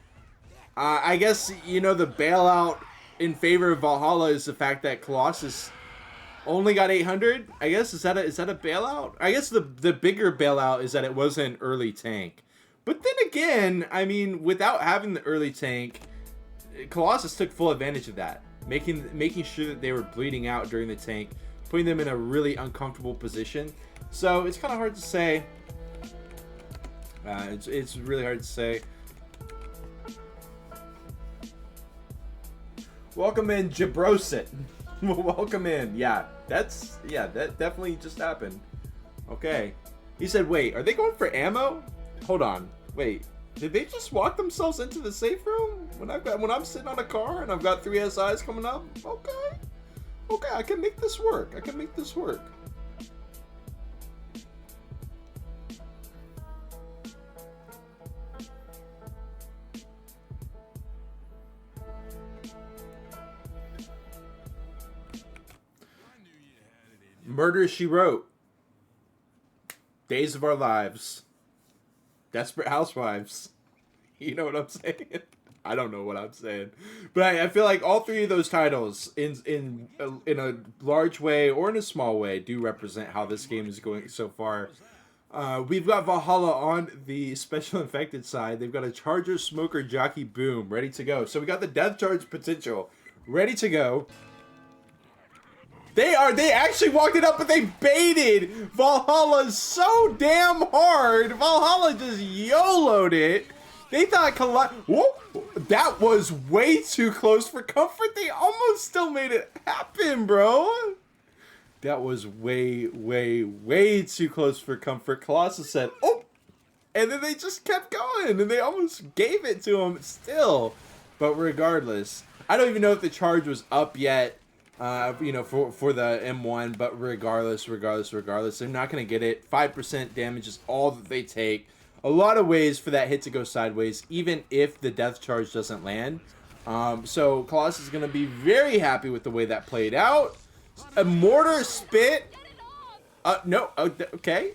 I guess, you know, the bailout in favor of Valhalla is the fact that Colossus only got 800. I guess is that a bailout? I guess the bigger bailout is that it was an early tank. But then again, I mean, without having the early tank, Colossus took full advantage of that, making sure that they were bleeding out during the tank, putting them in a really uncomfortable position. So it's kind of hard to say. It's really hard to say. Welcome in, Jabrosit. Welcome in. Yeah, that definitely just happened. Okay. He said, wait, are they going for ammo? Hold on. Wait, did they just walk themselves into the safe room? When I'm sitting on a car and I've got 3 SIs coming up? Okay. Okay, I can make this work. I can make this work. Murder, She Wrote. Days of Our Lives. Desperate Housewives. You know what I'm saying? I don't know what I'm saying. But I feel like all 3 of those titles, in a large way or in a small way, do represent how this game is going so far. We've got Valhalla on the special infected side. They've got a Charger, Smoker, Jockey, Boom ready to go. So we got the Death Charge potential ready to go. They actually walked it up, but they baited Valhalla so damn hard. Valhalla just YOLO'd it. They thought that was way too close for comfort. They almost still made it happen, bro. That was way, way, way too close for comfort. Colossus said, oh, and then they just kept going, and they almost gave it to him still. But regardless, I don't even know if the charge was up yet. You know, for the M1, but regardless, they're not going to get it. 5% damage is all that they take. A lot of ways for that hit to go sideways, even if the death charge doesn't land. So Colossus is going to be very happy with the way that played out. A mortar spit. No, okay.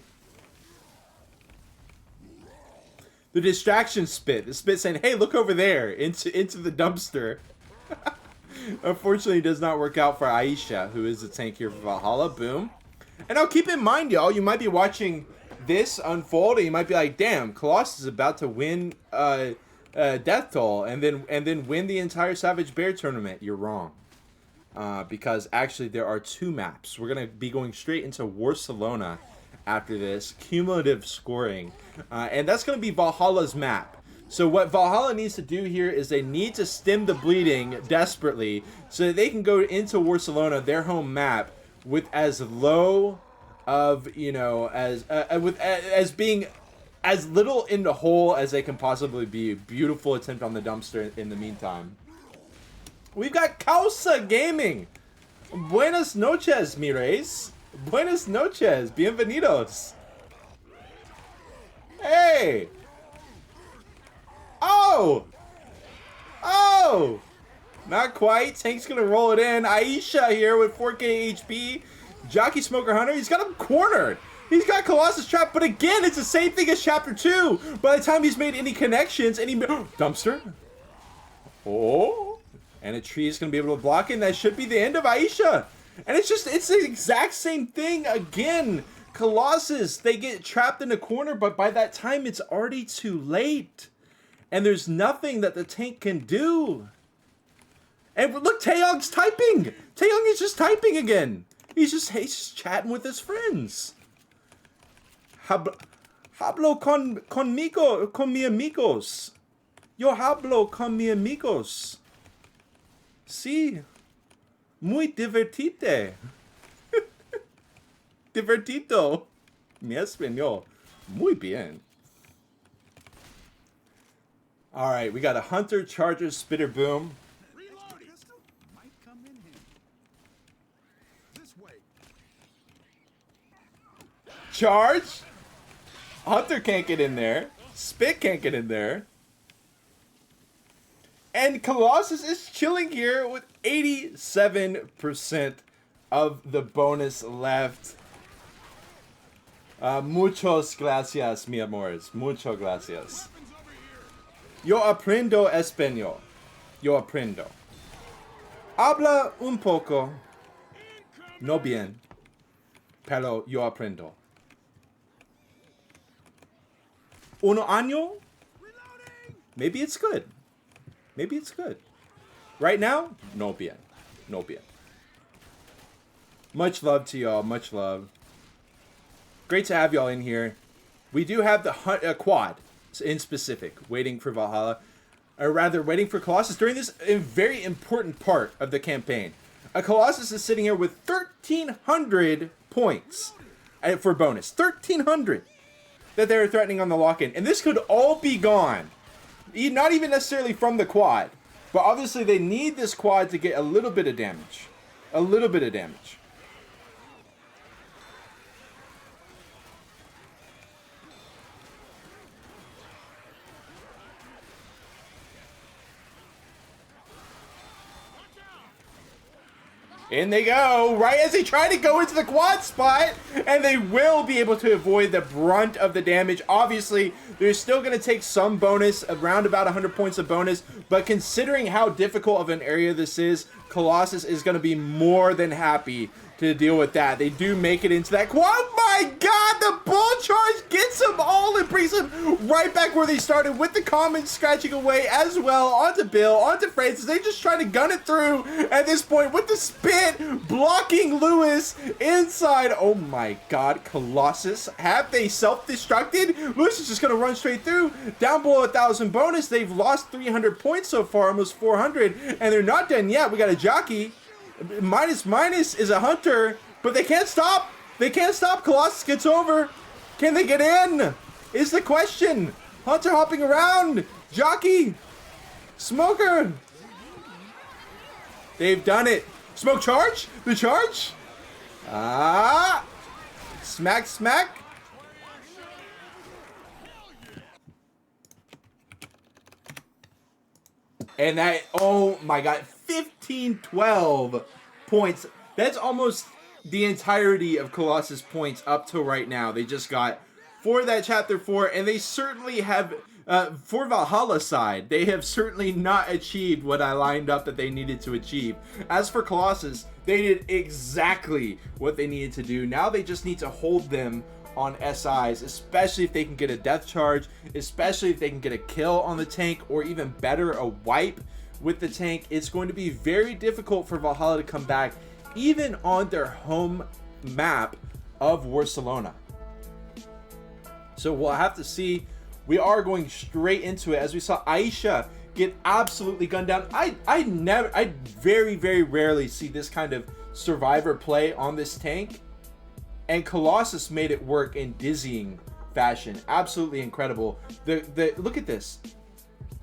The distraction spit. The spit saying, hey, look over there, into the dumpster. Unfortunately, it does not work out for Aisha, who is the tank here for Valhalla. Boom. And now keep in mind, y'all, you might be watching this unfold, and you might be like, damn, Colossus is about to win Death Toll and then win the entire Savage Bear tournament. You're wrong. Because actually there are 2 maps. We're going to be going straight into Barcelona after this. Cumulative scoring. And that's going to be Valhalla's map. So what Valhalla needs to do here is they need to stem the bleeding desperately so that they can go into Barcelona, their home map, with as low of, you know, as being as little in the hole as they can possibly be. Beautiful attempt on the dumpster in the meantime. We've got Causa Gaming. Buenas noches, mi reis. Buenas noches. Bienvenidos. Hey. Oh! Oh! Not quite. Tank's gonna roll it in. Aisha here with 4k HP. Jockey Smoker Hunter. He's got him cornered. He's got Colossus trapped, but again, it's the same thing as Chapter 2. By the time he's made any connections, and he... Dumpster. Oh! And a tree is gonna be able to block it, and that should be the end of Aisha. And it's the exact same thing again. Colossus, they get trapped in a corner, but by that time, it's already too late. And there's nothing that the tank can do. And look, Taeyong's typing. Taeyong is just typing again. He's just chatting with his friends. Hablo conmigo, con mi amigos. Yo hablo con mi amigos. Sí. Muy divertite. Divertido. Mi español. Muy bien. All right, we got a Hunter, Charger, Spitter, Boom. Reloading. Pistol might come in handy. This way. Charge. Hunter can't get in there. Spit can't get in there. And Colossus is chilling here with 87% of the bonus left. Muchos gracias, mi amores. Muchas gracias. Yo aprendo español. Yo aprendo. Habla un poco. No bien. Pero yo aprendo. Uno año? Maybe it's good. Maybe it's good. Right now? No bien. No bien. Much love to y'all. Much love. Great to have y'all in here. We do have the quad in specific waiting for Valhalla. or rather waiting for Colossus during this very important part of the campaign. A Colossus is sitting here with 1,300 points for bonus. 1,300 that they're threatening on the lock-in. And this could all be gone. Not even necessarily from the quad. But obviously they need this quad to get a little bit of damage. A little bit of damage. In they go, right as they try to go into the quad spot, and they will be able to avoid the brunt of the damage. Obviously, they're still going to take some bonus, around about 100 points of bonus, but considering how difficult of an area this is, Colossus is going to be more than happy to deal with that. They do make it into that quad. Oh my god, the bull charge gets them all and brings them right back where they started, with the common scratching away as well onto Bill, onto Francis. They just try to gun it through at this point with the spit blocking Lewis inside. Oh my god, Colossus, have they self-destructed? Lewis is just gonna run straight through, down below 1,000 bonus. They've lost 300 points so far, almost 400, and they're not done yet. We got a jockey. Minus is a hunter, but they can't stop. They can't stop. Colossus gets over. Can they get in? Is the question. Hunter hopping around. Jockey. Smoker. They've done it. Smoke charge. The charge. Ah. Smack, smack. And that, oh my god, 15-12 points. That's almost the entirety of Colossus points up to right now. They just got for that chapter 4, and they certainly have, for Valhalla side, they have certainly not achieved what I lined up that they needed to achieve. As for Colossus, they did exactly what they needed to do. Now they just need to hold them on SIs, especially if they can get a death charge, especially if they can get a kill on the tank, or even better, a wipe with the tank. It's going to be very difficult for Valhalla to come back, even on their home map of Barcelona. So we'll have to see. We are going straight into it, as we saw Aisha get absolutely gunned down. I very, very rarely see this kind of survivor play on this tank, and Colossus made it work in dizzying fashion. Absolutely incredible. The look at this,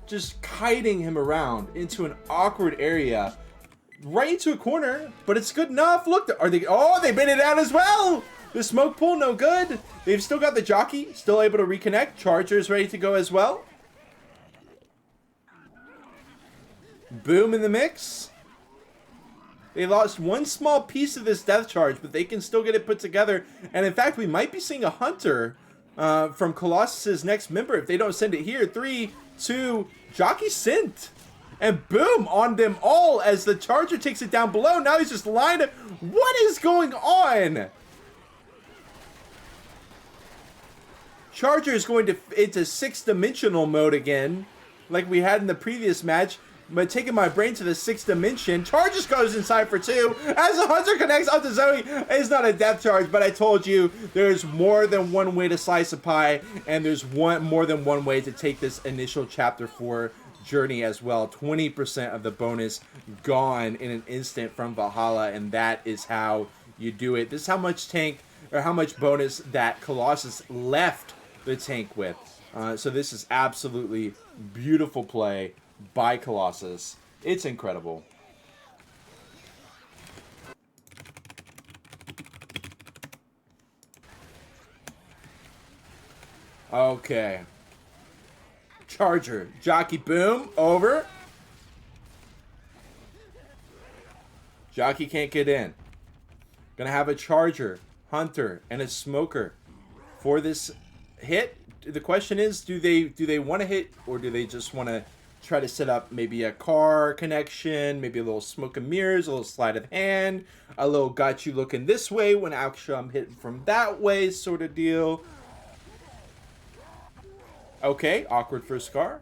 just kiting him around into an awkward area, right into a corner, but it's good enough. Look, are they? Oh, they bait it out as well. The smoke pool, no good. They've still got the jockey, still able to reconnect. Charger's ready to go as well. Boom in the mix. They lost one small piece of this death charge, but they can still get it put together. And in fact, we might be seeing a hunter from Colossus's next member if they don't send it here. 3, 2, jockey sent. And boom, on them all as the charger takes it down below. Now he's just lined up. What is going on? Charger is going into 6-dimensional mode again, like we had in the previous match. But taking my brain to the 6th dimension. Charge just goes inside for 2. As the hunter connects onto Zoe. It's not a death charge, but I told you there's more than one way to slice a pie, and there's more than one way to take this initial chapter 4 journey as well. 20% of the bonus gone in an instant from Valhalla, and that is how you do it. This is how much tank, or how much bonus that Colossus left the tank with. So this is absolutely beautiful play by Colossus. It's incredible. Okay. Charger. Jockey, boom. Over. Jockey can't get in. Gonna have a Charger, Hunter, and a Smoker for this hit. The question is, do they want to hit, or do they just want to try to set up maybe a car connection, maybe a little smoke and mirrors, a little sleight of hand, a little got you looking this way when actually I'm hitting from that way sort of deal. Okay, awkward for Skere.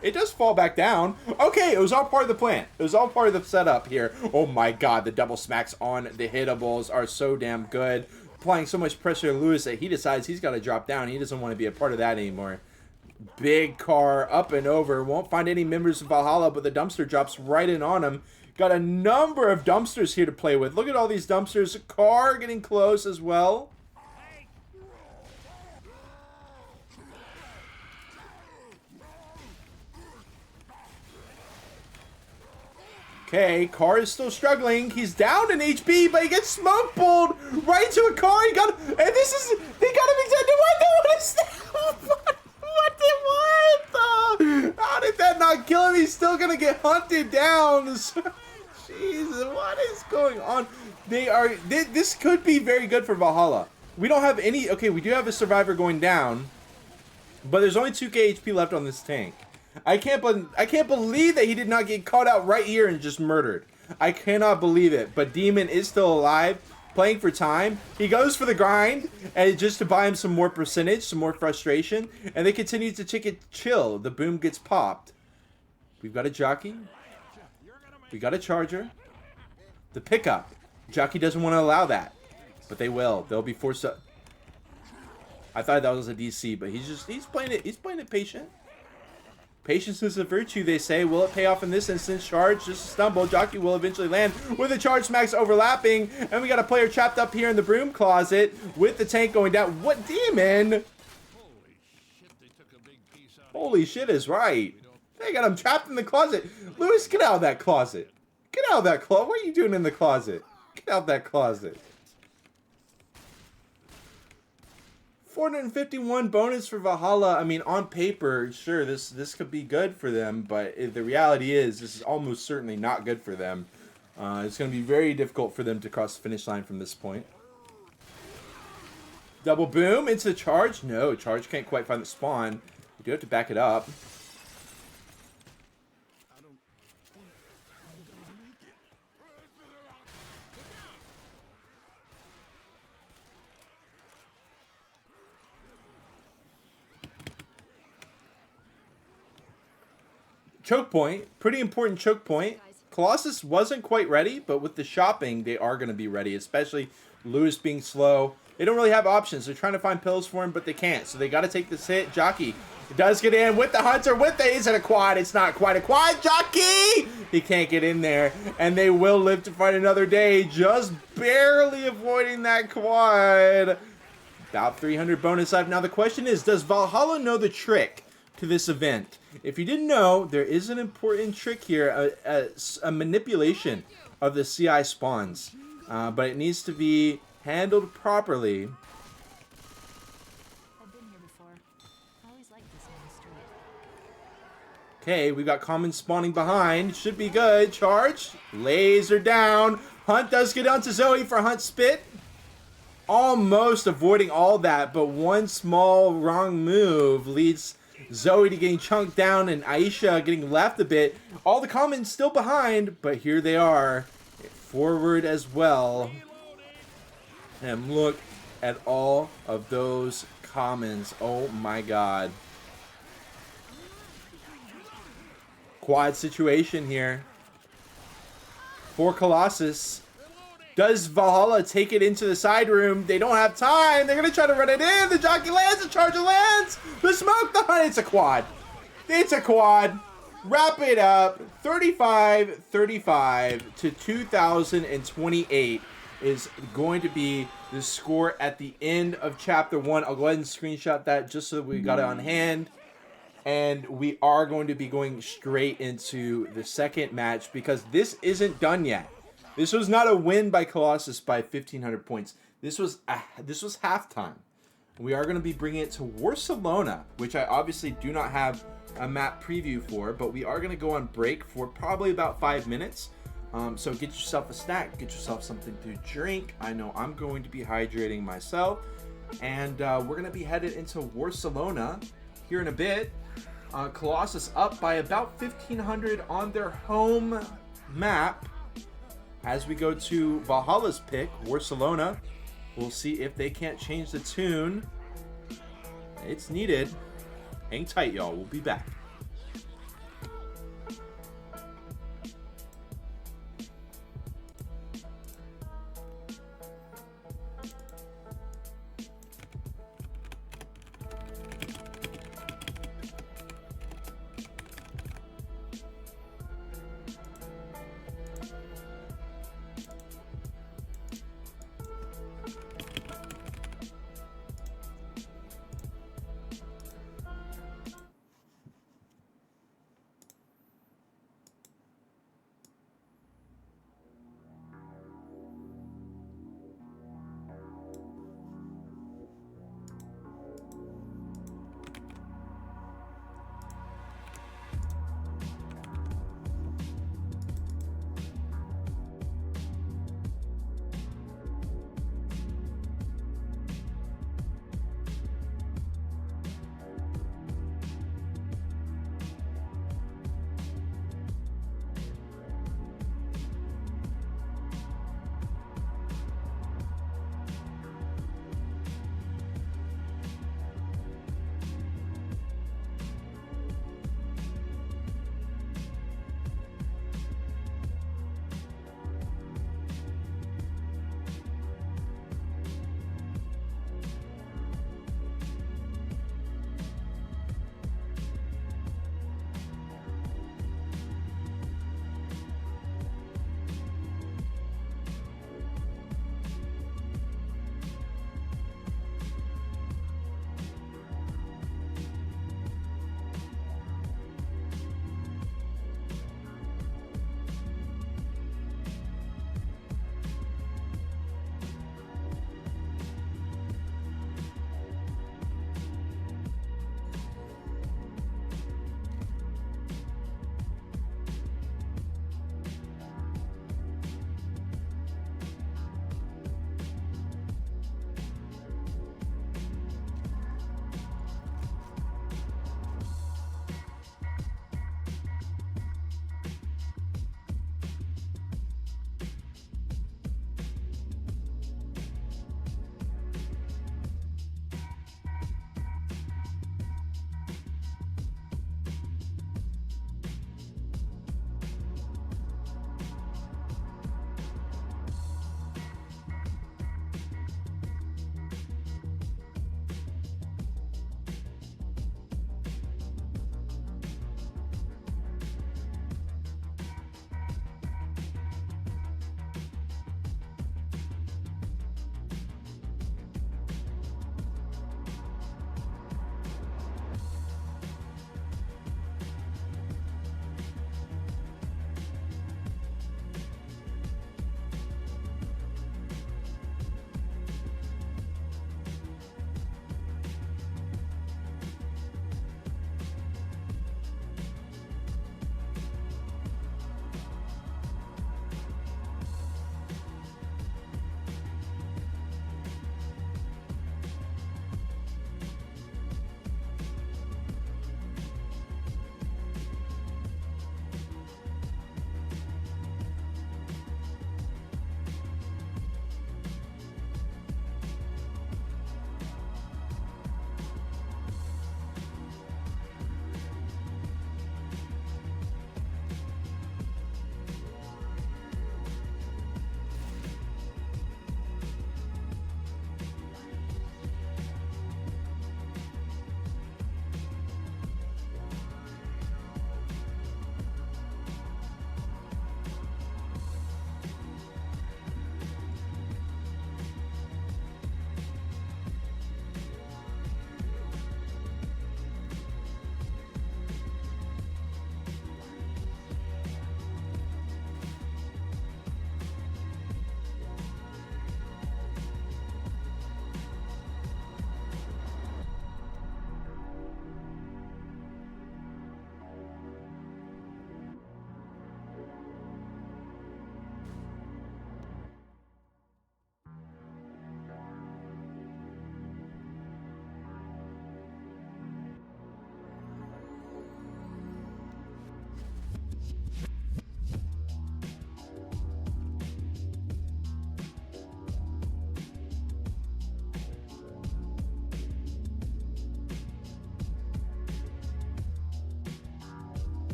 It does fall back down. Okay, it was all part of the plan. It was all part of the setup here. Oh my god, the double smacks on the hittables are so damn good. Applying so much pressure to Lewis that he decides he's got to drop down. He doesn't want to be a part of that anymore. Big car up and over. Won't find any members of Valhalla, but the dumpster drops right in on him. Got a number of dumpsters here to play with. Look at all these dumpsters. A car getting close as well. Okay, car is still struggling. He's down in HP, but he gets smoke pulled right into a car. He got, and this is, they got him exactly. What is that? How did that not kill him? He's still gonna get hunted down. Jesus, what is going on? This could be very good for Valhalla. We don't have any, okay, we do have a survivor going down, but there's only 2k HP left on this tank. I can't believe that he did not get caught out right here and just murdered. I cannot believe it. But Demon is still alive, playing for time. He goes for the grind, and just to buy him some more percentage, some more frustration, and they continue to chill. The boom gets popped. We've got a jockey. We got a charger. The pickup. Jockey doesn't want to allow that, but they will. They'll be forced to. I thought that was a DC, but he's playing it patient. Patience is a virtue, they say. Will it pay off in this instance? Charge, just a stumble. Jockey will eventually land with the charge smacks overlapping. And we got a player trapped up here in the broom closet with the tank going down. What Demon? Holy shit is right. They got him trapped in the closet. Lewis, get out of that closet. Get out of that closet. What are you doing in the closet? Get out of that closet. 451 bonus for Valhalla. I mean, on paper, sure, this could be good for them, but the reality is this is almost certainly not good for them. It's going to be very difficult for them to cross the finish line from this point. Double boom into the charge. No, charge can't quite find the spawn. You do have to back it up. Choke point, pretty important choke point. Colossus wasn't quite ready, but with the shopping, they are going to be ready, especially Lewis being slow. They don't really have options. They're trying to find pills for him, but they can't, so they got to take this hit. Jockey does get in with the Hunter, with the, is it a quad? It's not quite a quad. Jockey! He can't get in there, and they will live to fight another day, just barely avoiding that quad. About 300 bonus life. Now the question is, does Valhalla know the trick to this event? If you didn't know, there is an important trick here, a manipulation of the CI spawns, but it needs to be handled properly. I've been here before. I always liked this main street. Okay, we got common spawning behind. Should be good. Charge. Laser down. Hunt does get onto Zoe for Hunt spit. Almost avoiding all that, but one small wrong move leads Zoe to getting chunked down and Aisha getting left a bit. All the commons still behind, but here they are. Forward as well. And look at all of those commons. Oh my god. Quad situation here. For Colossus. Does Valhalla take it into the side room? They don't have time. They're going to try to run it in. The jockey lands. The charger lands. The smoke. The hunt. It's a quad. It's a quad. Wrap it up. 35-35 to 2028 is going to be the score at the end of Chapter 1. I'll go ahead and screenshot that just so that we got it on hand. And we are going to be going straight into the second match because this isn't done yet. This was not a win by Colossus by 1,500 points. This was halftime. We are going to be bringing it to Barcelona, which I obviously do not have a map preview for, but we are going to go on break for probably about 5 minutes. So get yourself a snack, get yourself something to drink. I know I'm going to be hydrating myself. And we're going to be headed into Barcelona here in a bit. Colossus up by about 1,500 on their home map. As we go to Valhalla's pick, Barcelona, we'll see if they can't change the tune. It's needed. Hang tight, y'all. We'll be back.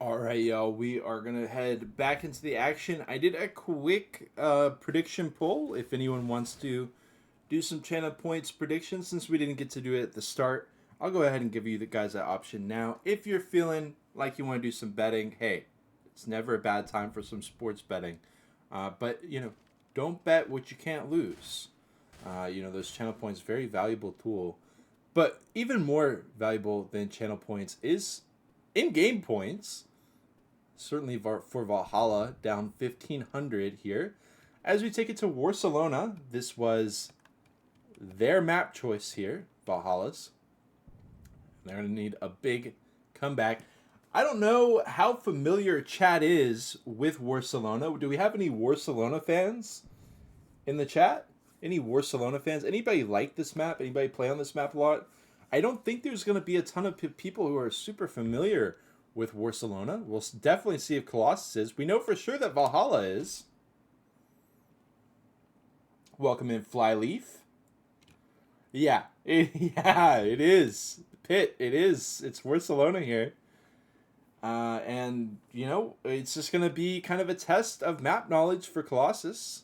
All right, y'all. We are going to head back into the action. I did a quick prediction poll. If anyone wants to do some channel points predictions, since we didn't get to do it at the start, I'll go ahead and give you the guys that option now. If you're feeling like you want to do some betting, hey, it's never a bad time for some sports betting. But, you know, don't bet what you can't lose. You know, those channel points, very valuable tool. But even more valuable than channel points is in-game points. Certainly for Valhalla, down 1,500 here. As we take it to Barcelona, this was their map choice here, Valhalla's. They're going to need a big comeback. I don't know how familiar chat is with Barcelona. Do we have any Barcelona fans in the chat? Any Barcelona fans? Anybody like this map? Anybody play on this map a lot? I don't think there's going to be a ton of people who are super familiar with Barcelona. We'll definitely see if Colossus is. We know for sure that Valhalla is. Welcome in, Flyleaf. Yeah, it is. Pit, it is. It's Barcelona here. And, you know, it's just going to be kind of a test of map knowledge for Colossus.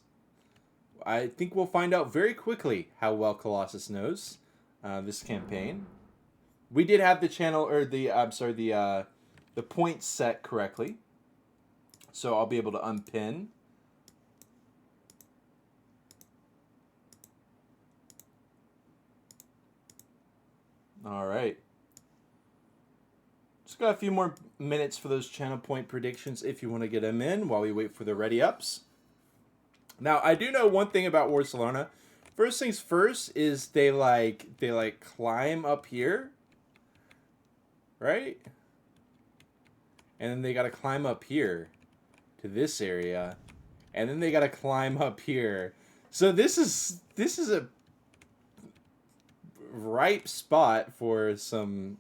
I think we'll find out very quickly how well Colossus knows this campaign. We did have the channel, or the points set correctly. So I'll be able to unpin. All right. Just got a few more minutes for those channel point predictions if you want to get them in while we wait for the ready ups. Now, I do know one thing about Barcelona. First things first is they climb up here. Right? And then they got to climb up here to this area. And then they got to climb up here. So this is a ripe spot for some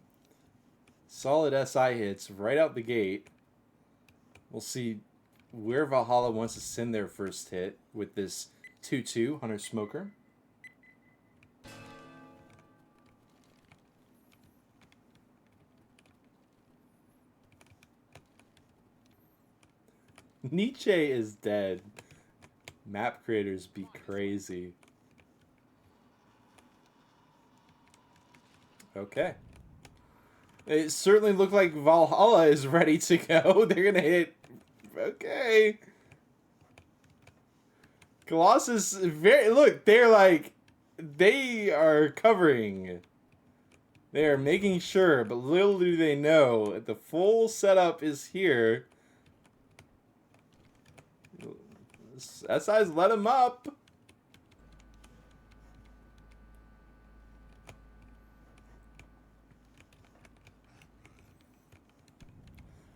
solid SI hits right out the gate. We'll see where Valhalla wants to send their first hit with this 2-2 Hunter Smoker. Nietzsche is dead. Map creators be crazy. Okay. It certainly looked like Valhalla is ready to go. They're going to hit. Okay. Colossus, look, they are covering. They are making sure, but little do they know that the full setup is here. SI's let him up.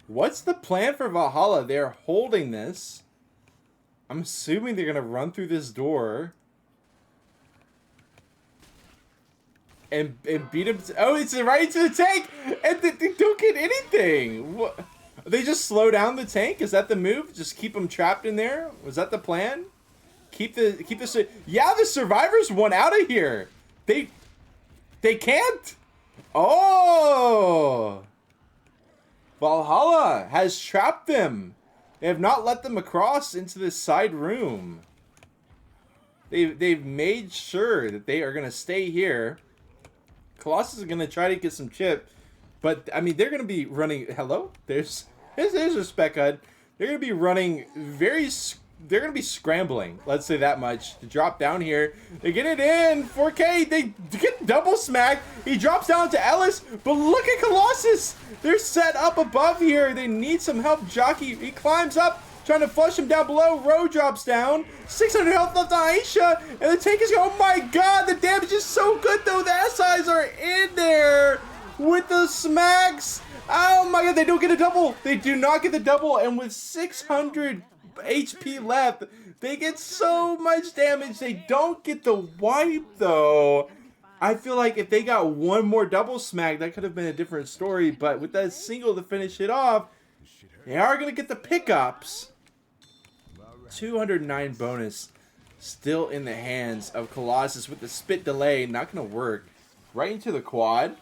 What's the plan for Valhalla? They're holding this. I'm assuming they're going to run through this door. And beat him. Oh, it's right into the tank! And they don't get anything! What? They just slow down the tank? Is that the move? Just keep them trapped in there? Was that the plan? Keep the yeah, the survivors want out of here. They can't. Oh, Valhalla has trapped them. They have not let them across into this side room. They've made sure that they are gonna stay here. Colossus is gonna try to get some chip, but I mean they're gonna be running. Hello, there's a spec HUD. They're gonna be running they're going to be scrambling, let's say that much, to drop down here. They get it in, 4K, they get double smacked. He drops down to Ellis, but look at Colossus. They're set up above here. They need some help. Jockey, he climbs up, trying to flush him down below. Roe drops down. 600 health left on Aisha, and the tank is going, oh my god, the damage is so good though. The SIs are in there with the smacks. Oh my god, they don't get a double. They do not get the double, and with 600 HP left, they get so much damage. They don't get the wipe though. I feel like if they got one more double smack, that could have been a different story, but with that single to finish it off, they are going to get the pickups. 209 bonus still in the hands of Colossus with the spit delay. Not going to work. Right into the quad.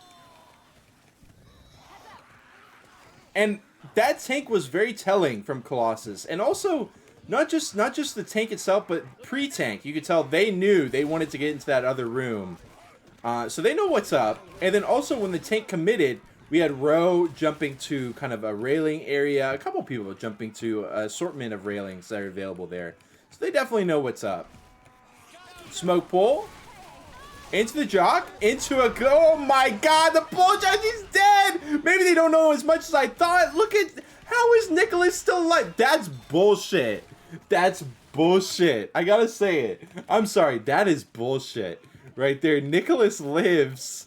And that tank was very telling from Colossus, and also not just the tank itself, but pre-tank. You could tell they knew they wanted to get into that other room, so they know what's up. And then also when the tank committed, we had Ro jumping to kind of a railing area, a couple people jumping to an assortment of railings that are available there, so they definitely know what's up. Smoke pull. Into the jock, into a go. Oh my god, the bulljock, he's dead! Maybe they don't know as much as I thought. Look at, how is Nicholas still alive? That's bullshit. That's bullshit. I gotta say it. I'm sorry, that is bullshit. Right there, Nicholas lives.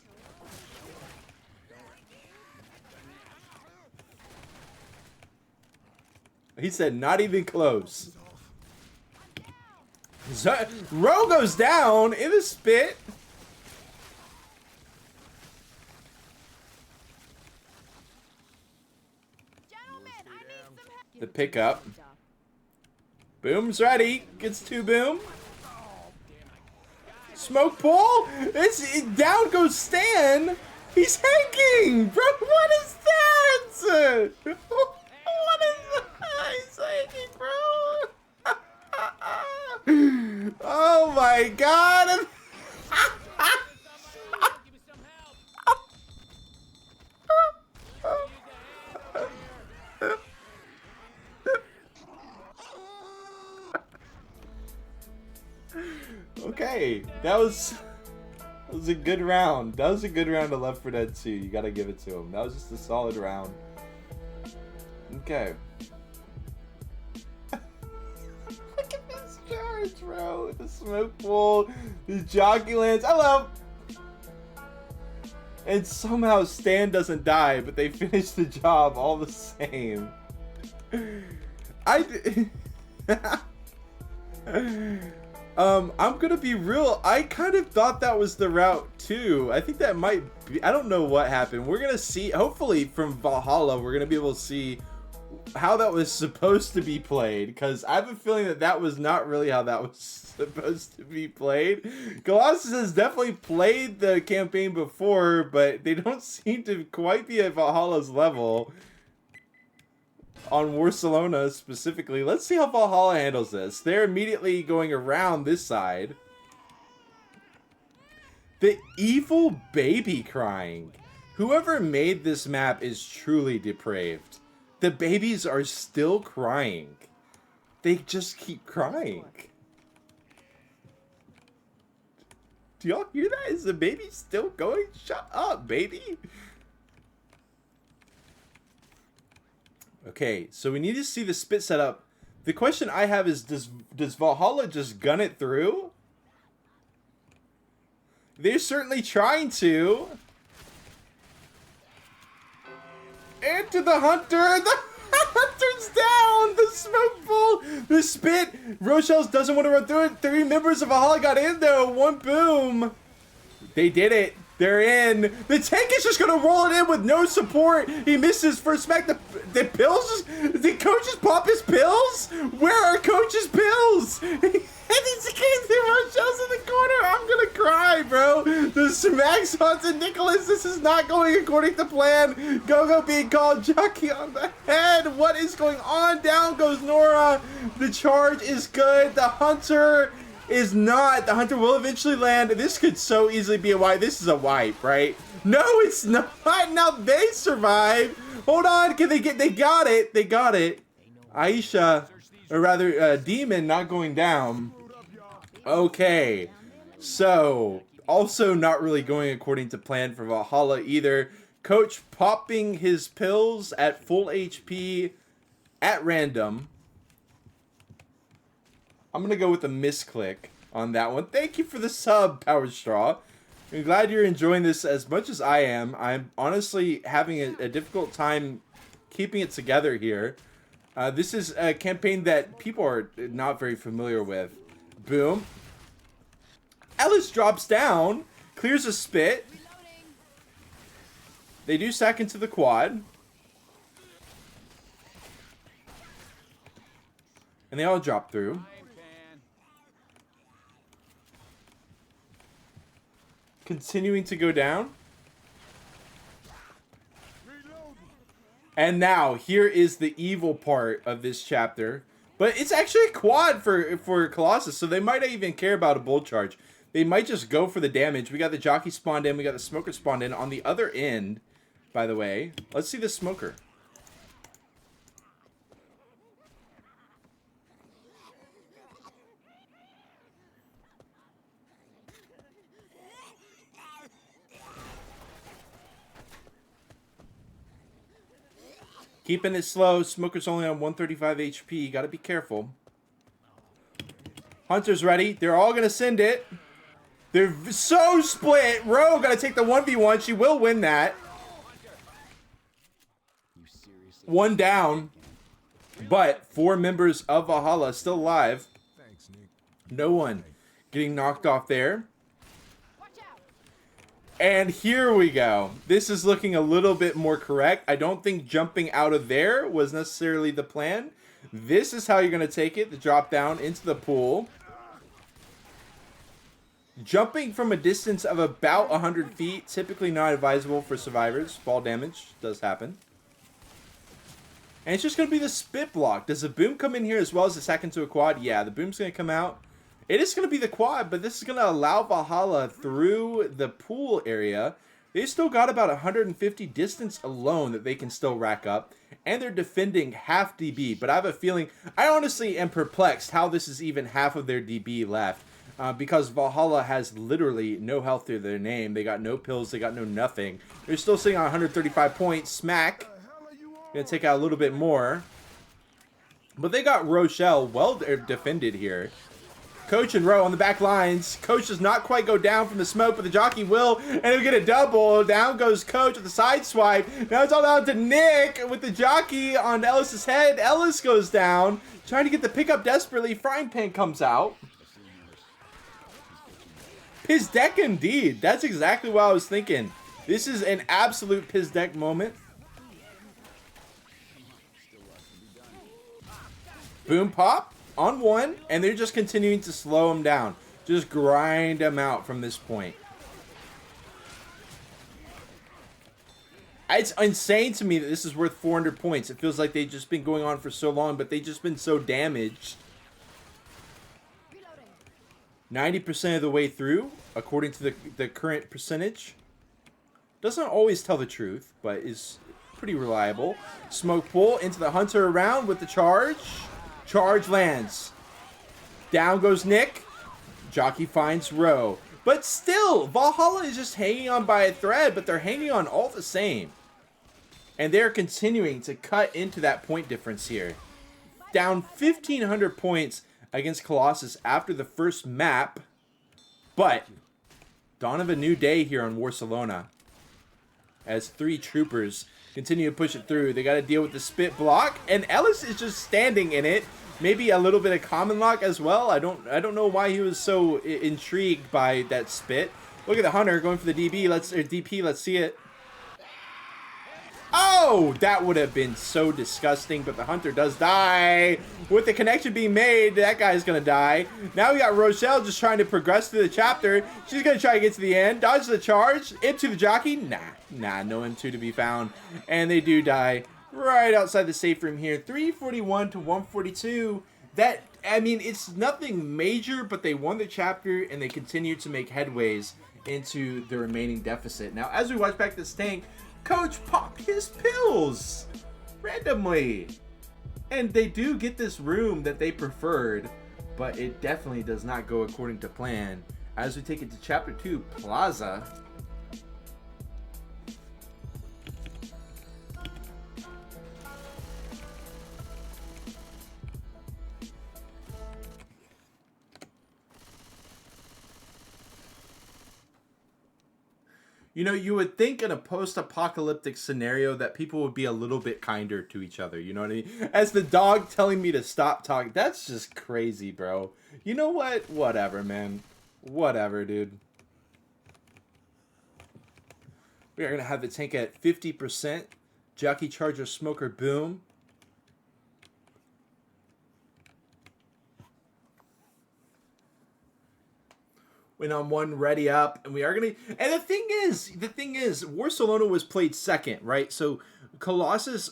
He said, not even close. Ro goes down in the spit. The pickup. Boom's ready. Gets 2 boom. Smoke pull. Down goes Stan. He's hanging, bro. What is that? What is that? He's hanging, bro. Oh my god. Okay, that was a good round. That was a good round of Left 4 Dead 2. You gotta give it to him. That was just a solid round. Okay. Look at this charge, bro. The smoke pool, the jockey lands. Hello. And somehow Stan doesn't die, but they finish the job all the same. I'm gonna be real. I kind of thought that was the route too. I think that might be. I don't know what happened. We're gonna see. Hopefully, from Valhalla, we're gonna be able to see how that was supposed to be played. Because I have a feeling that that was not really how that was supposed to be played. Colossus has definitely played the campaign before, but they don't seem to quite be at Valhalla's level. On Barcelona specifically. Let's see how Valhalla handles this. They're immediately going around this side. The evil baby crying. Whoever made this map is truly depraved. The babies are still crying. They just keep crying. Do y'all hear that? Is the baby still going? Shut up, baby. Okay, so we need to see the spit setup. The question I have is, does Valhalla just gun it through? They're certainly trying to. Into the hunter. The hunter's down. The smoke pull. The spit. Rochelle's doesn't want to run through it. 3 members of Valhalla got in though. 1 boom. They did it. They're in. The tank is just gonna roll it in with no support. He misses first smack. The pills. Did coaches pop his pills? Where are coach's pills? He's against the Rochelle's in the corner. I'm gonna cry, bro. The smacks onto Nicholas. This is not going according to plan. Go being called. Jockey on the head. What is going on? Down goes Nora. The charge is good. The hunter is not. The hunter will eventually land. This could so easily be a wipe. This is a wipe, right? No, it's not. Now they survive. Hold on. Can they get? They got it. They got it. Aisha, or rather, Demon not going down. Okay. So, also not really going according to plan for Valhalla either. Coach popping his pills at full HP at random. I'm going to go with a misclick on that one. Thank you for the sub, Power Straw. I'm glad you're enjoying this as much as I am. I'm honestly having a difficult time keeping it together here. This is a campaign that people are not very familiar with. Boom. Ellis drops down, clears a spit. They do sack into the quad. And they all drop through. Continuing to go down. And now, here is the evil part of this chapter. But it's actually a quad for Colossus, so they might not even care about a bull charge. They might just go for the damage. We got the jockey spawned in. We got the smoker spawned in. On the other end, by the way, let's see the smoker. Keeping it slow. Smoker's only on 135 HP. Got to be careful. Hunter's ready. They're all going to send it. They're so split. Ro got to take the 1v1. She will win that. One down. But 4 members of Valhalla still alive. No one getting knocked off there. And here we go. This is looking a little bit more correct. I don't think jumping out of there was necessarily the plan. This is how you're going to take it. The drop down into the pool. Jumping from a distance of about 100 feet. Typically not advisable for survivors. Fall damage does happen. And it's just going to be the spit block. Does the boom come in here as well as the second to a quad? Yeah, the boom's going to come out. It is going to be the quad, but this is going to allow Valhalla through the pool area. They still got about 150 distance alone that they can still rack up. And they're defending half DB. But I have a feeling, I honestly am perplexed how this is even half of their DB left. Because Valhalla has literally no health to their name. They got no pills, they got no nothing. They're still sitting on 135 points. Smack. Gonna take out a little bit more. But they got Rochelle well defended here. Coach and Ro on the back lines. Coach does not quite go down from the smoke, but the jockey will. And he'll get a double. Down goes Coach with the side swipe. Now it's all down to Nick with the jockey on Ellis's head. Ellis goes down. Trying to get the pickup desperately. Frying Pan comes out. Piss deck indeed. That's exactly what I was thinking. This is an absolute piss deck moment. Boom pop on one, and they're just continuing to slow him down. Just grind him out from this point. It's insane to me that this is worth 400 points. It feels like they've just been going on for so long, but they've just been so damaged. 90% of the way through, according to the current percentage. Doesn't always tell the truth, but is pretty reliable. Smoke pull into the Hunter around with the charge. Charge lands. Down goes Nick. Jockey finds Ro. But still, Valhalla is just hanging on by a thread, but they're hanging on all the same. And they're continuing to cut into that point difference here. Down 1,500 points against Colossus after the first map. But dawn of a new day here on Barcelona. As 3 troopers continue to push it through. They got to deal with the spit block. And Ellis is just standing in it. Maybe a little bit of common lock as well. I don't know why he was so intrigued by that spit. Look at the Hunter going for the DB. DP. Let's see it. Oh, that would have been so disgusting, but the Hunter does die. With the connection being made, that guy's going to die. Now we got Rochelle just trying to progress through the chapter. She's going to try to get to the end. Dodge the charge. Into the jockey. Nah, no M2 to be found. And they do die right outside the safe room here. 341 to 142. That, I mean, it's nothing major, but they won the chapter and they continue to make headways into the remaining deficit. Now, as we watch back this tank, Coach popped his pills randomly. And they do get this room that they preferred, but it definitely does not go according to plan. As we take it to Chapter 2, Plaza. You know, you would think in a post-apocalyptic scenario that people would be a little bit kinder to each other, you know what I mean? As the dog telling me to stop talking, that's just crazy, bro. You know what? Whatever, man. Whatever, dude. We are going to have the tank at 50%. Jockey, Charger, Smoker, Boom. Went on one, ready up, and we are gonna. And the thing is, Barcelona was played second, right? So Colossus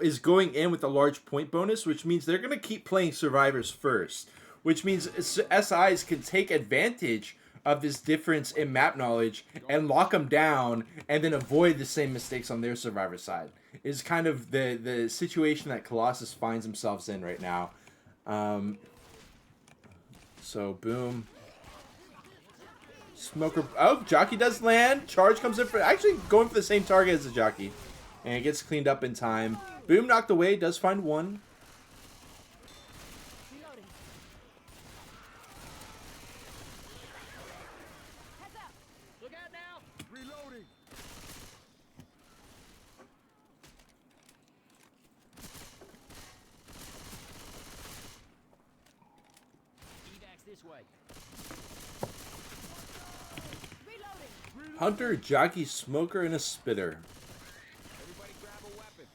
is going in with a large point bonus, which means they're going to keep playing survivors first, which means SIs can take advantage of this difference in map knowledge and lock them down and then avoid the same mistakes on their survivor side. Is kind of the situation that Colossus finds themselves in right now. So boom. Smoker. Oh, Jockey does land. Charge comes in for actually going for the same target as the Jockey. And it gets cleaned up in time. Boom knocked away. Does find one. Reloading. Heads up. Look out now! Reloading. Evacs this way. Reloading. Hunter, Jockey, Smoker, and a Spitter. Everybody grab a weapon.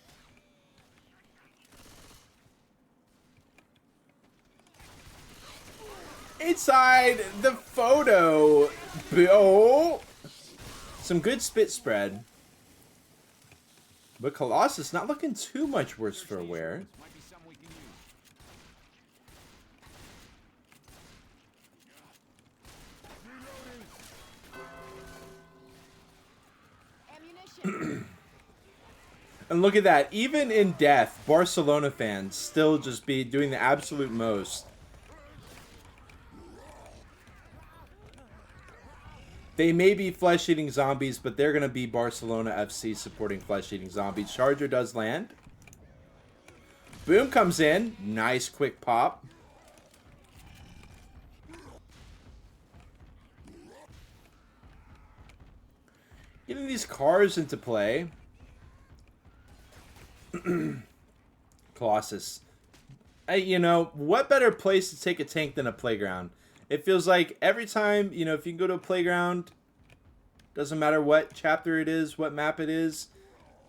Inside the photo. Oh. Some good spit spread. But Colossus not looking too much worse for wear. Might be something we can use. Ammunition. And look at that. Even in death, Barcelona fans still just be doing the absolute most. They may be flesh-eating zombies, but they're going to be Barcelona FC supporting flesh-eating zombies. Charger does land. Boom comes in. Nice quick pop. Getting these cars into play. Colossus. You know, what better place to take a tank than a playground? It feels like every time, you know, if you can go to a playground, doesn't matter what chapter it is, what map it is,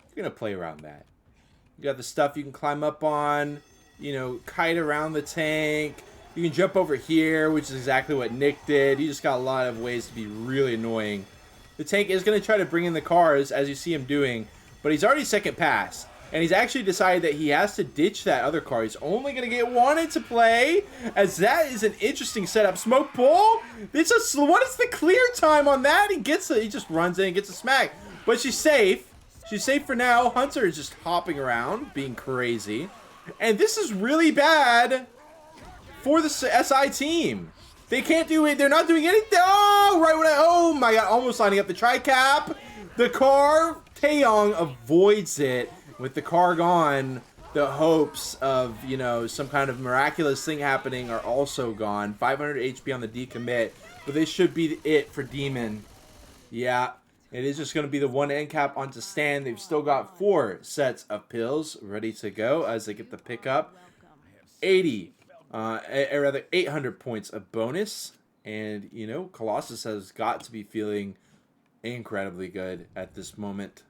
you're going to play around that. You got the stuff you can climb up on, you know, kite around the tank. You can jump over here, which is exactly what Nick did. You just got a lot of ways to be really annoying. The tank is going to try to bring in the cars, as you see him doing, but he's already second pass. And he's actually decided that he has to ditch that other car. He's only going to get one into play, as that is an interesting setup. Smoke pull? What is the clear time on that? He just runs in and gets a smack. But she's safe. She's safe for now. Hunter is just hopping around, being crazy. And this is really bad for the SI team. They can't do it. They're not doing anything. Oh, right when oh my God, almost lining up the tri-cap. The car, Taeyong avoids it. With the car gone, the hopes of, you know, some kind of miraculous thing happening are also gone. 500 HP on the decommit, but this should be it for Demon. Yeah, it is just going to be the one end cap onto stand. They've still got 4 sets of pills ready to go as they get the pickup. 800 points of bonus. And, you know, Colossus has got to be feeling incredibly good at this moment.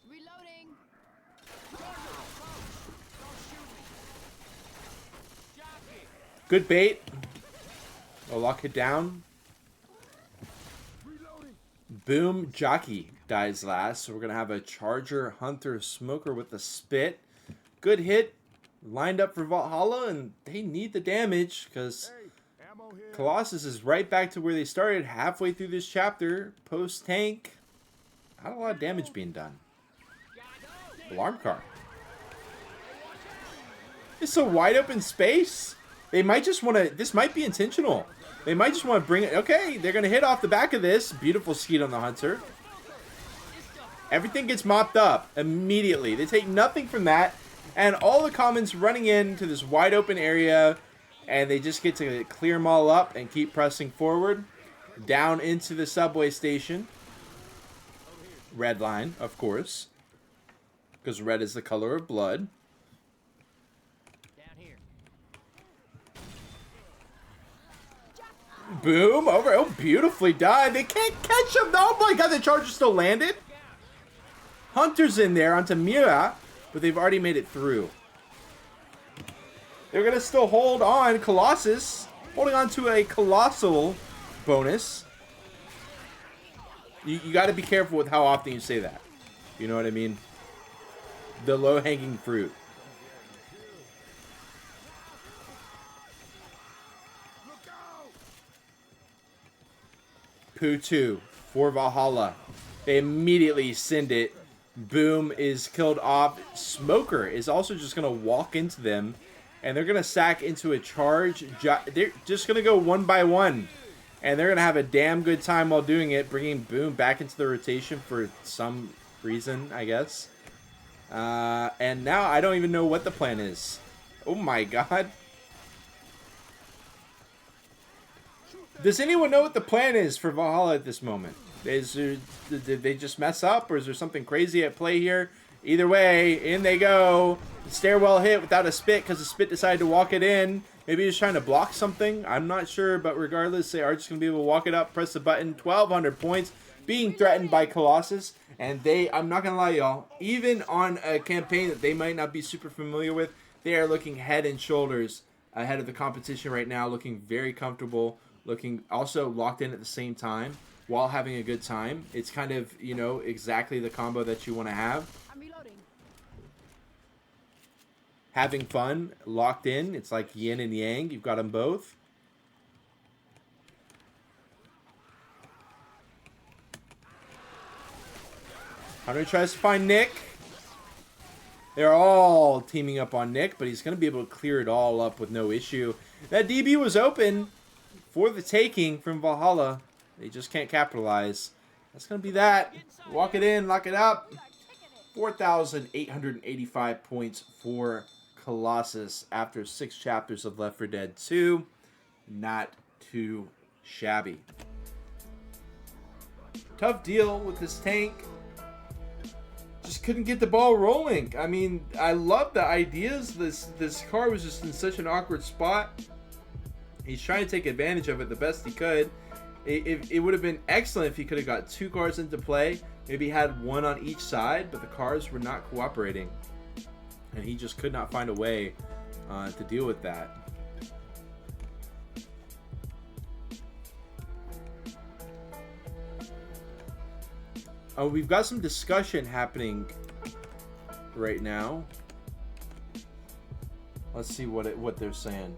Reloading. Good bait. I'll lock it down. Boom. Jockey dies last. So we're going to have a Charger, Hunter, Smoker with a spit. Good hit. Lined up for Valhalla, and they need the damage because Colossus is right back to where they started halfway through this chapter. Post-tank. Not a lot of damage being done. Alarm car. It's a wide open space. They might just want to... This might be intentional. They might just want to bring it... Okay, they're going to hit off the back of this. Beautiful skeet on the Hunter. Everything gets mopped up immediately. They take nothing from that. And all the commons running into this wide open area. And they just get to clear them all up and keep pressing forward. Down into the subway station. Red line, of course. Because red is the color of blood. Down here. Boom, over. Oh, beautifully done. They can't catch him. Oh my God, the Charger still landed. Hunter's in there onto Mira, but they've already made it through. They're going to still hold on. Colossus holding on to a colossal bonus. You got to be careful with how often you say that. You know what I mean? The low-hanging fruit. Poo 2 for Valhalla. They immediately send it. Boom is killed off. Smoker is also just going to walk into them. And they're going to sack into a charge. They're just going to go one by one. And they're going to have a damn good time while doing it. Bringing Boom back into the rotation for some reason, I guess. And now I don't even know what the plan is. Oh my god. Does anyone know what the plan is for Valhalla at this moment? Did they just mess up, or is there something crazy at play here? Either way, in they go. Stairwell hit without a spit because the spit decided to walk it in. Maybe he's trying to block something. I'm not sure, but regardless, they are just going to be able to walk it up, press the button. 1,200 points being threatened by Colossus. And they, I'm not going to lie, y'all, even on a campaign that they might not be super familiar with, they are looking head and shoulders ahead of the competition right now, looking very comfortable, looking also locked in at the same time while having a good time. It's kind of, you know, exactly the combo that you want to have. I'm reloading. Having fun, locked in. It's like yin and yang. You've got them both. Hunter tries to find Nick. They're all teaming up on Nick, but he's going to be able to clear it all up with no issue. That DB was open for the taking from Valhalla. They just can't capitalize. That's going to be that. Walk it in, lock it up. 4,885 points for Colossus after 6 chapters of Left 4 Dead 2. Not too shabby. Tough deal with this tank. Just couldn't get the ball rolling. I mean, I love the ideas. This car was just in such an awkward spot. He's trying to take advantage of it the best he could. It would have been excellent if he could have got 2 cars into play. Maybe had one on each side, but the cars were not cooperating. And he just could not find a way to deal with that. Oh, we've got some discussion happening right now. Let's see what they're saying.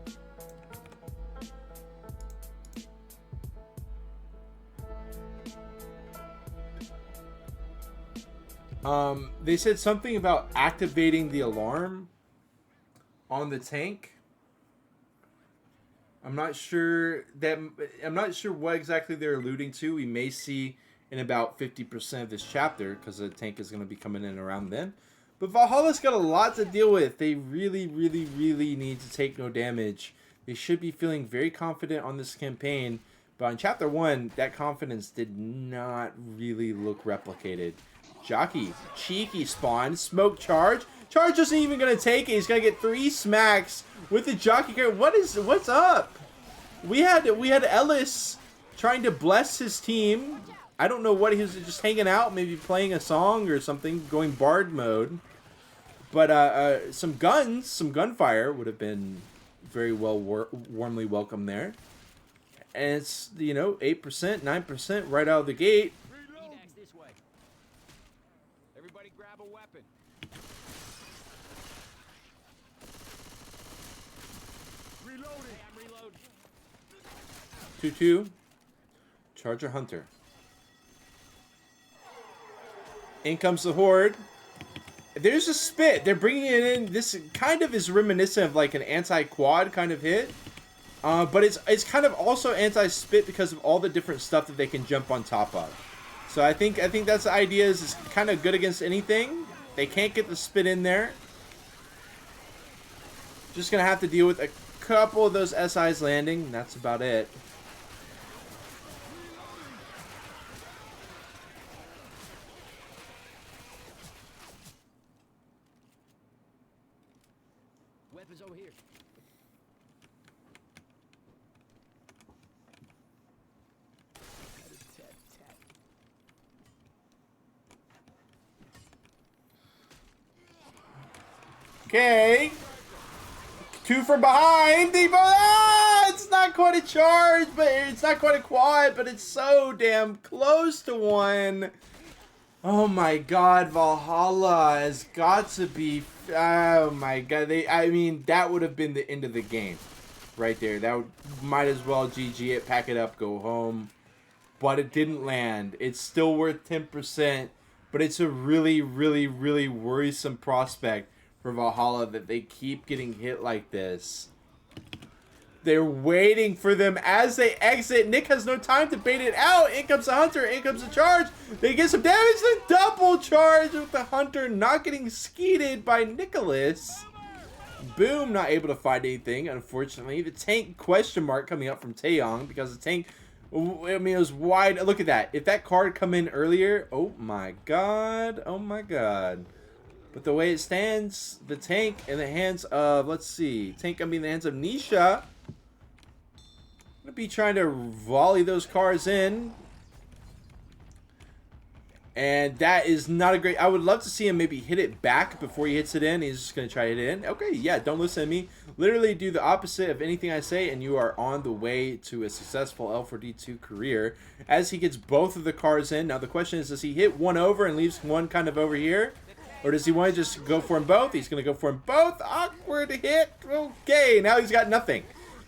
They said something about activating the alarm on the tank. I'm not sure what exactly they're alluding to. We may see in about 50% of this chapter, because the tank is going to be coming in around then. But Valhalla's got a lot to deal with. They really, really, really need to take no damage. They should be feeling very confident on this campaign. But in Chapter 1, that confidence did not really look replicated. Jockey, cheeky spawn, smoke charge. Charge isn't even going to take it. He's going to get 3 smacks with the jockey carry. What's up? We had Ellis trying to bless his team. I don't know what he was, just hanging out, maybe playing a song or something, going bard mode. But some gunfire would have been very well warmly welcome there. And it's, you know, 8%, 9% right out of the gate. Evacs this way. Everybody grab a weapon. Reloading. Hey, I'm reloading. 2-2. Charger Hunter. In comes the Horde. There's a spit. They're bringing it in. This kind of is reminiscent of like an anti-quad kind of hit. But it's kind of also anti-spit because of all the different stuff that they can jump on top of. So I think that's the idea is it's kind of good against anything. They can't get the spit in there. Just going to have to deal with a couple of those SIs landing. That's about it. Weapons over here. Okay. 2 from behind. Debo. Ah, it's not not quite a charge, but it's not quite a quad, but it's so damn close to one. Oh my god, Valhalla has got to be... Oh my god, I mean, that would have been the end of the game. Right there. That might as well GG it, pack it up, go home. But it didn't land. It's still worth 10%, but it's a really, really, really worrisome prospect for Valhalla that they keep getting hit like this. They're waiting for them as they exit. Nick has no time to bait it out. In comes the Hunter. In comes the charge. They get some damage. The double charge with the Hunter not getting skeeted by Nicholas. Boom, not able to find anything, unfortunately. The tank question mark coming up from Taeyong because the tank, I mean, it was wide. Look at that. If that card come in earlier, oh my god. Oh my god. But the way it stands, the tank in the hands of, let's see, tank gonna be in the hands of Nisha. Gonna be trying to volley those cars in. And that is not a great... I would love to see him maybe hit it back before he hits it in. He's just going to try to hit it in. Okay, yeah, don't listen to me. Literally do the opposite of anything I say, and you are on the way to a successful L4D2 career. As he gets both of the cars in. Now, the question is, does he hit one over and leaves one kind of over here? Or does he want to just go for them both? He's going to go for them both. Awkward hit. Okay, now he's got nothing.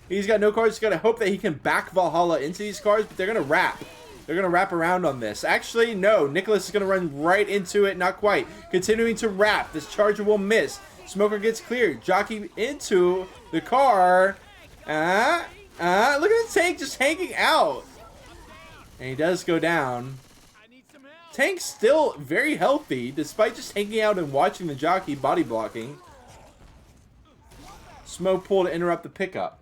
He's got no cards. He's got to hope that he can back Valhalla into these cars, but they're going to wrap. They're going to wrap around on this. Actually, no. Nicholas is going to run right into it. Not quite. Continuing to wrap. This charger will miss. Smoker gets cleared. Jockey into the car. Look at the tank just hanging out. And he does go down. Tank's still very healthy, despite just hanging out and watching the jockey body blocking. Smoke pull to interrupt the pickup.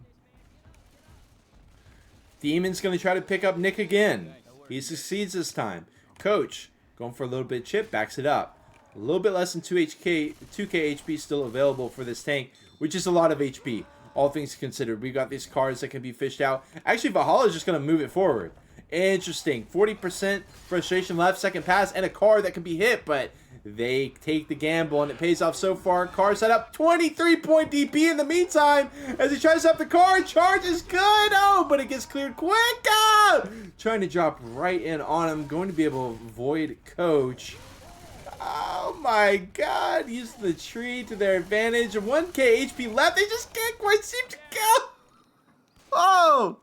Demon's going to try to pick up Nick again. He succeeds this time. Coach, going for a little bit of chip, backs it up. A little bit less than 2k HP still available for this tank, which is a lot of HP. All things considered, we got these cards that can be fished out. Actually, Valhalla is just going to move it forward. Interesting. 40% frustration left, second pass, and a card that can be hit, but they take the gamble, and it pays off so far. Car set up, 23-point DP in the meantime, as he tries to up the car. Charge is good. Oh, but it gets cleared quick. Trying to drop right in on him. Going to be able to avoid Coach. Oh my god. Use the tree to their advantage. 1k HP left. They just can't quite seem to go. Oh.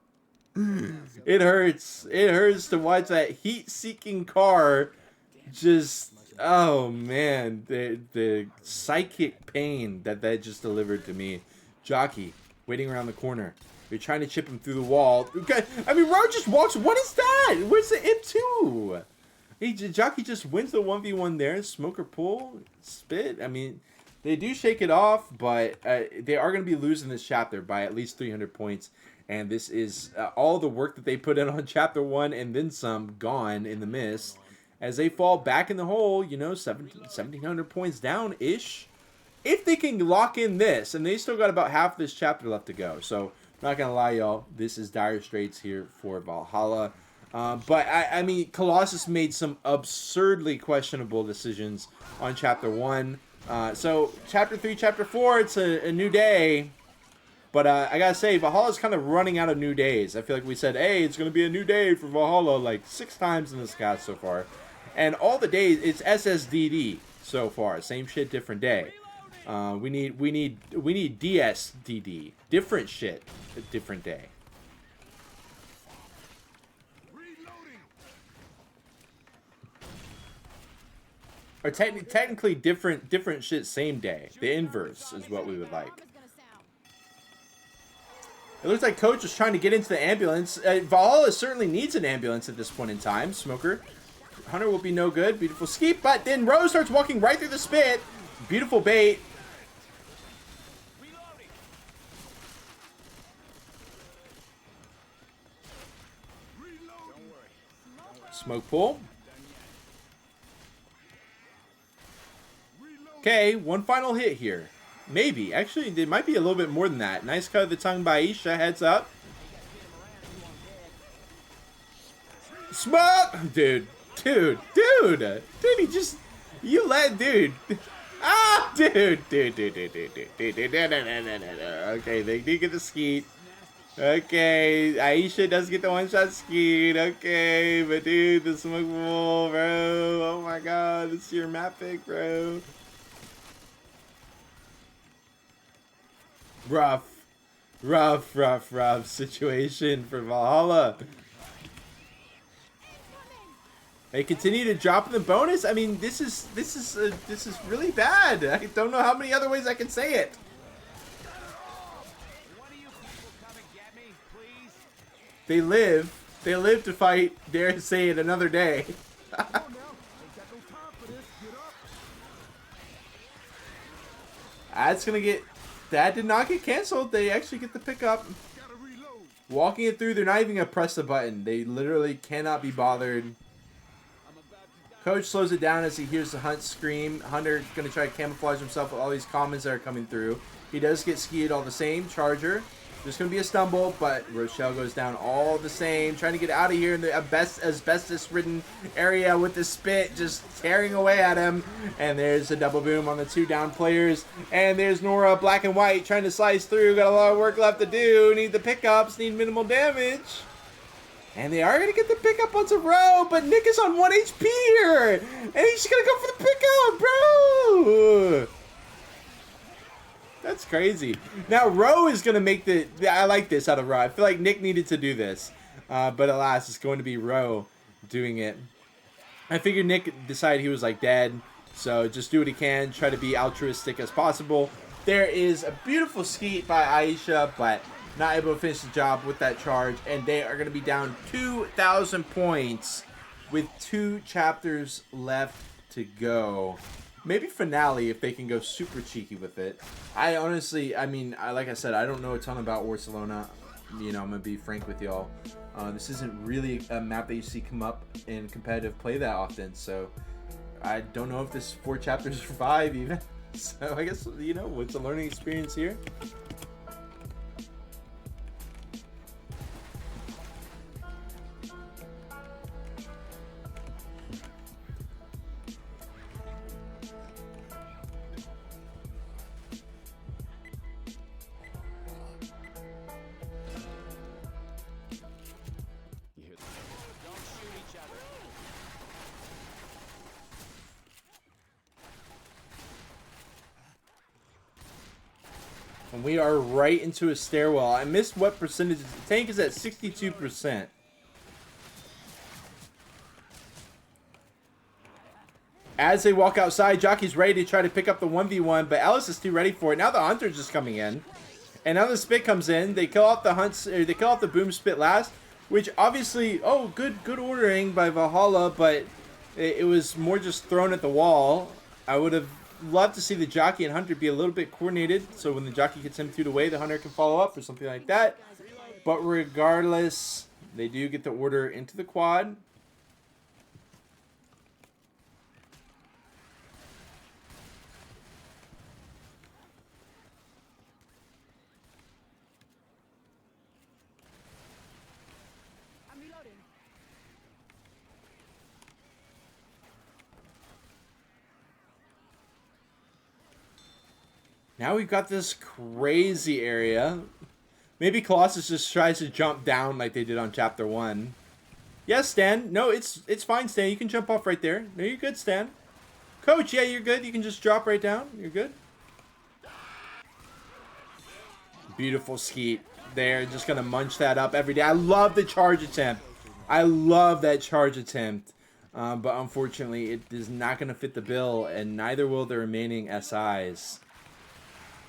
It hurts. It hurts to watch that heat-seeking car just... Oh, man. The psychic pain that just delivered to me. Jockey, waiting around the corner. You're trying to chip him through the wall. Okay. I mean, Ro just walks... What is that? Where's the M2? Hey, Jockey just wins the 1v1 there. Smoker pull. Spit. I mean, they do shake it off, but they are going to be losing this chapter by at least 300 points. And this is all the work that they put in on Chapter 1 and then some gone in the mist. As they fall back in the hole, you know, 1,700 points down-ish. If they can lock in this, and they still got about half this chapter left to go. So, not going to lie, y'all, this is dire straits here for Valhalla. But, I mean, Colossus made some absurdly questionable decisions on Chapter 1. So, Chapter 3, Chapter 4, it's a new day. But I gotta say, Valhalla's kind of running out of new days. I feel like we said, hey, it's going to be a new day for Valhalla like 6 times in this cast so far. And all the days, it's SSDD so far. Same shit, different day. We need DSDD. Different shit, different day. Or technically different shit, same day. The inverse is what we would like. It looks like Coach is trying to get into the ambulance. Valhalla certainly needs an ambulance at this point in time. Smoker. Hunter will be no good. Beautiful skeep. But then Rose starts walking right through the spit. Beautiful bait. Smoke pull. Okay, one final hit here. Maybe. Actually, there might be a little bit more than that. Nice cut of the tongue by Isha. Heads up. Smoke! Dude, he just... You let... Dude. Ah! Dude. Okay, they did get the skeet. Okay, Aisha does get the one-shot skied. Okay, but dude, the smoke wall, bro. Oh my god, it's your map pick, bro. Rough situation for Valhalla. They continue to drop the bonus. I mean, this is really bad. I don't know how many other ways I can say it. One of you people come and get me, please. They live to fight. Dare to say it another day. That's gonna get. That did not get canceled. They actually get the pickup. Walking it through, they're not even gonna press the button. They literally cannot be bothered. Coach slows it down as he hears the Hunt scream. Hunter gonna try to camouflage himself with all these comments that are coming through. He does get skied all the same. Charger. There's gonna be a stumble, but Rochelle goes down all the same. Trying to get out of here in the asbestos-ridden area with the spit just tearing away at him. And there's a double boom on the 2 down players. And there's Nora, black and white, trying to slice through. Got a lot of work left to do. Need the pickups. Need minimal damage. And they are going to get the pickup onto Rowe, but Nick is on 1 HP here. And he's just going to go for the pickup, bro. That's crazy. Now, Rowe is going to make the... I like this out of Rowe. I feel like Nick needed to do this. But alas, it's going to be Rowe doing it. I figured Nick decided he was like dead. So just do what he can. Try to be altruistic as possible. There is a beautiful skeet by Aisha, but... not able to finish the job with that charge, and they are going to be down 2,000 points with 2 chapters left to go. Maybe finale if they can go super cheeky with it. I honestly, I mean, like I said, I don't know a ton about Barcelona. You know, I'm going to be frank with y'all. This isn't really a map that you see come up in competitive play that often, so I don't know if this 4 chapters or 5 even. So I guess, you know, it's a learning experience here. And we are right into a stairwell. I missed what percentage. The tank is at 62%. As they walk outside, Jockey's ready to try to pick up the 1v1, but Ellis is too ready for it. Now the Hunter's just coming in. And now the Spit comes in. They kill off the Hunts, or they kill off the Boom Spit last, which obviously, oh, good ordering by Valhalla, but it was more just thrown at the wall. I would have loved to see the Jockey and Hunter be a little bit coordinated, so when the Jockey gets him through the way, the Hunter can follow up or something like that. But regardless, they do get the order into the quad. Now we've got this crazy area. Maybe Colossus just tries to jump down like they did on Chapter 1. Yes, Stan. No, it's fine, Stan. You can jump off right there. No, you're good, Stan. Coach, yeah, you're good. You can just drop right down. You're good. Beautiful skeet. They're just going to munch that up every day. I love the charge attempt. I love that charge attempt. But unfortunately, it is not going to fit the bill, and neither will the remaining SIs.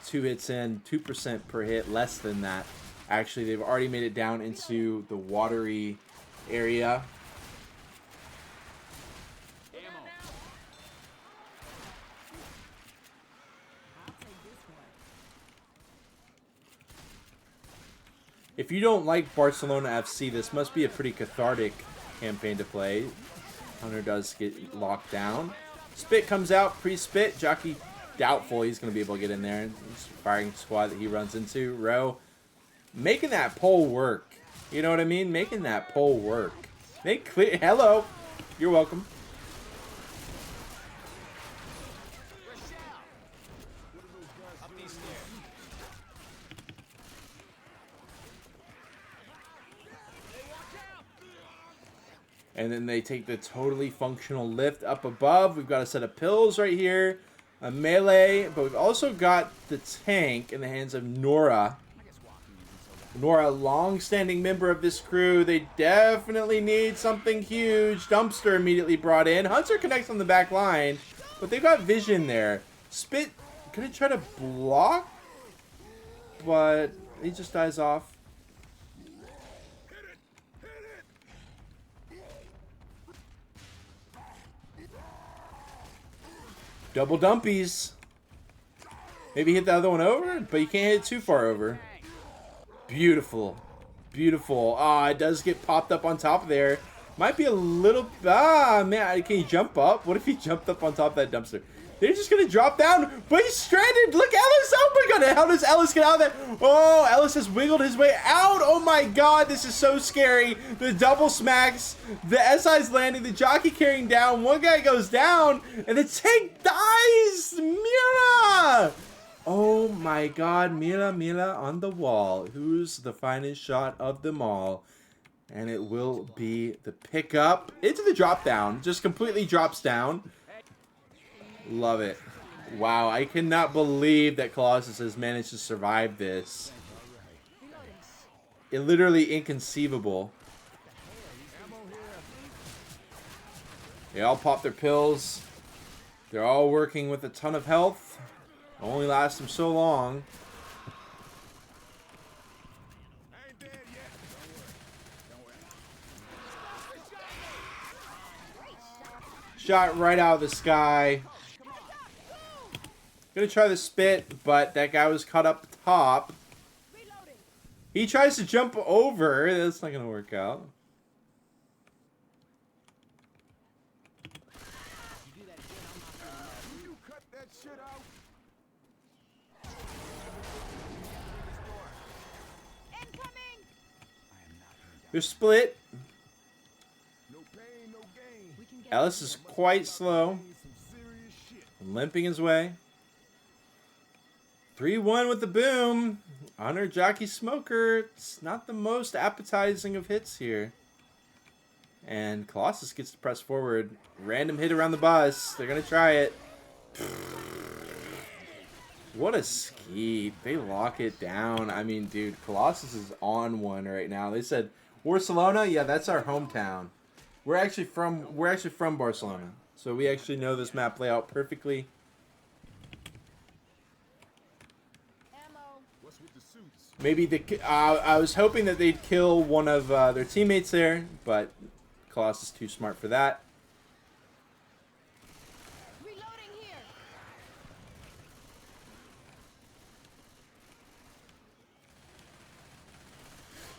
2 hits in, 2% per hit, less than that. Actually, they've already made it down into the watery area. If you don't like Barcelona FC, this must be a pretty cathartic campaign to play. Hunter does get locked down. Spit comes out, pre-spit. Jockey doubtful he's going to be able to get in there. Firing squad that he runs into. Rowe making that pole work. You know what I mean? Making that pole work. They clear. Hello. You're welcome. And then they take the totally functional lift up above. We've got a set of pills right here. A melee. But we've also got the tank in the hands of Nora. Nora, long-standing member of this crew. They definitely need something huge. Dumpster immediately brought in. Hunter connects on the back line. But they've got vision there. Spit gonna try to block. But he just dies off. Double dumpies. Maybe hit the other one over, but you can't hit it too far over. Beautiful. Beautiful. Ah, it does get popped up on top of there. Might be a little... Ah, man. Can he jump up? What if he jumped up on top of that dumpster? They're just going to drop down, but he's stranded. Look, Ellis. Oh, my God. How does Ellis get out of there? Oh, Ellis has wiggled his way out. Oh, my God. This is so scary. The double smacks. The SI's landing. The jockey carrying down. One guy goes down, and the tank dies. Mira. Oh, my God. Mira on the wall. Who's the finest shot of them all? And it will be the pickup into the drop down. Just completely drops down. Love it. Wow, I cannot believe that Colossus has managed to survive this. It literally inconceivable. They all pop their pills. They're all working with a ton of health. Only lasts them so long. Shot right out of the sky. Gonna try the spit, but that guy was caught up top. He tries to jump over. That's not gonna work out. They're split. Ellis is quite slow. Limping his way. 3-1 with the boom. Honor Jockey Smoker. It's not the most appetizing of hits here. And Colossus gets to press forward. Random hit around the bus. They're going to try it. What a skeet. They lock it down. I mean, dude, Colossus is on one right now. They said, Barcelona? Yeah, that's our hometown. We're actually from Barcelona. So we actually know this map layout perfectly. Maybe I was hoping that they'd kill one of their teammates there, but Colossus is too smart for that.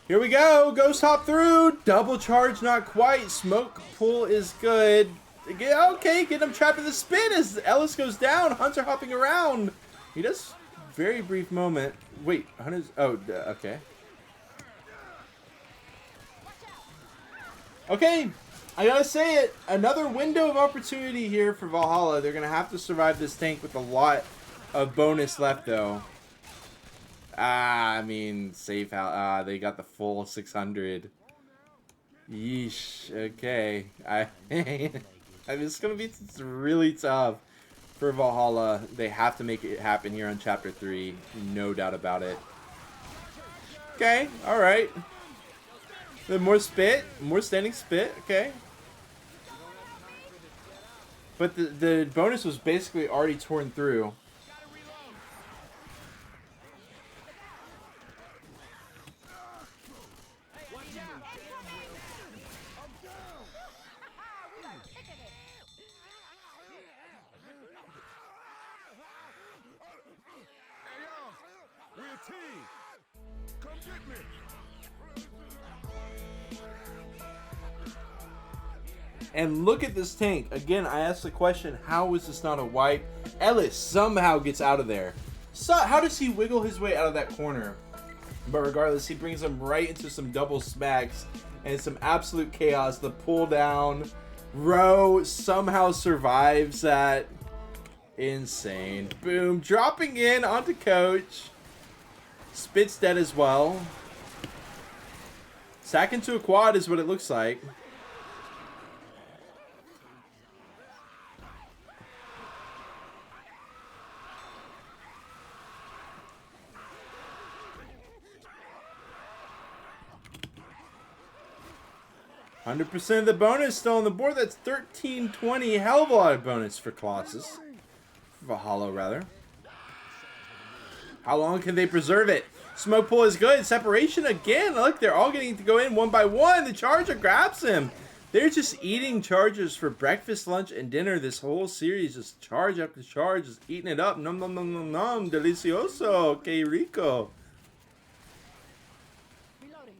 Here we go. Ghost hop through. Double charge, not quite. Smoke pull is good. Okay, get him trapped in the spin as Ellis goes down. Hunter hopping around. He does very brief moment. Wait, Hunter's... Oh, okay. Okay, I gotta say it. Another window of opportunity here for Valhalla. They're gonna have to survive this tank with a lot of bonus left, though. I mean, safe out. They got the full 600. Yeesh. Okay. It's gonna be really tough for Valhalla. They have to make it happen here on Chapter 3. No doubt about it. Okay. All right. Then more spit. More standing spit. Okay. But the bonus was basically already torn through. And look at this tank. Again, I asked the question, how is this not a wipe? Ellis somehow gets out of there. So, how does he wiggle his way out of that corner? But regardless, he brings him right into some double smacks and some absolute chaos. The pull down. Rowe somehow survives that. Insane. Boom. Dropping in onto Coach. Spit's dead as well. Sack into a quad is what it looks like. 100% of the bonus still on the board. That's 1320. Hell of a lot of bonus for Colossus. Valhalla, rather. How long can they preserve it? Smoke pool is good. Separation again. Look, they're all getting to go in one by one. The Charger grabs him. They're just eating Chargers for breakfast, lunch, and dinner. This whole series, just charge after charge, just eating it up. Nom nom nom nom nom. Delicioso. Que rico. Reloading.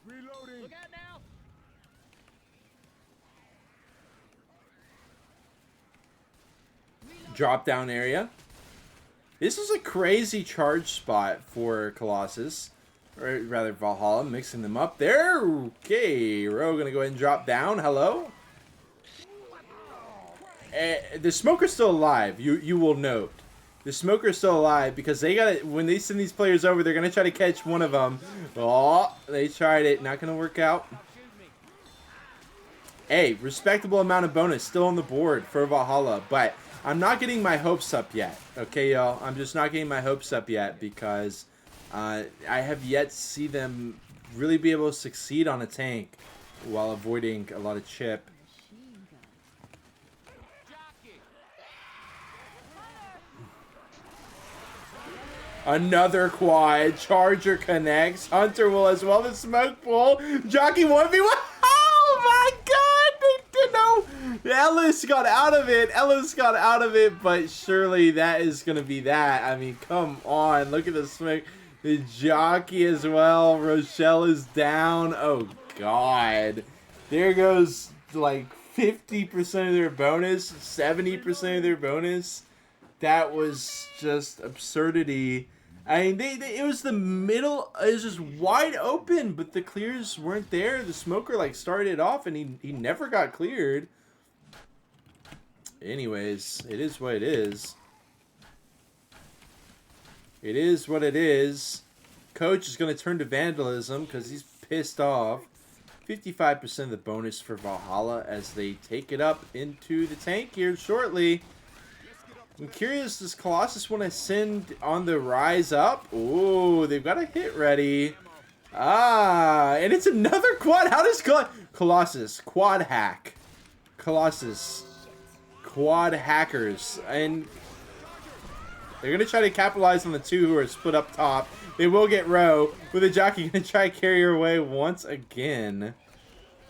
Reloading. Look out now! Drop down area. This is a crazy charge spot for Colossus. Or rather Valhalla, mixing them up there. Okay, Ro gonna go ahead and drop down. Hello. The Smoker's still alive. You will note. The Smoker's still alive because they gotta, when they send these players over, they're gonna try to catch one of them. Oh, they tried it. Not gonna work out. Hey, respectable amount of bonus still on the board for Valhalla, but I'm not getting my hopes up yet. Okay, y'all. I'm just not getting my hopes up yet because I have yet to see them really be able to succeed on a tank while avoiding a lot of chip. Another quad. Charger connects. Hunter will as well. The smoke pool. Jockey 1v1. Oh my god! They did no. Ellis got out of it. Ellis got out of it, but surely that is going to be that. I mean, come on. Look at the smoke. The jockey as well. Rochelle is down. Oh god. There goes like 50% of their bonus. 70% of their bonus. That was just absurdity. I mean, it was the middle. It was just wide open, but the clears weren't there. The Smoker like started it off, and he never got cleared. Anyways, it is what it is. It is what it is. Coach is going to turn to vandalism because he's pissed off. 55% of the bonus for Valhalla as they take it up into the tank here shortly. I'm curious, does Colossus want to send on the rise up? Ooh, they've got a hit ready. Ah, and it's another quad. How does Colossus quad hack? Colossus quad hackers. And they're going to try to capitalize on the two who are split up top. They will get Row with a jockey going to try to carry her away once again.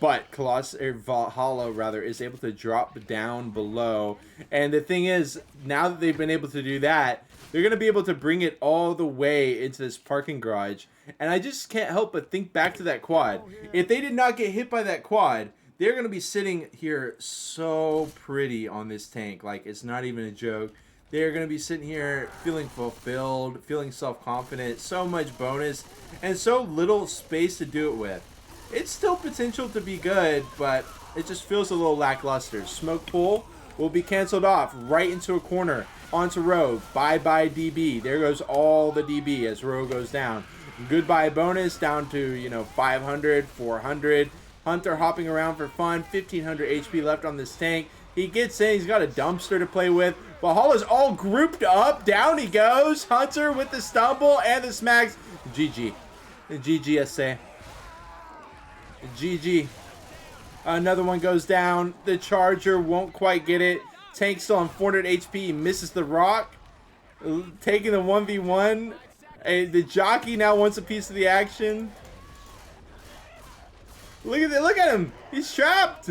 But Colossus, or Valhalla rather, is able to drop down below. And the thing is, now that they've been able to do that, they're going to be able to bring it all the way into this parking garage. And I just can't help but think back to that quad. If they did not get hit by that quad, they're going to be sitting here so pretty on this tank. Like, it's not even a joke. They're going to be sitting here feeling fulfilled, feeling self-confident, so much bonus, and so little space to do it with. It's still potential to be good, but it just feels a little lackluster. Smoke pool will be canceled off right into a corner onto Rogue. Bye-bye DB. There goes all the DB as Rogue goes down. Goodbye bonus down to, you know, 500, 400. Hunter hopping around for fun. 1500 HP left on this tank. He gets in. He's got a dumpster to play with. Valhalla's all grouped up. Down he goes. Hunter with the stumble and the smacks. GG. GG, SA. GG. Another one goes down. The Charger won't quite get it. Tank still on 400 HP. He misses the rock. Taking the 1v1. The jockey now wants a piece of the action. Look at that. Look at him. He's trapped.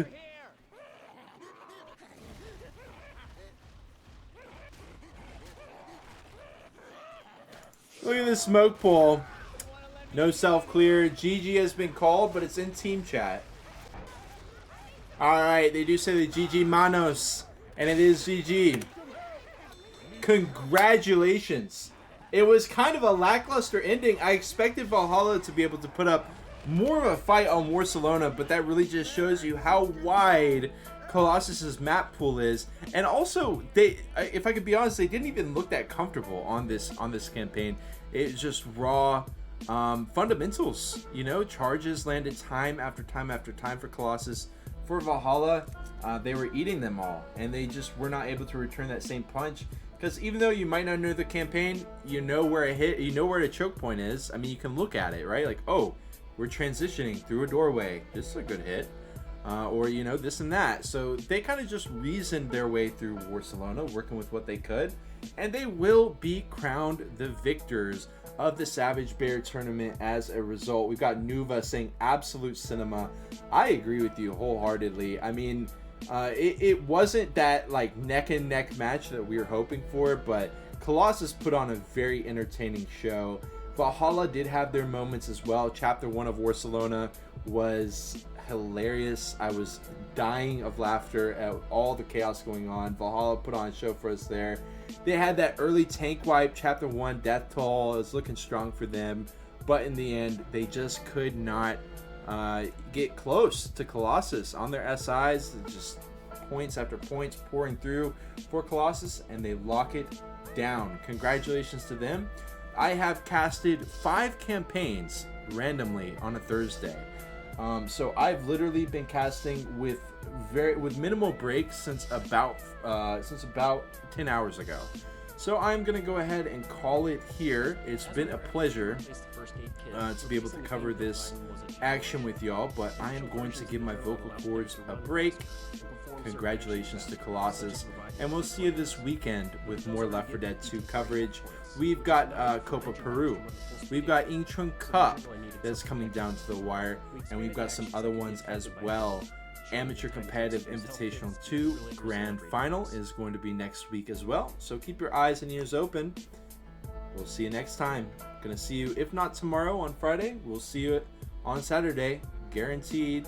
Look at this smoke pool. No self-clear. GG has been called, but it's in team chat. Alright, they do say the GG Manos. And it is GG. Congratulations. It was kind of a lackluster ending. I expected Valhalla to be able to put up more of a fight on Barcelona, but that really just shows you how wide Colossus's map pool is. And also, they, if I could be honest, they didn't even look that comfortable on this campaign. It's just raw fundamentals, you know. Charges landed time after time after time for Colossus. For Valhalla, they were eating them all, and they just were not able to return that same punch. Because even though you might not know the campaign, you know where a hit, you know where the choke point is. I mean, you can look at it, right? Like, oh, we're transitioning through a doorway. This is a good hit. Or, you know, this and that. So they kind of just reasoned their way through Barcelona, working with what they could. And they will be crowned the victors of the Savage Bear tournament as a result. We've got Nuva saying absolute cinema. I agree with you wholeheartedly. I mean, it wasn't that like neck and neck match that we were hoping for, but Colossus put on a very entertaining show. Valhalla did have their moments as well. Chapter 1 of Barcelona was hilarious. I was dying of laughter at all the chaos going on. Valhalla put on a show for us there. They had that early tank wipe, Chapter 1 death toll. It was looking strong for them, but in the end they just could not get close to Colossus on their SIs. Just points after points pouring through for Colossus, and they lock it down. Congratulations to them. I have casted 5 campaigns randomly on a Thursday. So I've literally been casting with minimal breaks since about 10 hours ago. So I'm gonna go ahead and call it here. It's been a pleasure to be able to cover this action with y'all, but I am going to give my vocal cords a break. Congratulations to Colossus, and we'll see you this weekend with more Left 4 Dead 2 coverage. We've got Copa Peru, we've got Incheon Cup that's coming down to the wire, and we've got some other ones as well. Amateur Competitive Invitational 2 Grand Final is going to be next week as well, so keep your eyes and ears open. We'll see you next time. Gonna see you, if not tomorrow on Friday, we'll see you on Saturday, guaranteed.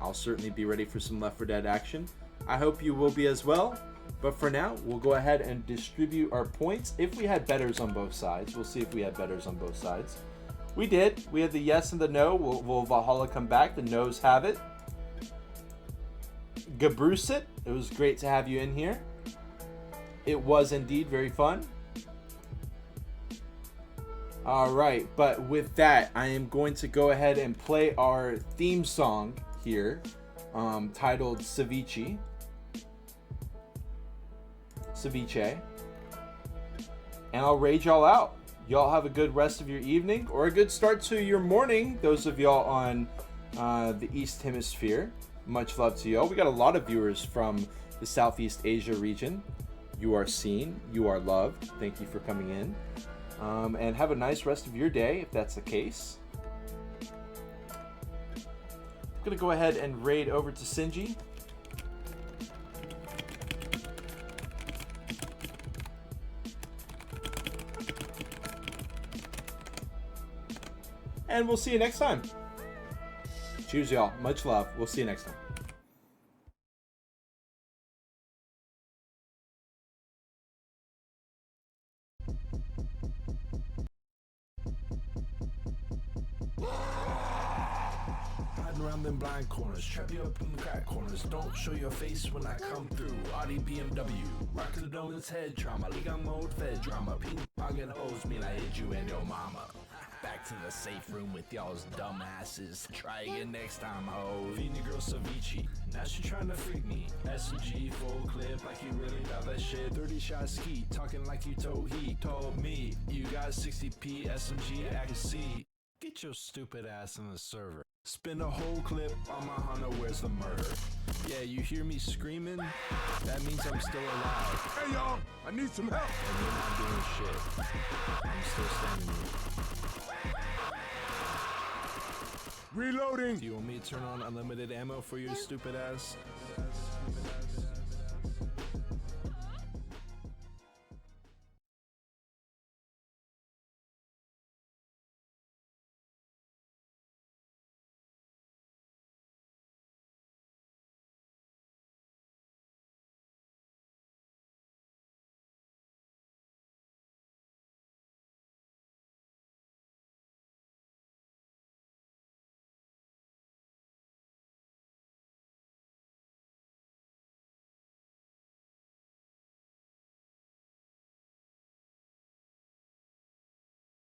I'll certainly be ready for some Left 4 Dead action. I hope you will be as well. But for now, we'll go ahead and distribute our points. If we had betters on both sides, we'll see if we had betters on both sides. We did. We had the yes and the no. Will Valhalla come back? The no's have it. Gabrusit, it was great to have you in here. It was indeed very fun. All right, but with that, I am going to go ahead and play our theme song here, titled Ceviche, and I'll raid y'all out. Y'all have a good rest of your evening, or a good start to your morning, those of y'all on the East Hemisphere. Much love to y'all. We got a lot of viewers from the Southeast Asia region. You are seen, you are loved. Thank you for coming in, and have a nice rest of your day if that's the case. I'm gonna go ahead and raid over to Sinji. And we'll see you next time. Cheers, y'all. Much love. We'll see you next time. Hiding around them blind corners, trap you up in the crack corners. Don't show your face when I come through. Audi BMW, rock to the donuts, head trauma. League on mode, fed drama. Ping pong and hoes mean I hit you and your mama. Back to the safe room with y'all's dumb asses. Try again next time, ho. Feeding your girl ceviche. Now she trying to freak me. SMG full clip like you really got that shit. 30 shot ski, talking like you told he told me. You got 60p SMG accuracy. Get your stupid ass in the server. Spin a whole clip on my Honda, where's the murder? Yeah, you hear me screaming? That means I'm still alive. Hey y'all, I need some help. And you're not doing shit. I'm still standing here. Reloading. Do you want me to turn on unlimited ammo for your stupid ass?